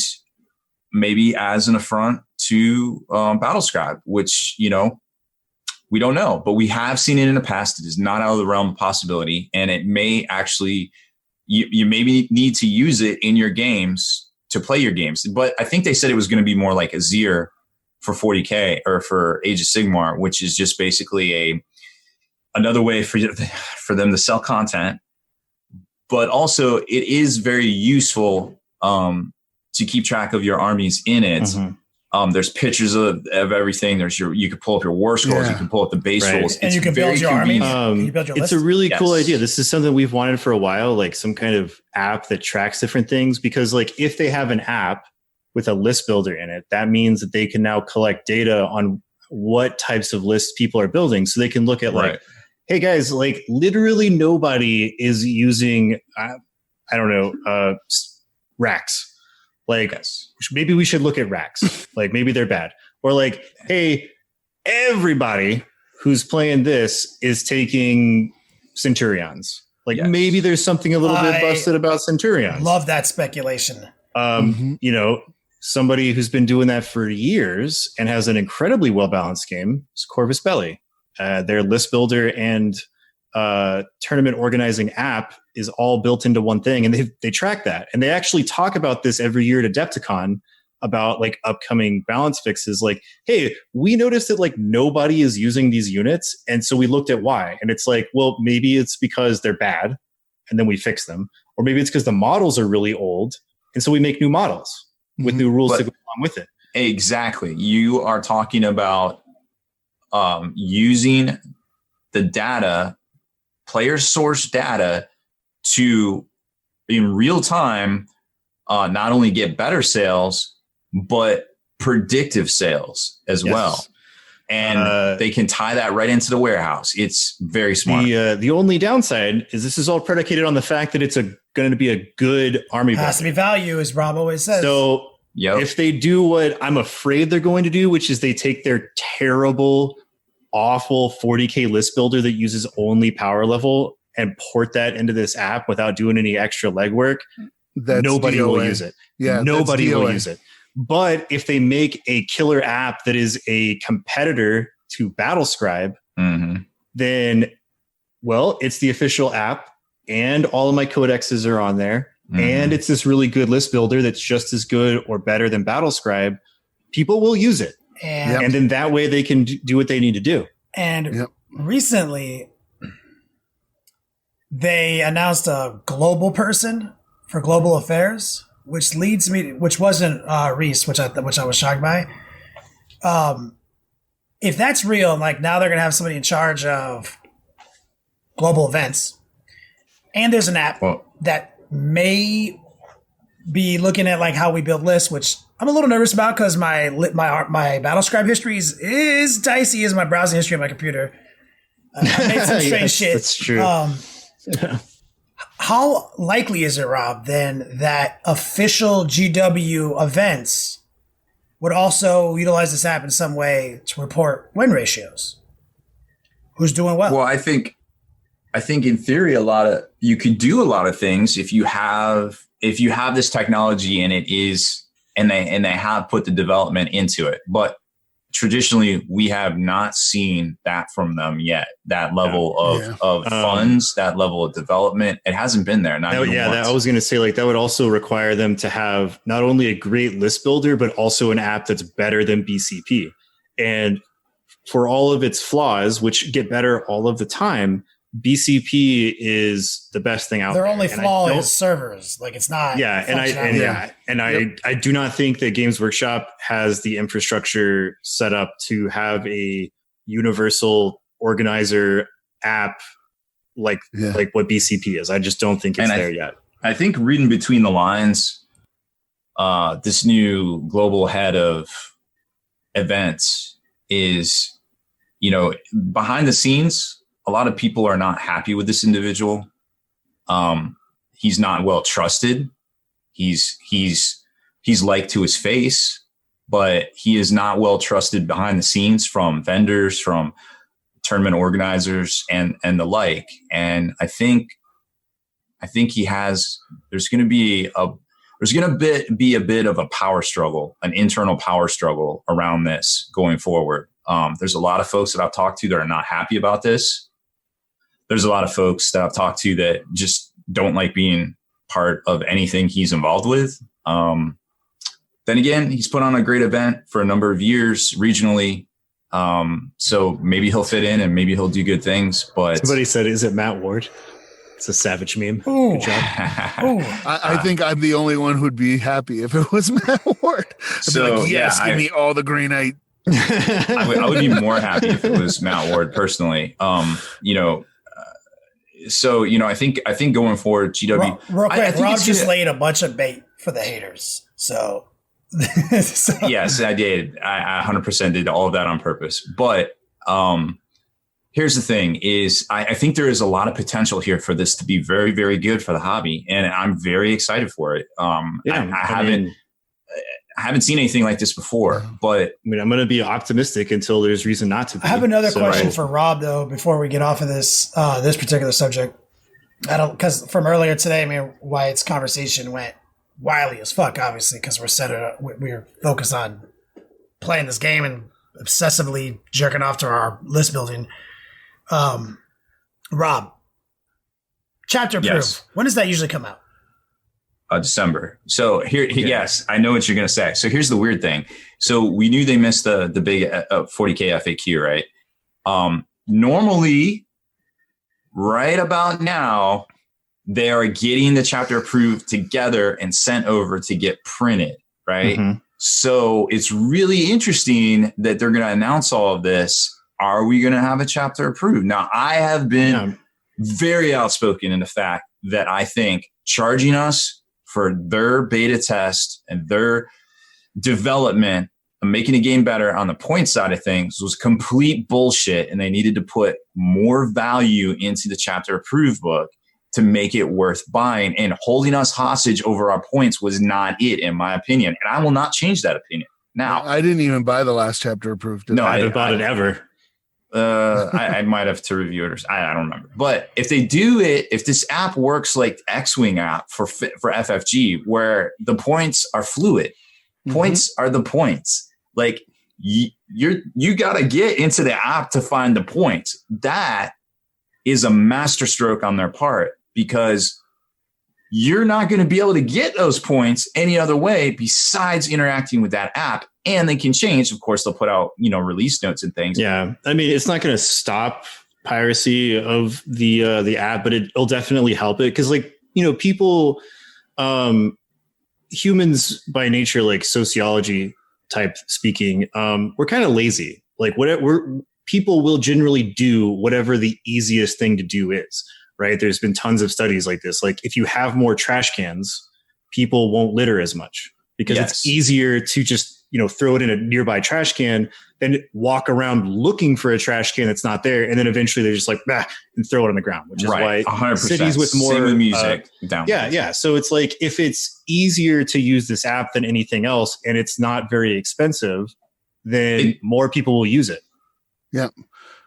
maybe as an affront to Battlescribe, which, we don't know, but we have seen it in the past. It is not out of the realm of possibility. And it may actually, you maybe need to use it in your games to play your games. But I think they said it was going to be more like Azir for 40K or for Age of Sigmar, which is just basically another way for them to sell content. But also it is very useful to keep track of your armies in it. Mm-hmm. There's pictures of everything. You can pull up your war scrolls. You can pull up the base rolls. And you can build your armies. It's a really cool idea. This is something we've wanted for a while, like some kind of app that tracks different things. Because like if they have an app with a list builder in it, that means that they can now collect data on what types of lists people are building. So they can look at like, hey guys, like literally nobody is using, racks. Like maybe we should look at racks. Like maybe they're bad. Or like, hey, everybody who's playing this is taking Centurions. Like maybe there's something a little bit busted about Centurions. Love that speculation. Somebody who's been doing that for years and has an incredibly well-balanced game is Corvus Belli. Their list builder and tournament organizing app is all built into one thing, and they track that. And they actually talk about this every year at Adepticon about like upcoming balance fixes. Like, hey, we noticed that like nobody is using these units. And so we looked at why. And it's like, well, maybe it's because they're bad and then we fix them. Or maybe it's because the models are really old. And so we make new models with new rules to go along with it. Exactly. You are talking about using the data, player source data, to in real time not only get better sales, but predictive sales as well. And they can tie that right into the warehouse. It's very smart. The only downside is this is all predicated on the fact that it's going to be a good army. It has to be value, as Rob always says. So if they do what I'm afraid they're going to do, which is they take their terrible, awful 40k list builder that uses only power level and port that into this app without doing any extra legwork, nobody will use it. Yeah, nobody will use it. But if they make a killer app that is a competitor to Battlescribe, then, well, it's the official app and all of my codexes are on there. And it's this really good list builder that's just as good or better than Battlescribe. People will use it. And then that way they can do what they need to do. And recently, they announced a global person for global affairs, which leads me, which wasn't Reese, which I was shocked by. If that's real, like now they're gonna have somebody in charge of global events, and there's an app that may be looking at like how we build lists, which I'm a little nervous about because my Battlescribe history is dicey as my browsing history on my computer. I made some strange shit. That's true. How likely is it, Rob, then that official GW events would also utilize this app in some way to report win ratios? Who's doing well? Well, I think in theory, you could do a lot of things if you have this technology and they have put the development into it. But traditionally, we have not seen that from them yet. That level of funds, that level of development, it hasn't been there. I was going to say, like, that would also require them to have not only a great list builder, but also an app that's better than BCP. And for all of its flaws, which get better all of the time, BCP is the best thing out there. Their only flaw is servers. Like, it's not. I do not think that Games Workshop has the infrastructure set up to have a universal organizer app like what BCP is. I just don't think it's there yet. I think reading between the lines, this new global head of events is, behind the scenes, a lot of people are not happy with this individual. He's not well trusted. He's liked to his face, but he is not well trusted behind the scenes from vendors, from tournament organizers, and the like. And I think there's going to be a bit of a power struggle, an internal power struggle around this going forward. There's a lot of folks that I've talked to that are not happy about this. There's a lot of folks that I've talked to that just don't like being part of anything he's involved with. Then again, he's put on a great event for a number of years regionally. So maybe he'll fit in and maybe he'll do good things. But somebody said, "Is it Matt Ward?" It's a savage meme. Ooh. Good job. I think I'm the only one who'd be happy if it was Matt Ward. I'd be like, yes, give me all the green light. I would be more happy if it was Matt Ward personally. I think going forward, GW. Real quick, Rob just laid a bunch of bait for the haters. So yes, I did. I 100% did all of that on purpose. But here's the thing: is I think there is a lot of potential here for this to be very, very good for the hobby, and I'm very excited for it. I haven't seen anything like this before, but I'm going to be optimistic until there's reason not to be. I have another question for Rob, though, before we get off of this particular subject. Because from earlier today, Wyatt's conversation went wily as fuck, obviously, because we're focused on playing this game and obsessively jerking off to our list building. Rob, chapter proof. When does that usually come out? December. So here, yes, I know what you're going to say. So here's the weird thing. So we knew they missed the big 40K FAQ, right? Normally, right about now, they are getting the chapter approved together and sent over to get printed, right? Mm-hmm. So it's really interesting that they're going to announce all of this. Are we going to have a chapter approved? Now, I have been very outspoken in the fact that I think charging us for their beta test and their development and making the game better on the point side of things was complete bullshit. And they needed to put more value into the chapter approved book to make it worth buying, and holding us hostage over our points was not it, in my opinion. And I will not change that opinion. Now, I didn't even buy the last chapter approved. No, I haven't bought it ever. I might have to review it, or I don't remember. But if they do it, if this app works like X-Wing app for FFG, where the points are fluid, points are the points. Like you got to get into the app to find the points. That is a masterstroke on their part, because you're not going to be able to get those points any other way besides interacting with that app. And they can change. Of course, they'll put out, release notes and things. Yeah. I mean, it's not going to stop piracy of the app, but it'll definitely help it. Cause people, humans by nature, like sociology type speaking, we're kind of lazy. Like people will generally do whatever the easiest thing to do is, right? There's been tons of studies like this. Like if you have more trash cans, people won't litter as much, because it's easier to just, throw it in a nearby trash can than walk around looking for a trash can that's not there. And then eventually they're just like, bah, and throw it on the ground, which is why 100%. Cities with more same with music. Yeah. So it's like, if it's easier to use this app than anything else, and it's not very expensive, then more people will use it. Yeah.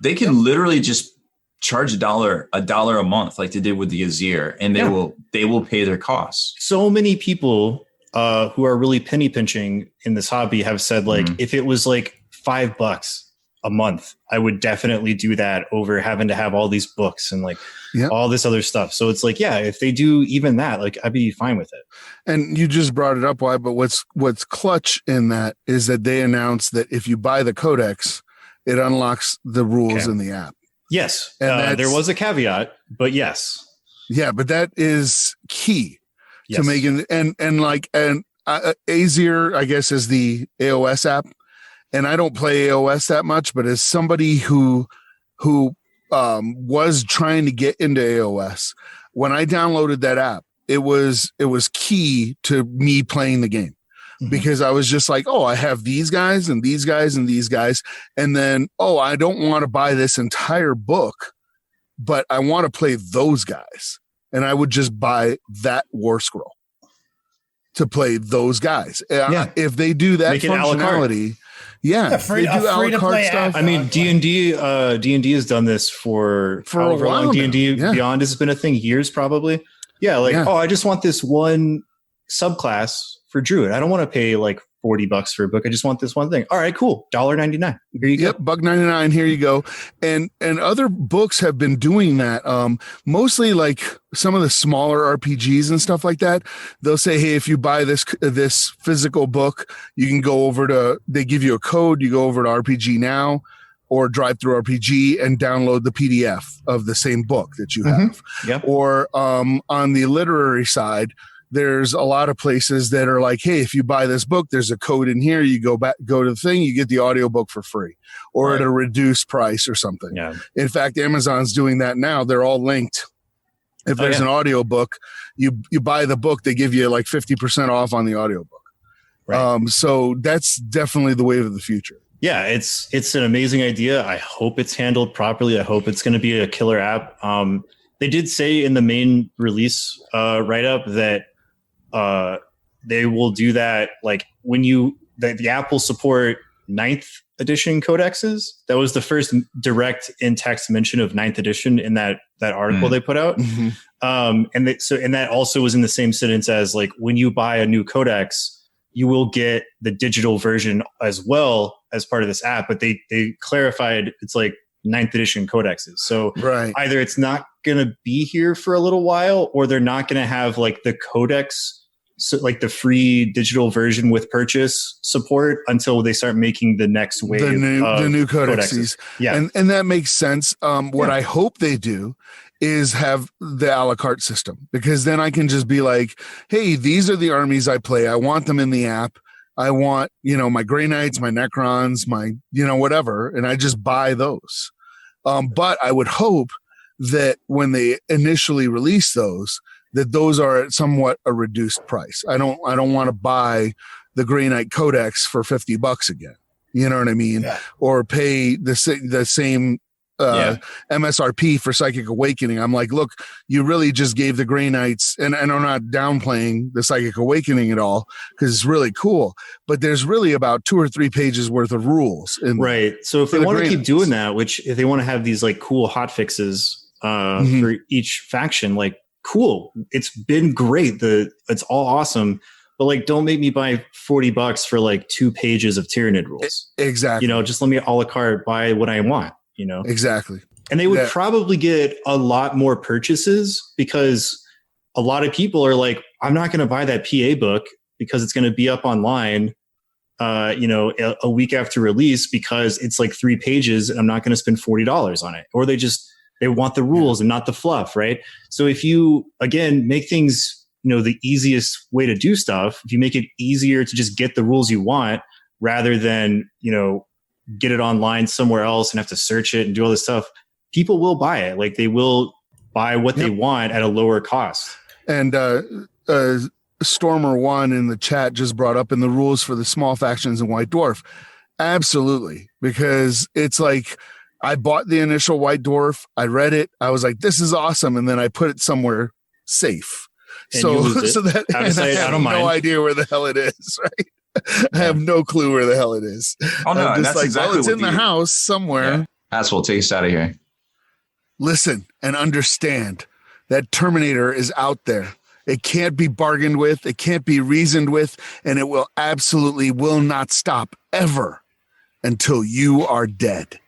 They can literally just charge $1 a month, like they did with the Azir, and they will pay their costs. So many people who are really penny pinching in this hobby have said, like, if it was like $5 a month, I would definitely do that over having to have all these books and all this other stuff. So it's like, if they do even that, like, I'd be fine with it. And you just brought it up, why? But what's clutch in that is that they announced that if you buy the codex, it unlocks the rules in the app. Yes. And there was a caveat, but yes. Yeah, but that is key to making, and Azir, I guess, is the AOS app. And I don't play AOS that much, but as somebody who was trying to get into AOS, when I downloaded that app, it was key to me playing the game. Because I was just like, I have these guys and these guys and these guys. And then, I don't want to buy this entire book, but I want to play those guys. And I would just buy that War Scroll to play those guys. If they do that functionality, free to play stuff. I mean, D&D has done this for a while. D&D Beyond has been a thing, years probably. I just want this one subclass for Druid. I don't want to pay like $40 for a book. I just want this one thing. All right, cool. $1.99. Here you go. Yep, $1.99. Here you go. And other books have been doing that. Mostly like some of the smaller RPGs and stuff like that. They'll say, hey, if you buy this physical book, you can go over to, they give you a code. You go over to RPG Now or Drive Through RPG and download the PDF of the same book that you have. Yep. Or on the literary side, there's a lot of places that are like, hey, if you buy this book, there's a code in here. You go to the thing, you get the audiobook for free or at a reduced price or something. Yeah. In fact, Amazon's doing that now. They're all linked. If there's an audiobook, you buy the book, they give you like 50% off on the audiobook. Right. So that's definitely the wave of the future. Yeah, it's an amazing idea. I hope it's handled properly. I hope it's going to be a killer app. They did say in the main release write-up that they will do that, like when the app will support 9th edition codexes. That was the first direct in-text mention of 9th edition in that article they put out. And that also was in the same sentence as, like, when you buy a new codex, you will get the digital version as well as part of this app. But they clarified it's like 9th edition codexes. So either it's not going to be here for a little while, or they're not going to have like the codex so like the free digital version with purchase support until they start making the next wave the new codexes. Yeah. And that makes sense. What I hope they do is have the a la carte system, because then I can just be like, hey, these are the armies I play. I want them in the app. I want, my Grey Knights, my Necrons, my, whatever. And I just buy those. But I would hope that when they initially release those, that those are at somewhat a reduced price. I don't want to buy the Grey Knight Codex for $50 again. You know what I mean? Yeah. Or pay the same MSRP for Psychic Awakening. I'm like, look, you really just gave the Grey Knights, and I'm not downplaying the Psychic Awakening at all, because it's really cool, but there's really about 2 or 3 pages worth of rules. Right. So if they want to keep doing that, which if they want to have these like cool hot fixes for each faction, like cool, it's been great. It's all awesome. But like, don't make me buy $40 for like 2 pages of Tyranid rules. Exactly. Just let me a la carte buy what I want. Exactly. And they would probably get a lot more purchases, because a lot of people are like, I'm not going to buy that PA book because it's going to be up online, a week after release, because it's like 3 pages and I'm not going to spend $40 on it. Or they want the rules and not the fluff. Right. So if you, again, make things, the easiest way to do stuff, if you make it easier to just get the rules you want rather than, get it online somewhere else and have to search it and do all this stuff, people will buy it. Like, they will buy what they want at a lower cost. And Stormer One in the chat just brought up in the rules for the small factions in White Dwarf. Absolutely. Because it's like, I bought the initial White Dwarf. I read it. I was like, this is awesome. And then I put it somewhere safe. And so that I have no idea where the hell it is. Right. I have no clue where the hell it is. Oh no, I'm just that's like, exactly it's in the house somewhere. Yeah. Haspil, take us out of here. Listen and understand that Terminator is out there. It can't be bargained with. It can't be reasoned with, and it will absolutely will not stop ever until you are dead.